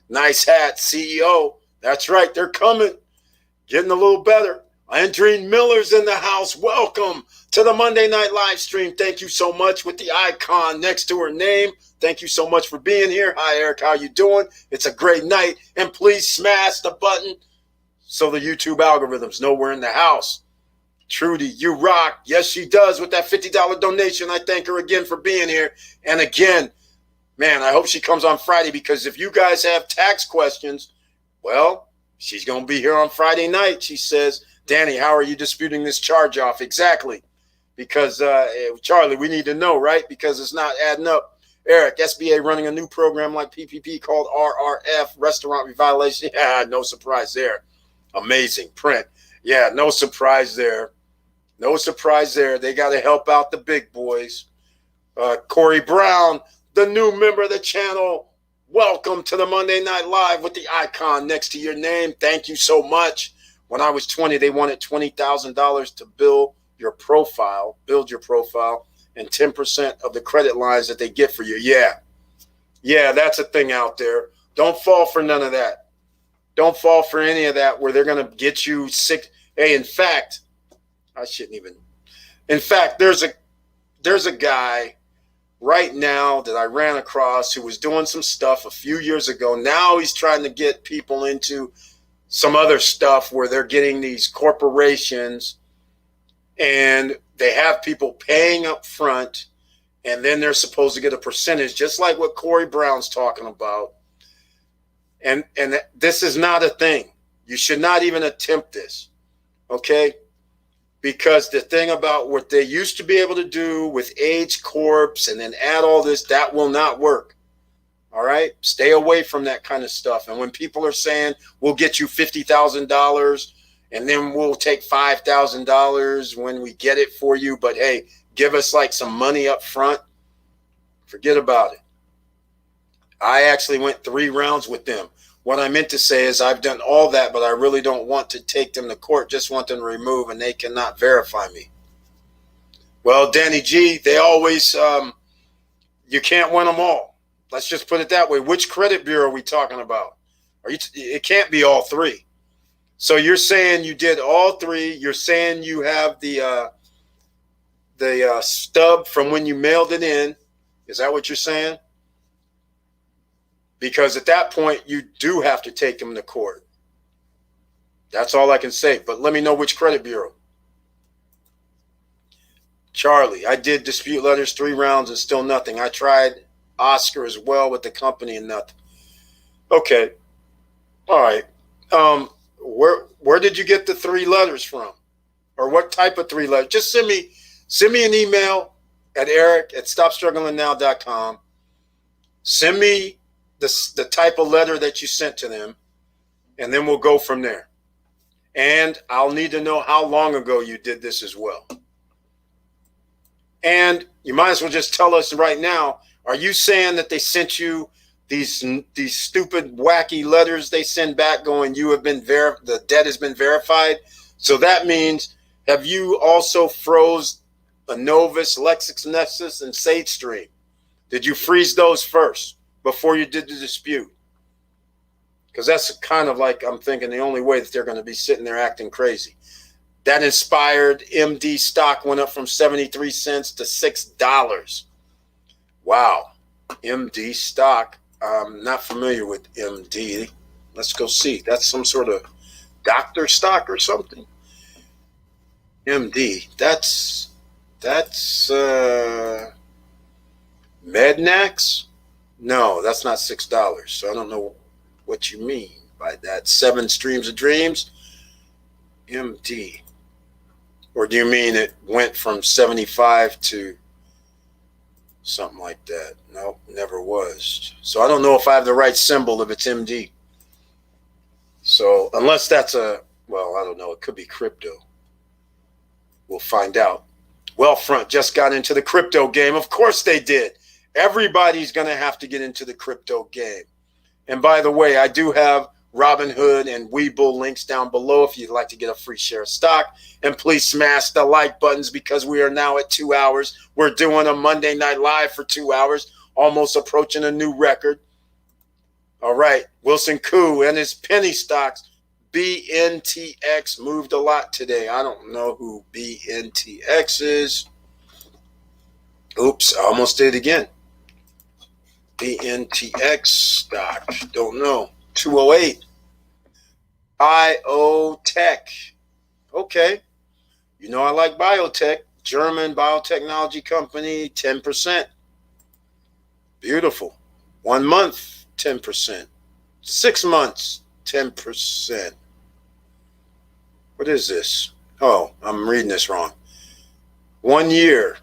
Nice hat, CEO. That's right, they're coming. Getting a little better. Andreen Miller's in the house. Welcome to the Monday Night live stream. Thank you so much, with the icon next to her name. Thank you so much for being here. Hi, Eric. How you doing? It's a great night. And please smash the button so the YouTube algorithms know we're in the house. Trudy, you rock. Yes, she does, with that $50 donation. I thank her again for being here. And again, man, I hope she comes on Friday, because if you guys have tax questions, well, she's going to be here on Friday night. She says, Danny, how are you disputing this charge off? Exactly. Because, Charlie, we need to know, right? Because it's not adding up. Eric, SBA running a new program like PPP called RRF, Restaurant Revitalization. Yeah, no surprise there. Amazing print. Yeah, no surprise there. No surprise there. They got to help out the big boys. Corey Brown, the new member of the channel. Welcome to the Monday Night Live with the icon next to your name. Thank you so much. When I was 20, they wanted $20,000 to build your profile, and 10% of the credit lines that they get for you. Yeah, that's a thing out there. Don't fall for none of that. Don't fall for any of that where they're going to get you sick. Hey, in fact, there's a guy right now that I ran across who was doing some stuff a few years ago. Now he's trying to get people into some other stuff where they're getting these corporations and they have people paying up front, and then they're supposed to get a percentage, just like what Corey Brown's talking about. And this is not a thing. You should not even attempt this, okay? Because the thing about what they used to be able to do with Age Corps and then add all this, that will not work. All right? Stay away from that kind of stuff. And when people are saying, we'll get you $50,000 and then we'll take $5,000 when we get it for you, but hey, give us like some money up front, forget about it. I actually went 3 rounds with them. What I meant to say is I've done all that, but I really don't want to take them to court, just want them to remove, and they cannot verify me. Well, Danny G, they always, you can't win them all. Let's just put it that way. Which credit bureau are we talking about? It can't be all 3. So you're saying you did all 3. You're saying you have the stub from when you mailed it in. Is that what you're saying? Because at that point, you do have to take them to court. That's all I can say. But let me know which credit bureau. Charlie, I did dispute letters 3 rounds and still nothing. I tried Oscar as well with the company and nothing. Okay. All right. Where did you get the 3 letters from? Or what type of 3 letters? Just send me an email at eric@stopstrugglingnow.com. Send me the type of letter that you sent to them, and then we'll go from there. And I'll need to know how long ago you did this as well. And you might as well just tell us right now, are you saying that they sent you these stupid, wacky letters they send back going, you have been the debt has been verified? So that means, have you also froze a Novus, LexisNexis, and SageStream? Did you freeze those first before you did the dispute? Because that's kind of like, I'm thinking, the only way that they're going to be sitting there acting crazy. That inspired MD stock went up from 73 cents to $6. Wow. MD stock. I'm not familiar with MD. Let's go see. That's some sort of doctor stock or something. MD. That's Mednax? No, that's not $6. So I don't know what you mean by that. 7 Streams of Dreams? MD. Or do you mean it went from 75 to something like that? No, never was. So I don't know if I have the right symbol if it's MD. So unless that's I don't know. It could be crypto. We'll find out. Wealthfront just got into the crypto game. Of course they did. Everybody's going to have to get into the crypto game. And by the way, I do have Robinhood and Webull links down below if you'd like to get a free share of stock. And please smash the like buttons because we are now at 2 hours. We're doing a Monday Night Live for 2 hours, almost approaching a new record. All right, Wilson Koo and his penny stocks. BNTX moved a lot today. I don't know who BNTX is. Oops, I almost did it again. BNTX stock. Don't know. 208. Biotech. Okay. You know I like biotech. German biotechnology company, 10%. Beautiful. 1 month, 10%. 6 months, 10%. What is this? Oh, I'm reading this wrong. 1 year,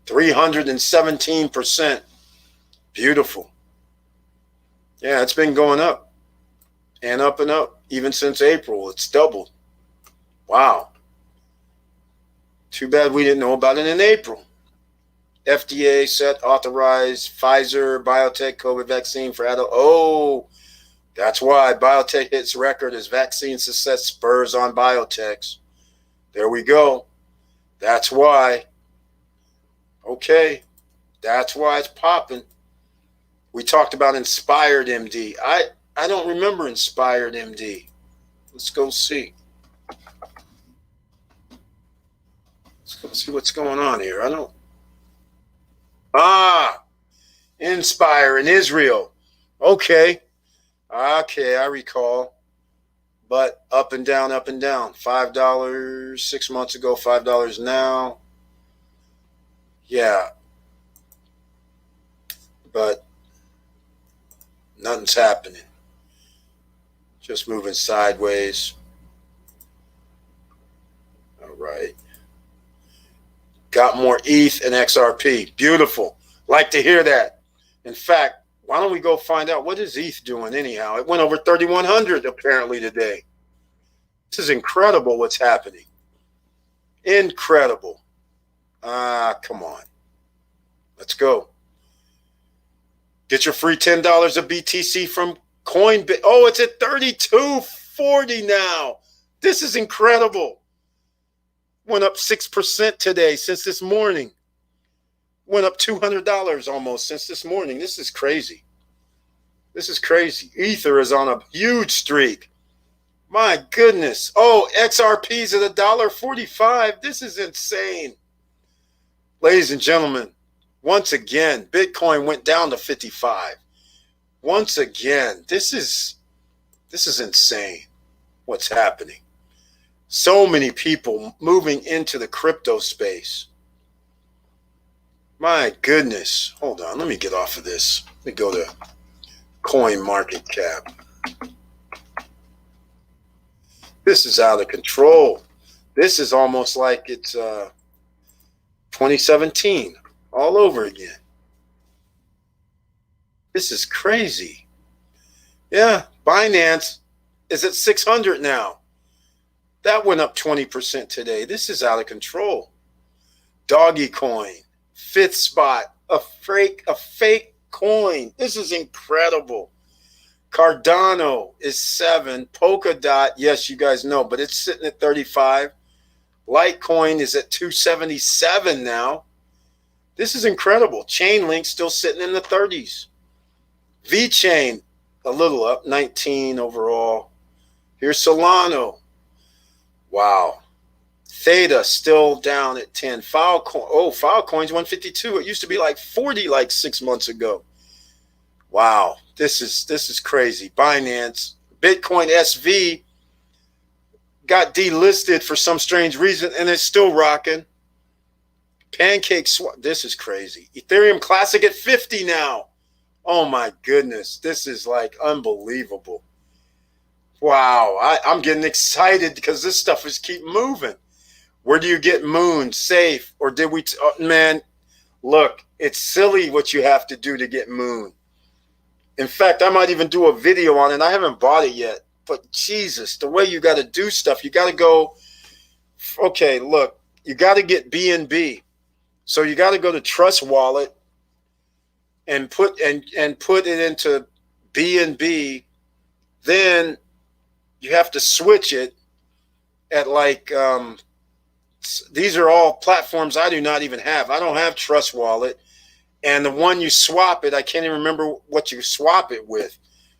317%. Beautiful. Yeah, it's been going up and up and up. Even since April, it's doubled. Wow. Too bad we didn't know about it in April. FDA set authorized Pfizer biotech COVID vaccine for adult. Oh, that's why biotech hits record as vaccine success spurs on biotechs. There we go. That's why. Okay. That's why it's popping. We talked about Inspired MD. I don't remember Inspired MD. Let's go see. Let's go see what's going on here. Inspire in Israel. Okay, I recall. But up and down, up and down. $5 6 months ago, $5 now. Yeah. But nothing's happening. Just moving sideways. All right. Got more ETH and XRP. Beautiful. Like to hear that. In fact, why don't we go find out what is ETH doing anyhow? It went over 3,100 apparently today. This is incredible what's happening. Incredible. Come on. Let's go. Get your free $10 of BTC from Coinbase. Oh, it's at $32.40 now. This is incredible. Went up 6% today since this morning. Went up $200 almost since this morning. This is crazy. This is crazy. Ether is on a huge streak. My goodness. Oh, XRP's at $1.45. This is insane. Ladies and gentlemen, once again, Bitcoin went down to 55. Once again, this is insane what's happening. So many people moving into the crypto space. My goodness. Hold on. Let me get off of this. Let me go to Coin Market Cap. This is out of control. This is almost like it's 2017 all over again. This is crazy. Yeah, Binance is at 600 now. That went up 20% today. This is out of control. Doggy Coin, fifth spot, a fake coin. This is incredible. Cardano is 7. Polkadot, yes, you guys know, but it's sitting at 35. Litecoin is at 277 now. This is incredible. Chainlink still sitting in the 30s. VeChain, a little up, 19 overall. Here's Solano. Wow. Theta still down at 10. Filecoin's 152. It used to be like 40 like 6 months ago. Wow. This is crazy. Binance, Bitcoin SV got delisted for some strange reason and it's still rocking. Pancake Swap. This is crazy. Ethereum Classic at 50 now. Oh my goodness. This is like unbelievable. Wow. I'm getting excited because this stuff is keep moving. Where do you get Moon, Safe, or did we? Man, look, it's silly what you have to do to get Moon. In fact, I might even do a video on it. I haven't bought it yet. But Jesus, the way you got to do stuff, you got to go. Okay, look, you got to get BNB. So you got to go to Trust Wallet and put it into BNB, then you have to switch it at like these are all platforms I do not even have. I don't have Trust Wallet. And the one you swap it, I can't even remember what you swap it with.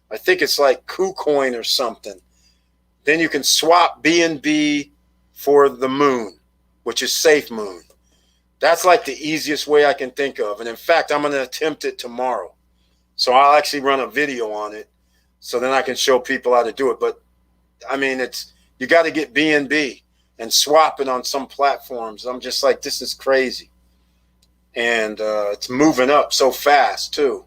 I think it's like KuCoin or something. Then you can swap BNB for the Moon, which is Safe Moon. That's like the easiest way I can think of. And in fact, I'm going to attempt it tomorrow. So I'll actually run a video on it so then I can show people how to do it. But I mean, you got to get BNB and swap it on some platforms. I'm just like, this is crazy. And it's moving up so fast too.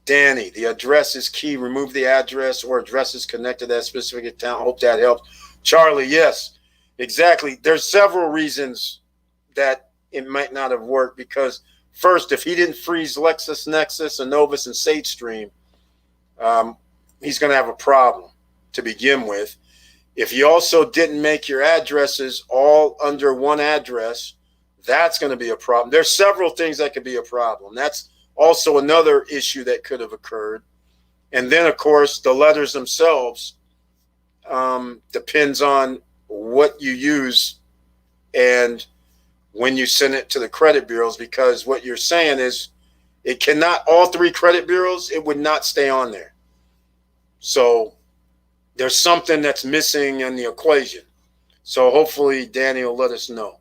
Danny, the address is key. Remove the address or addresses connected to that specific account. Hope that helps. Charlie, yes, exactly. There's several reasons that it might not have worked, because first, if he didn't freeze LexisNexis, Innovis, and SageStream, he's going to have a problem to begin with. If you also didn't make your addresses all under one address, that's going to be a problem. There's several things that could be a problem. That's also another issue that could have occurred. And then, of course, the letters themselves depends on what you use and when you send it to the credit bureaus, because what you're saying is it cannot, all three credit bureaus, it would not stay on there. So there's something that's missing in the equation. So hopefully Danny will let us know.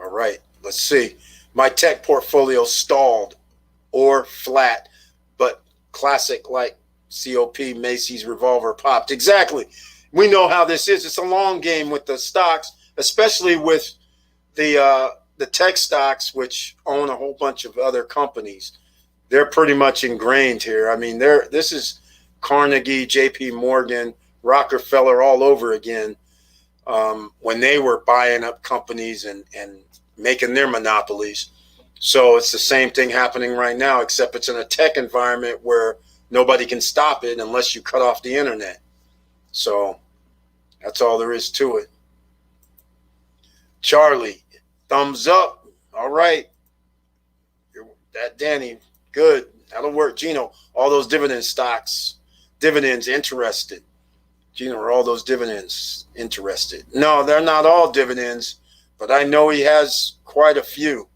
All right, let's see. My tech portfolio stalled or flat, but classic like COP, Macy's revolver popped. Exactly. We know how this is. It's a long game with the stocks, especially with the tech stocks, which own a whole bunch of other companies. They're pretty much ingrained here. I mean, this is Carnegie, JP Morgan, Rockefeller all over again, when they were buying up companies and making their monopolies. So it's the same thing happening right now, except it's in a tech environment where nobody can stop it unless you cut off the internet. So that's all there is to it. Charlie, thumbs up. All right. That Danny, good. That'll work. Gino, all those dividend stocks, dividends interested. Gino, are all those dividends interested? No, they're not all dividends, but I know he has quite a few.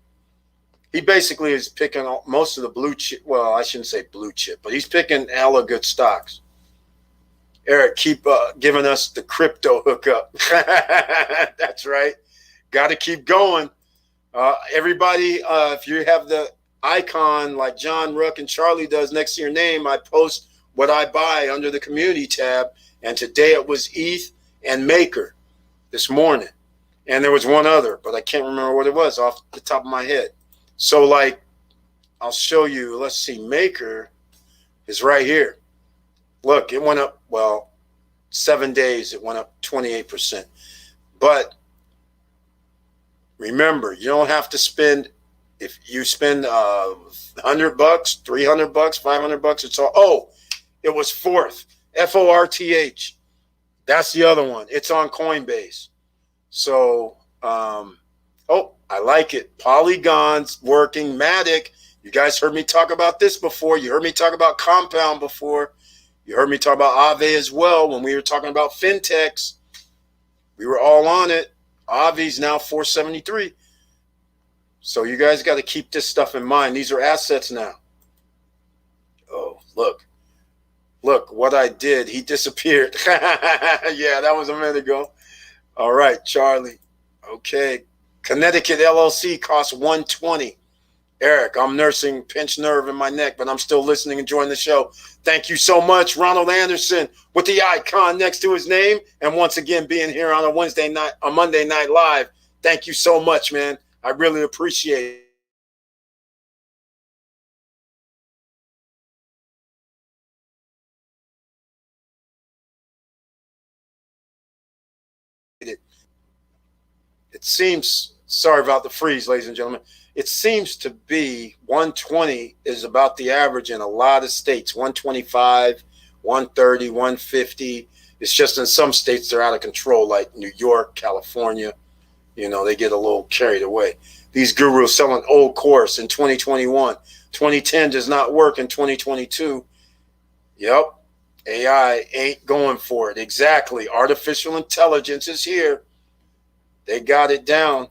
He basically is picking most of the blue chip. Well, I shouldn't say blue chip, but he's picking hella good stocks. Eric, keep giving us the crypto hookup. That's right. Got to keep going. Everybody, if you have the icon like John Ruck and Charlie does next to your name, I post what I buy under the community tab. And today it was ETH and Maker this morning. And there was one other, but I can't remember what it was off the top of my head. So, like, I'll show you. Let's see. Maker is right here. Look, it went up, 7 days, it went up 28%. But remember, you don't have to spend, if you spend $100, $300, $500, it's all, it was Forth, Forth. That's the other one. It's on Coinbase. So, I like it. Polygon's working. Matic, you guys heard me talk about this before. You heard me talk about Compound before. You heard me talk about Aave as well when we were talking about fintechs. We were all on it. Aave's now 473. So you guys got to keep this stuff in mind. These are assets now. Oh, look. Look what I did. He disappeared. Yeah, that was a minute ago. All right, Charlie. Okay. Connecticut LLC costs $120. Eric, I'm nursing pinched nerve in my neck, but I'm still listening and enjoying the show. Thank you so much, Ronald Anderson, with the icon next to his name, and once again being here on a Monday Night Live. Thank you so much, man. I really appreciate it. It seems, sorry about the freeze, ladies and gentlemen. It seems to be 120 is about the average in a lot of states. 125, 130, 150. It's just in some states they're out of control, like New York, California. You know, they get a little carried away. These gurus selling old course in 2021. 2010 does not work in 2022. Yep. AI ain't going for it. Exactly. Artificial intelligence is here. They got it down.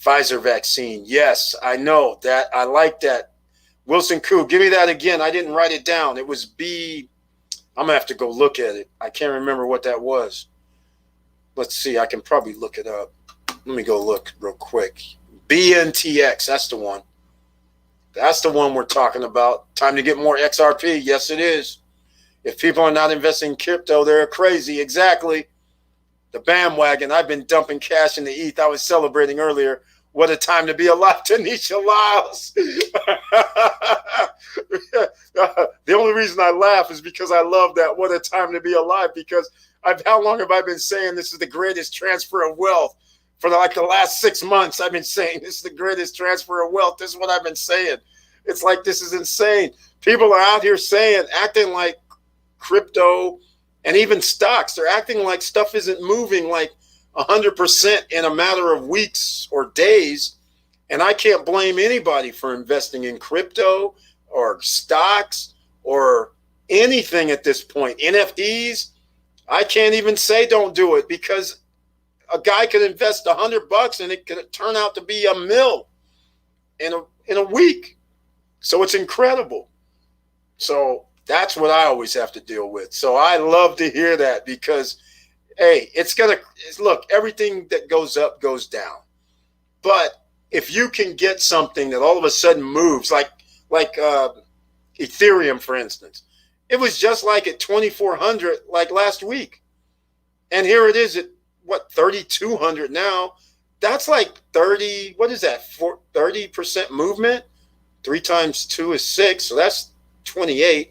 Pfizer vaccine. Yes, I know that. I like that. Wilson Koo, give me that again. I didn't write it down. It was B. I'm going to have to go look at it. I can't remember what that was. Let's see. I can probably look it up. Let me go look real quick. BNTX. That's the one. That's the one we're talking about. Time to get more XRP. Yes, it is. If people are not investing in crypto, they're crazy. Exactly. The bandwagon. I've been dumping cash in the ETH. I was celebrating earlier. What a time to be alive, Tanisha Lyles. The only reason I laugh is because I love that. What a time to be alive. Because how long have I been saying this is the greatest transfer of wealth? For like the last 6 months, I've been saying this is the greatest transfer of wealth. This is what I've been saying. It's like this is insane. People are out here saying, acting like crypto and even stocks. They're acting like stuff isn't moving like 100% in a matter of weeks or days. And I can't blame anybody for investing in crypto or stocks or anything at this point. NFTs, I can't even say don't do it because a guy could invest $100 and it could turn out to be $1 million in a week. So it's incredible. So that's what I always have to deal with. So I love to hear that because, hey, look, everything that goes up goes down. But if you can get something that all of a sudden moves, like Ethereum, for instance, it was just like at 2,400 like last week. And here it is at, 3,200 now. That's like 30, what is that, 30% movement? 3 times 2 is 6, so that's 28.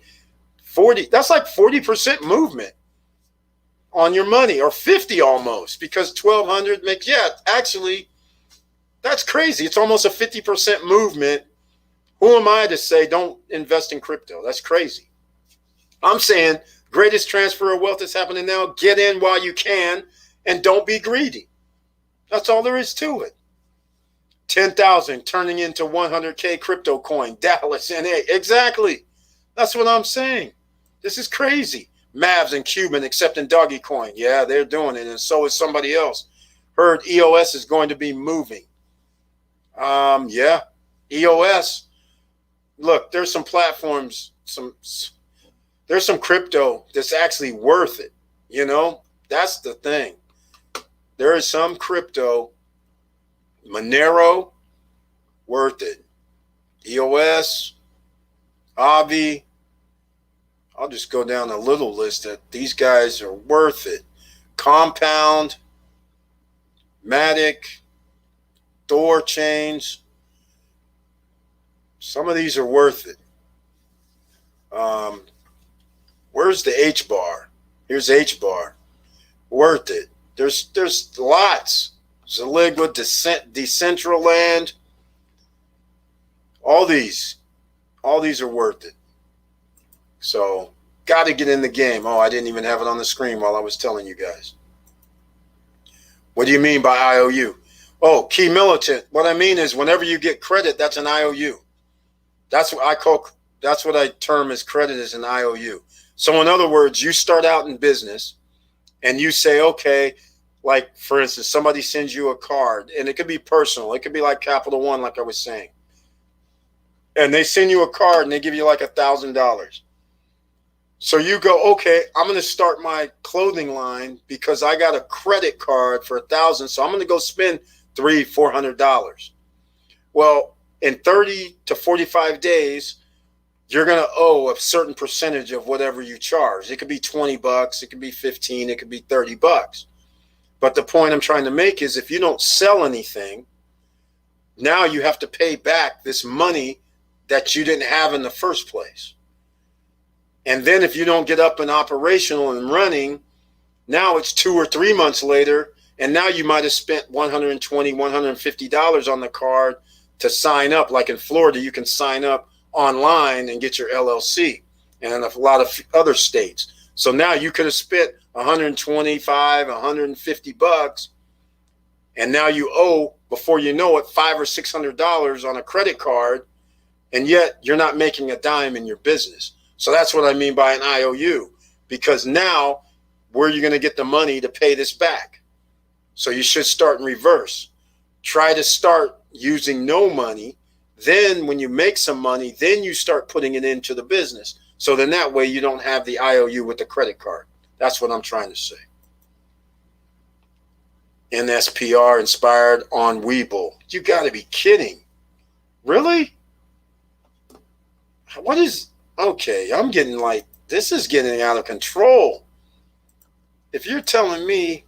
40, that's like 40% movement on your money, or 50 almost, because 1,200 makes, actually, that's crazy. It's almost a 50% movement. Who am I to say don't invest in crypto? That's crazy. I'm saying greatest transfer of wealth is happening now. Get in while you can and don't be greedy. That's all there is to it. 10,000 turning into 100K crypto coin. Dallas, NA. Exactly. That's what I'm saying. This is crazy. Mavs and Cuban accepting doggy coin. Yeah, they're doing it, and so is somebody else. Heard EOS is going to be moving. EOS. Look, there's some platforms, there's some crypto that's actually worth it. You know, that's the thing. There is some crypto, Monero, worth it. EOS, Avi. I'll just go down a little list that these guys are worth it. Compound, Matic, Thor Chains. Some of these are worth it. Where's the H bar? Here's H bar. Worth it. There's lots. Zaligua, Decentraland. All these are worth it. So, got to get in the game. Oh, I didn't even have it on the screen while I was telling you guys. What do you mean by IOU? Oh, key militant. What I mean is whenever you get credit, that's an IOU. That's what I term as credit as an IOU. So in other words, you start out in business and you say, okay, like for instance, somebody sends you a card and it could be personal. It could be like Capital One, like I was saying. And they send you a card and they give you like $1,000. So you go, okay, I'm going to start my clothing line because I got a credit card for $1,000. So I'm going to go spend $300-$400. Well, in 30 to 45 days, you're going to owe a certain percentage of whatever you charge. It could be $20, it could be 15, it could be $30. But the point I'm trying to make is if you don't sell anything, now you have to pay back this money that you didn't have in the first place. And then if you don't get up and operational and running, now it's 2 or 3 months later, and now you might have spent $120, $150 on the card to sign up. Like in Florida, you can sign up online and get your LLC, and in a lot of other states. So now you could have spent $125, $150, and now you owe before you know it, $500 or $600 on a credit card, and yet you're not making a dime in your business. So that's what I mean by an IOU, because now where are you going to get the money to pay this back? So you should start in reverse. Try to start using no money. Then when you make some money, then you start putting it into the business. So then that way you don't have the IOU with the credit card. That's what I'm trying to say. NSPR inspired on Weeble. You got to be kidding. Really? What is... Okay, I'm getting like... This is getting out of control. If you're telling me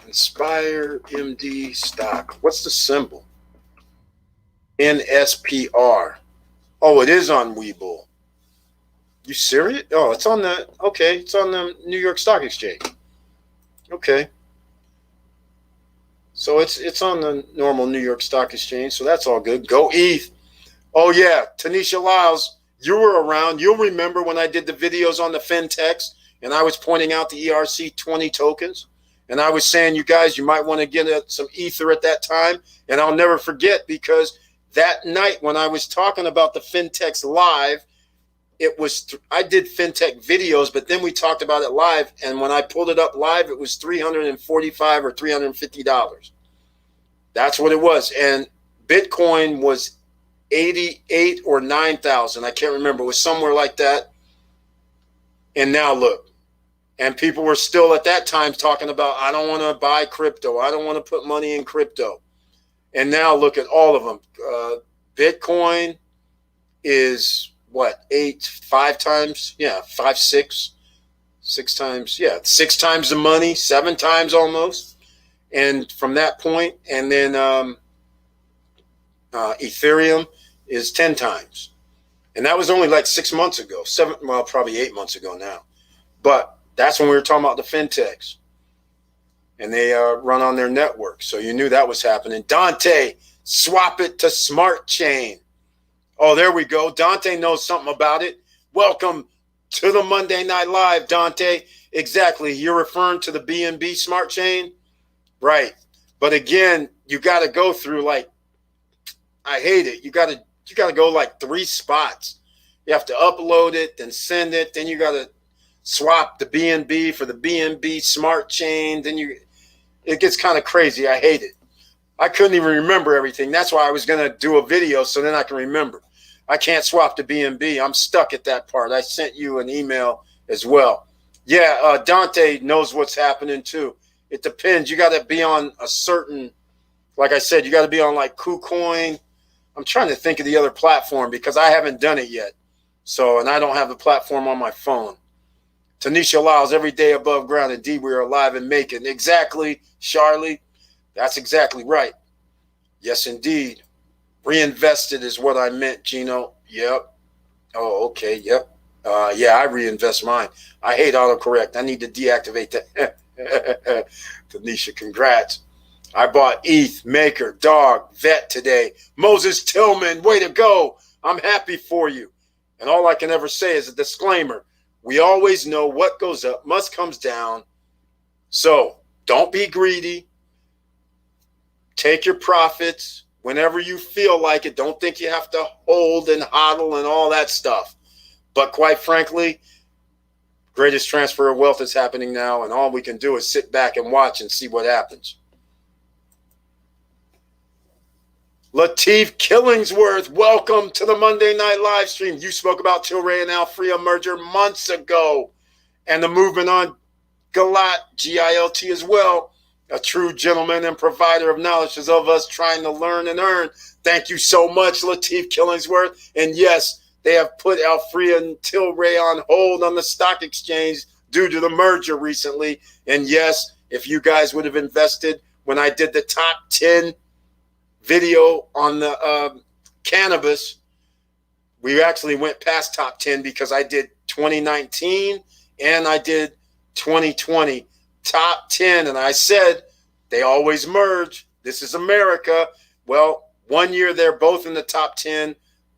Inspire MD stock, what's the symbol? NSPR. Oh, it is on Weeble. You serious? Oh, it's on the... Okay, it's on the New York Stock Exchange. Okay. So it's on the normal New York Stock Exchange, so that's all good. Go ETH. Oh, yeah, Tanisha Lyles, you were around. You'll remember when I did the videos on the fintechs, and I was pointing out the ERC20 tokens, and I was saying, you guys, you might want to get some Ether at that time, and I'll never forget, because that night when I was talking about the fintechs live, it was I did fintech videos, but then we talked about it live, and when I pulled it up live, it was $345 or $350. That's what it was, and Bitcoin was 88 or 9,000. I can't remember. It was somewhere like that. And now look, and people were still at that time talking about, I don't want to buy crypto. I don't want to put money in crypto. And now look at all of them. Bitcoin is what, 5 times? Yeah, 5, 6 times. Yeah, 6 times the money, 7 times almost. And from that point, and then Ethereum is 10 times. And that was only like 6 months ago, probably 8 months ago now. But that's when we were talking about the fintechs. And they run on their network. So you knew that was happening. Dante, swap it to Smart Chain. Oh, there we go. Dante knows something about it. Welcome to the Monday Night Live, Dante. Exactly. You're referring to the BNB Smart Chain? Right. But again, you got to go through like, I hate it. You got to go like 3 spots. You have to upload it, then send it. Then you got to swap the BNB for the BNB Smart Chain. Then it gets kind of crazy. I hate it. I couldn't even remember everything. That's why I was going to do a video so then I can remember. I can't swap to BNB. I'm stuck at that part. I sent you an email as well. Yeah, Dante knows what's happening too. It depends. You got to be on a certain, like I said, you got to be on like KuCoin. I'm trying to think of the other platform because I haven't done it yet. So, and I don't have the platform on my phone. Tanisha Lyles, every day above ground. Indeed, we are alive and making. Exactly, Charlie. That's exactly right. Yes, indeed. Reinvested is what I meant, Gino. Yep. Oh, okay. Yep. Yeah, I reinvest mine. I hate autocorrect. I need to deactivate that. Tanisha, congrats. I bought ETH, Maker, Dog, Vet today. Moses Tillman, way to go. I'm happy for you. And all I can ever say is a disclaimer. We always know what goes up must comes down. So don't be greedy. Take your profits whenever you feel like it. Don't think you have to hold and hodl and all that stuff. But quite frankly, greatest transfer of wealth is happening now, and all we can do is sit back and watch and see what happens. Lateef Killingsworth, welcome to the Monday Night Live stream. You spoke about Tilray and Alfrea merger months ago, and the movement on Gilt, G-I-L-T as well. A true gentleman and provider of knowledge is of us trying to learn and earn. Thank you so much, Lateef Killingsworth. And yes, they have put Alfrea and Tilray on hold on the stock exchange due to the merger recently. And yes, if you guys would have invested when I did the top 10 video on the cannabis, we actually went past top 10 because I did 2019 and I did 2020 top 10. And I said, they always merge. This is America. Well, 1 year they're both in the top 10.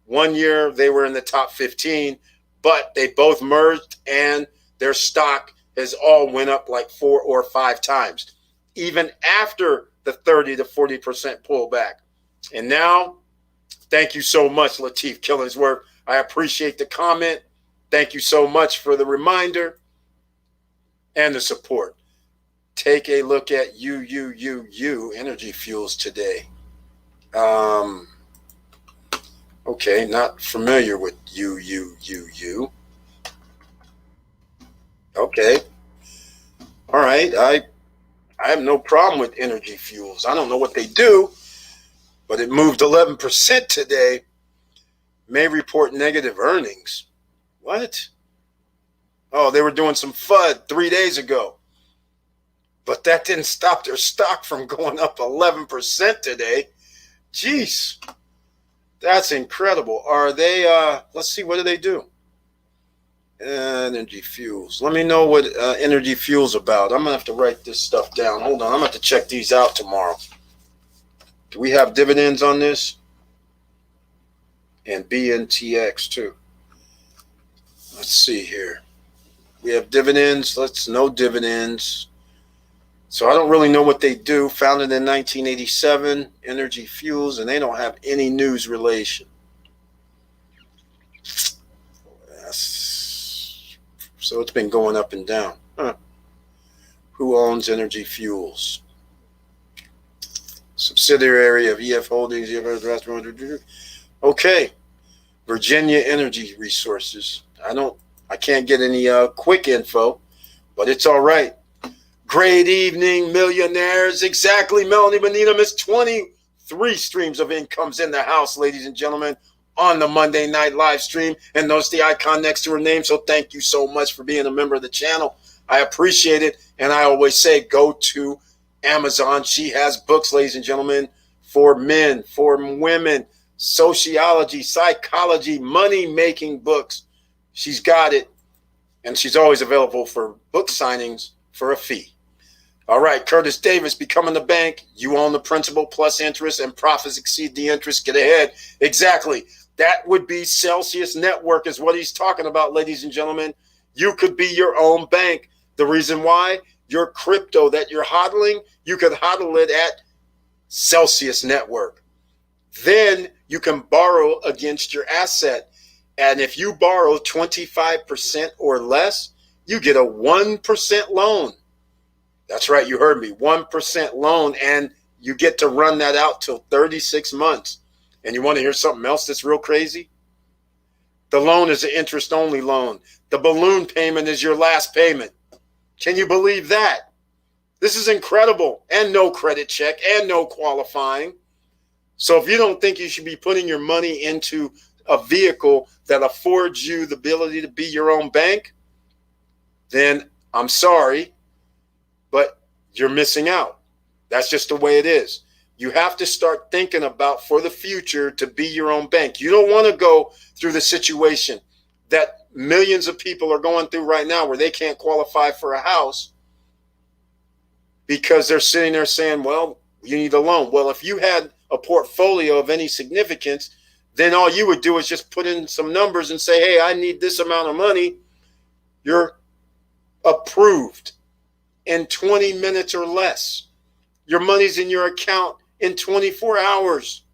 1 year they were in the top 15, but they both merged and their stock has all went up like 4 or 5 times. Even after the 30 to 40% pullback. And now, thank you so much, Lateef Killingsworth. I appreciate the comment. Thank you so much for the reminder and the support. Take a look at Energy Fuels today. Okay, not familiar with you. Okay. All right. I have no problem with Energy Fuels. I don't know what they do, but it moved 11% today. May report negative earnings. What? Oh, they were doing some FUD 3 days ago. But that didn't stop their stock from going up 11% today. Jeez. That's incredible. Are they, let's see, what do they do? Energy Fuels. Let me know what Energy Fuels about. I'm going to have to write this stuff down. Hold on. I'm going to have to check these out tomorrow. Do we have dividends on this? And BNTX too. Let's see here. We have dividends. No dividends. So I don't really know what they do. Founded in 1987, Energy Fuels, and they don't have any news relation. So it's been going up and down. Who owns Energy Fuels? Subsidiary of EF Holdings. Okay. Virginia Energy Resources. I can't get any quick info, but it's all right. Great evening, millionaires. Exactly, Melanie Bonita. Miss 23 streams of incomes in the house, ladies and gentlemen, on the Monday night live stream. And notice the icon next to her name. So thank you so much for being a member of the channel. I appreciate it. And I always say, go to Amazon. She has books, ladies and gentlemen, for men, for women, sociology, psychology, money-making books. She's got it. And she's always available for book signings for a fee. All right, Curtis Davis, Becoming the Bank. You own the principal plus interest and profits exceed the interest. Get ahead. Exactly. That would be Celsius Network is what he's talking about, ladies and gentlemen. You could be your own bank. The reason why? Your crypto that you're hodling, you could hodl it at Celsius Network. Then you can borrow against your asset. And if you borrow 25% or less, you get a 1% loan. That's right, you heard me, 1% loan, and you get to run that out till 36 months. And you want to hear something else that's real crazy? The loan is an interest-only loan. The balloon payment is your last payment. Can you believe that? This is incredible, and no credit check, and no qualifying. So if you don't think you should be putting your money into a vehicle that affords you the ability to be your own bank, then I'm sorry, but you're missing out. That's just the way it is. You have to start thinking about for the future to be your own bank. You don't want to go through the situation that millions of people are going through right now where they can't qualify for a house because they're sitting there saying, well, you need a loan. Well, if you had a portfolio of any significance, then all you would do is just put in some numbers and say, hey, I need this amount of money. You're approved in 20 minutes or less. Your money's in your account in 24 hours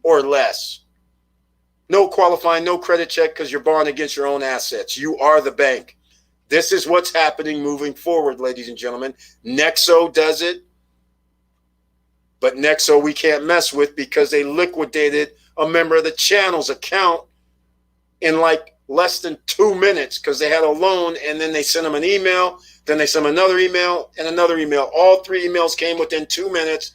or less. No qualifying, no credit check because you're borrowing against your own assets. You are the bank. This is what's happening moving forward, ladies and gentlemen. Nexo does it, but Nexo we can't mess with because they liquidated a member of the channel's account in like less than 2 minutes because they had a loan, and then they sent them an email, then they sent them another email and another email. All 3 emails came within 2 minutes,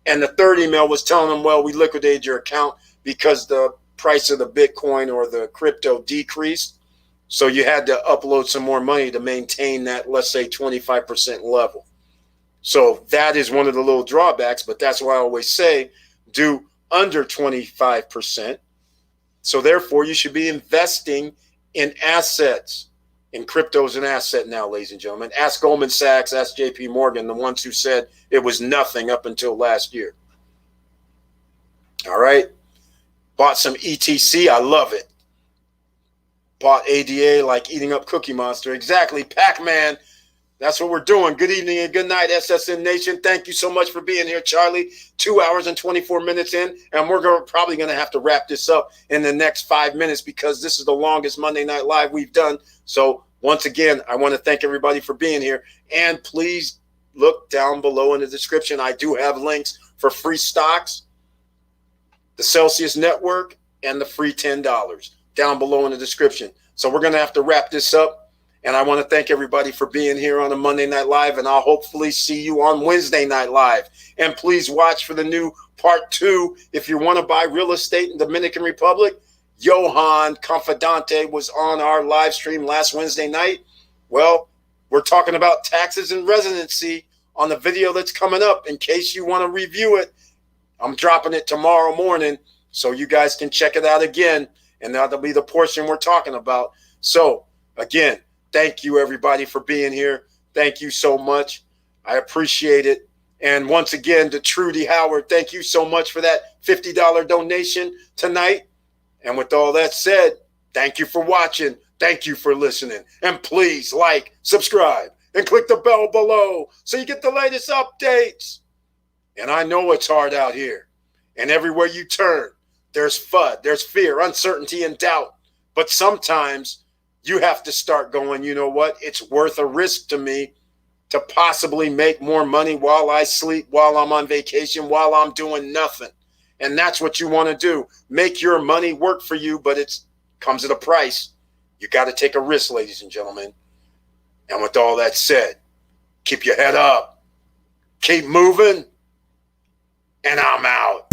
and the third email was telling them, well, we liquidated your account because the price of the Bitcoin or the crypto decreased. So you had to upload some more money to maintain that, let's say, 25% level. So that is one of the little drawbacks, but that's why I always say do under 25%. So therefore, you should be investing in assets. And crypto is an asset now, ladies and gentlemen. Ask Goldman Sachs, ask JP Morgan, the ones who said it was nothing up until last year. All right. Bought some ETC. I love it. Bought ADA like eating up Cookie Monster. Exactly. Pac-Man. That's what we're doing. Good evening and good night, SSN Nation. Thank you so much for being here, Charlie. 2 hours and 24 minutes in, and we're probably going to have to wrap this up in the next 5 minutes because this is the longest Monday Night Live we've done. So once again, I want to thank everybody for being here. And please look down below in the description. I do have links for free stocks, the Celsius Network, and the free $10 down below in the description. So we're going to have to wrap this up. And I want to thank everybody for being here on a Monday Night Live, and I'll hopefully see you on Wednesday Night Live. And please watch for the new part 2. If you want to buy real estate in Dominican Republic, Johan Confidante was on our live stream last Wednesday night. Well, we're talking about taxes and residency on the video that's coming up. In case you want to review it, I'm dropping it tomorrow morning so you guys can check it out again, and that'll be the portion we're talking about. So, again, thank you, everybody, for being here. Thank you so much. I appreciate it. And once again, to Trudy Howard, thank you so much for that $50 donation tonight. And with all that said, thank you for watching. Thank you for listening. And please like, subscribe, and click the bell below so you get the latest updates. And I know it's hard out here. And everywhere you turn, there's FUD, there's fear, uncertainty, and doubt. But sometimes you have to start going, you know what? It's worth a risk to me to possibly make more money while I sleep, while I'm on vacation, while I'm doing nothing. And that's what you want to do. Make your money work for you, but it comes at a price. You got to take a risk, ladies and gentlemen. And with all that said, keep your head up. Keep moving. And I'm out.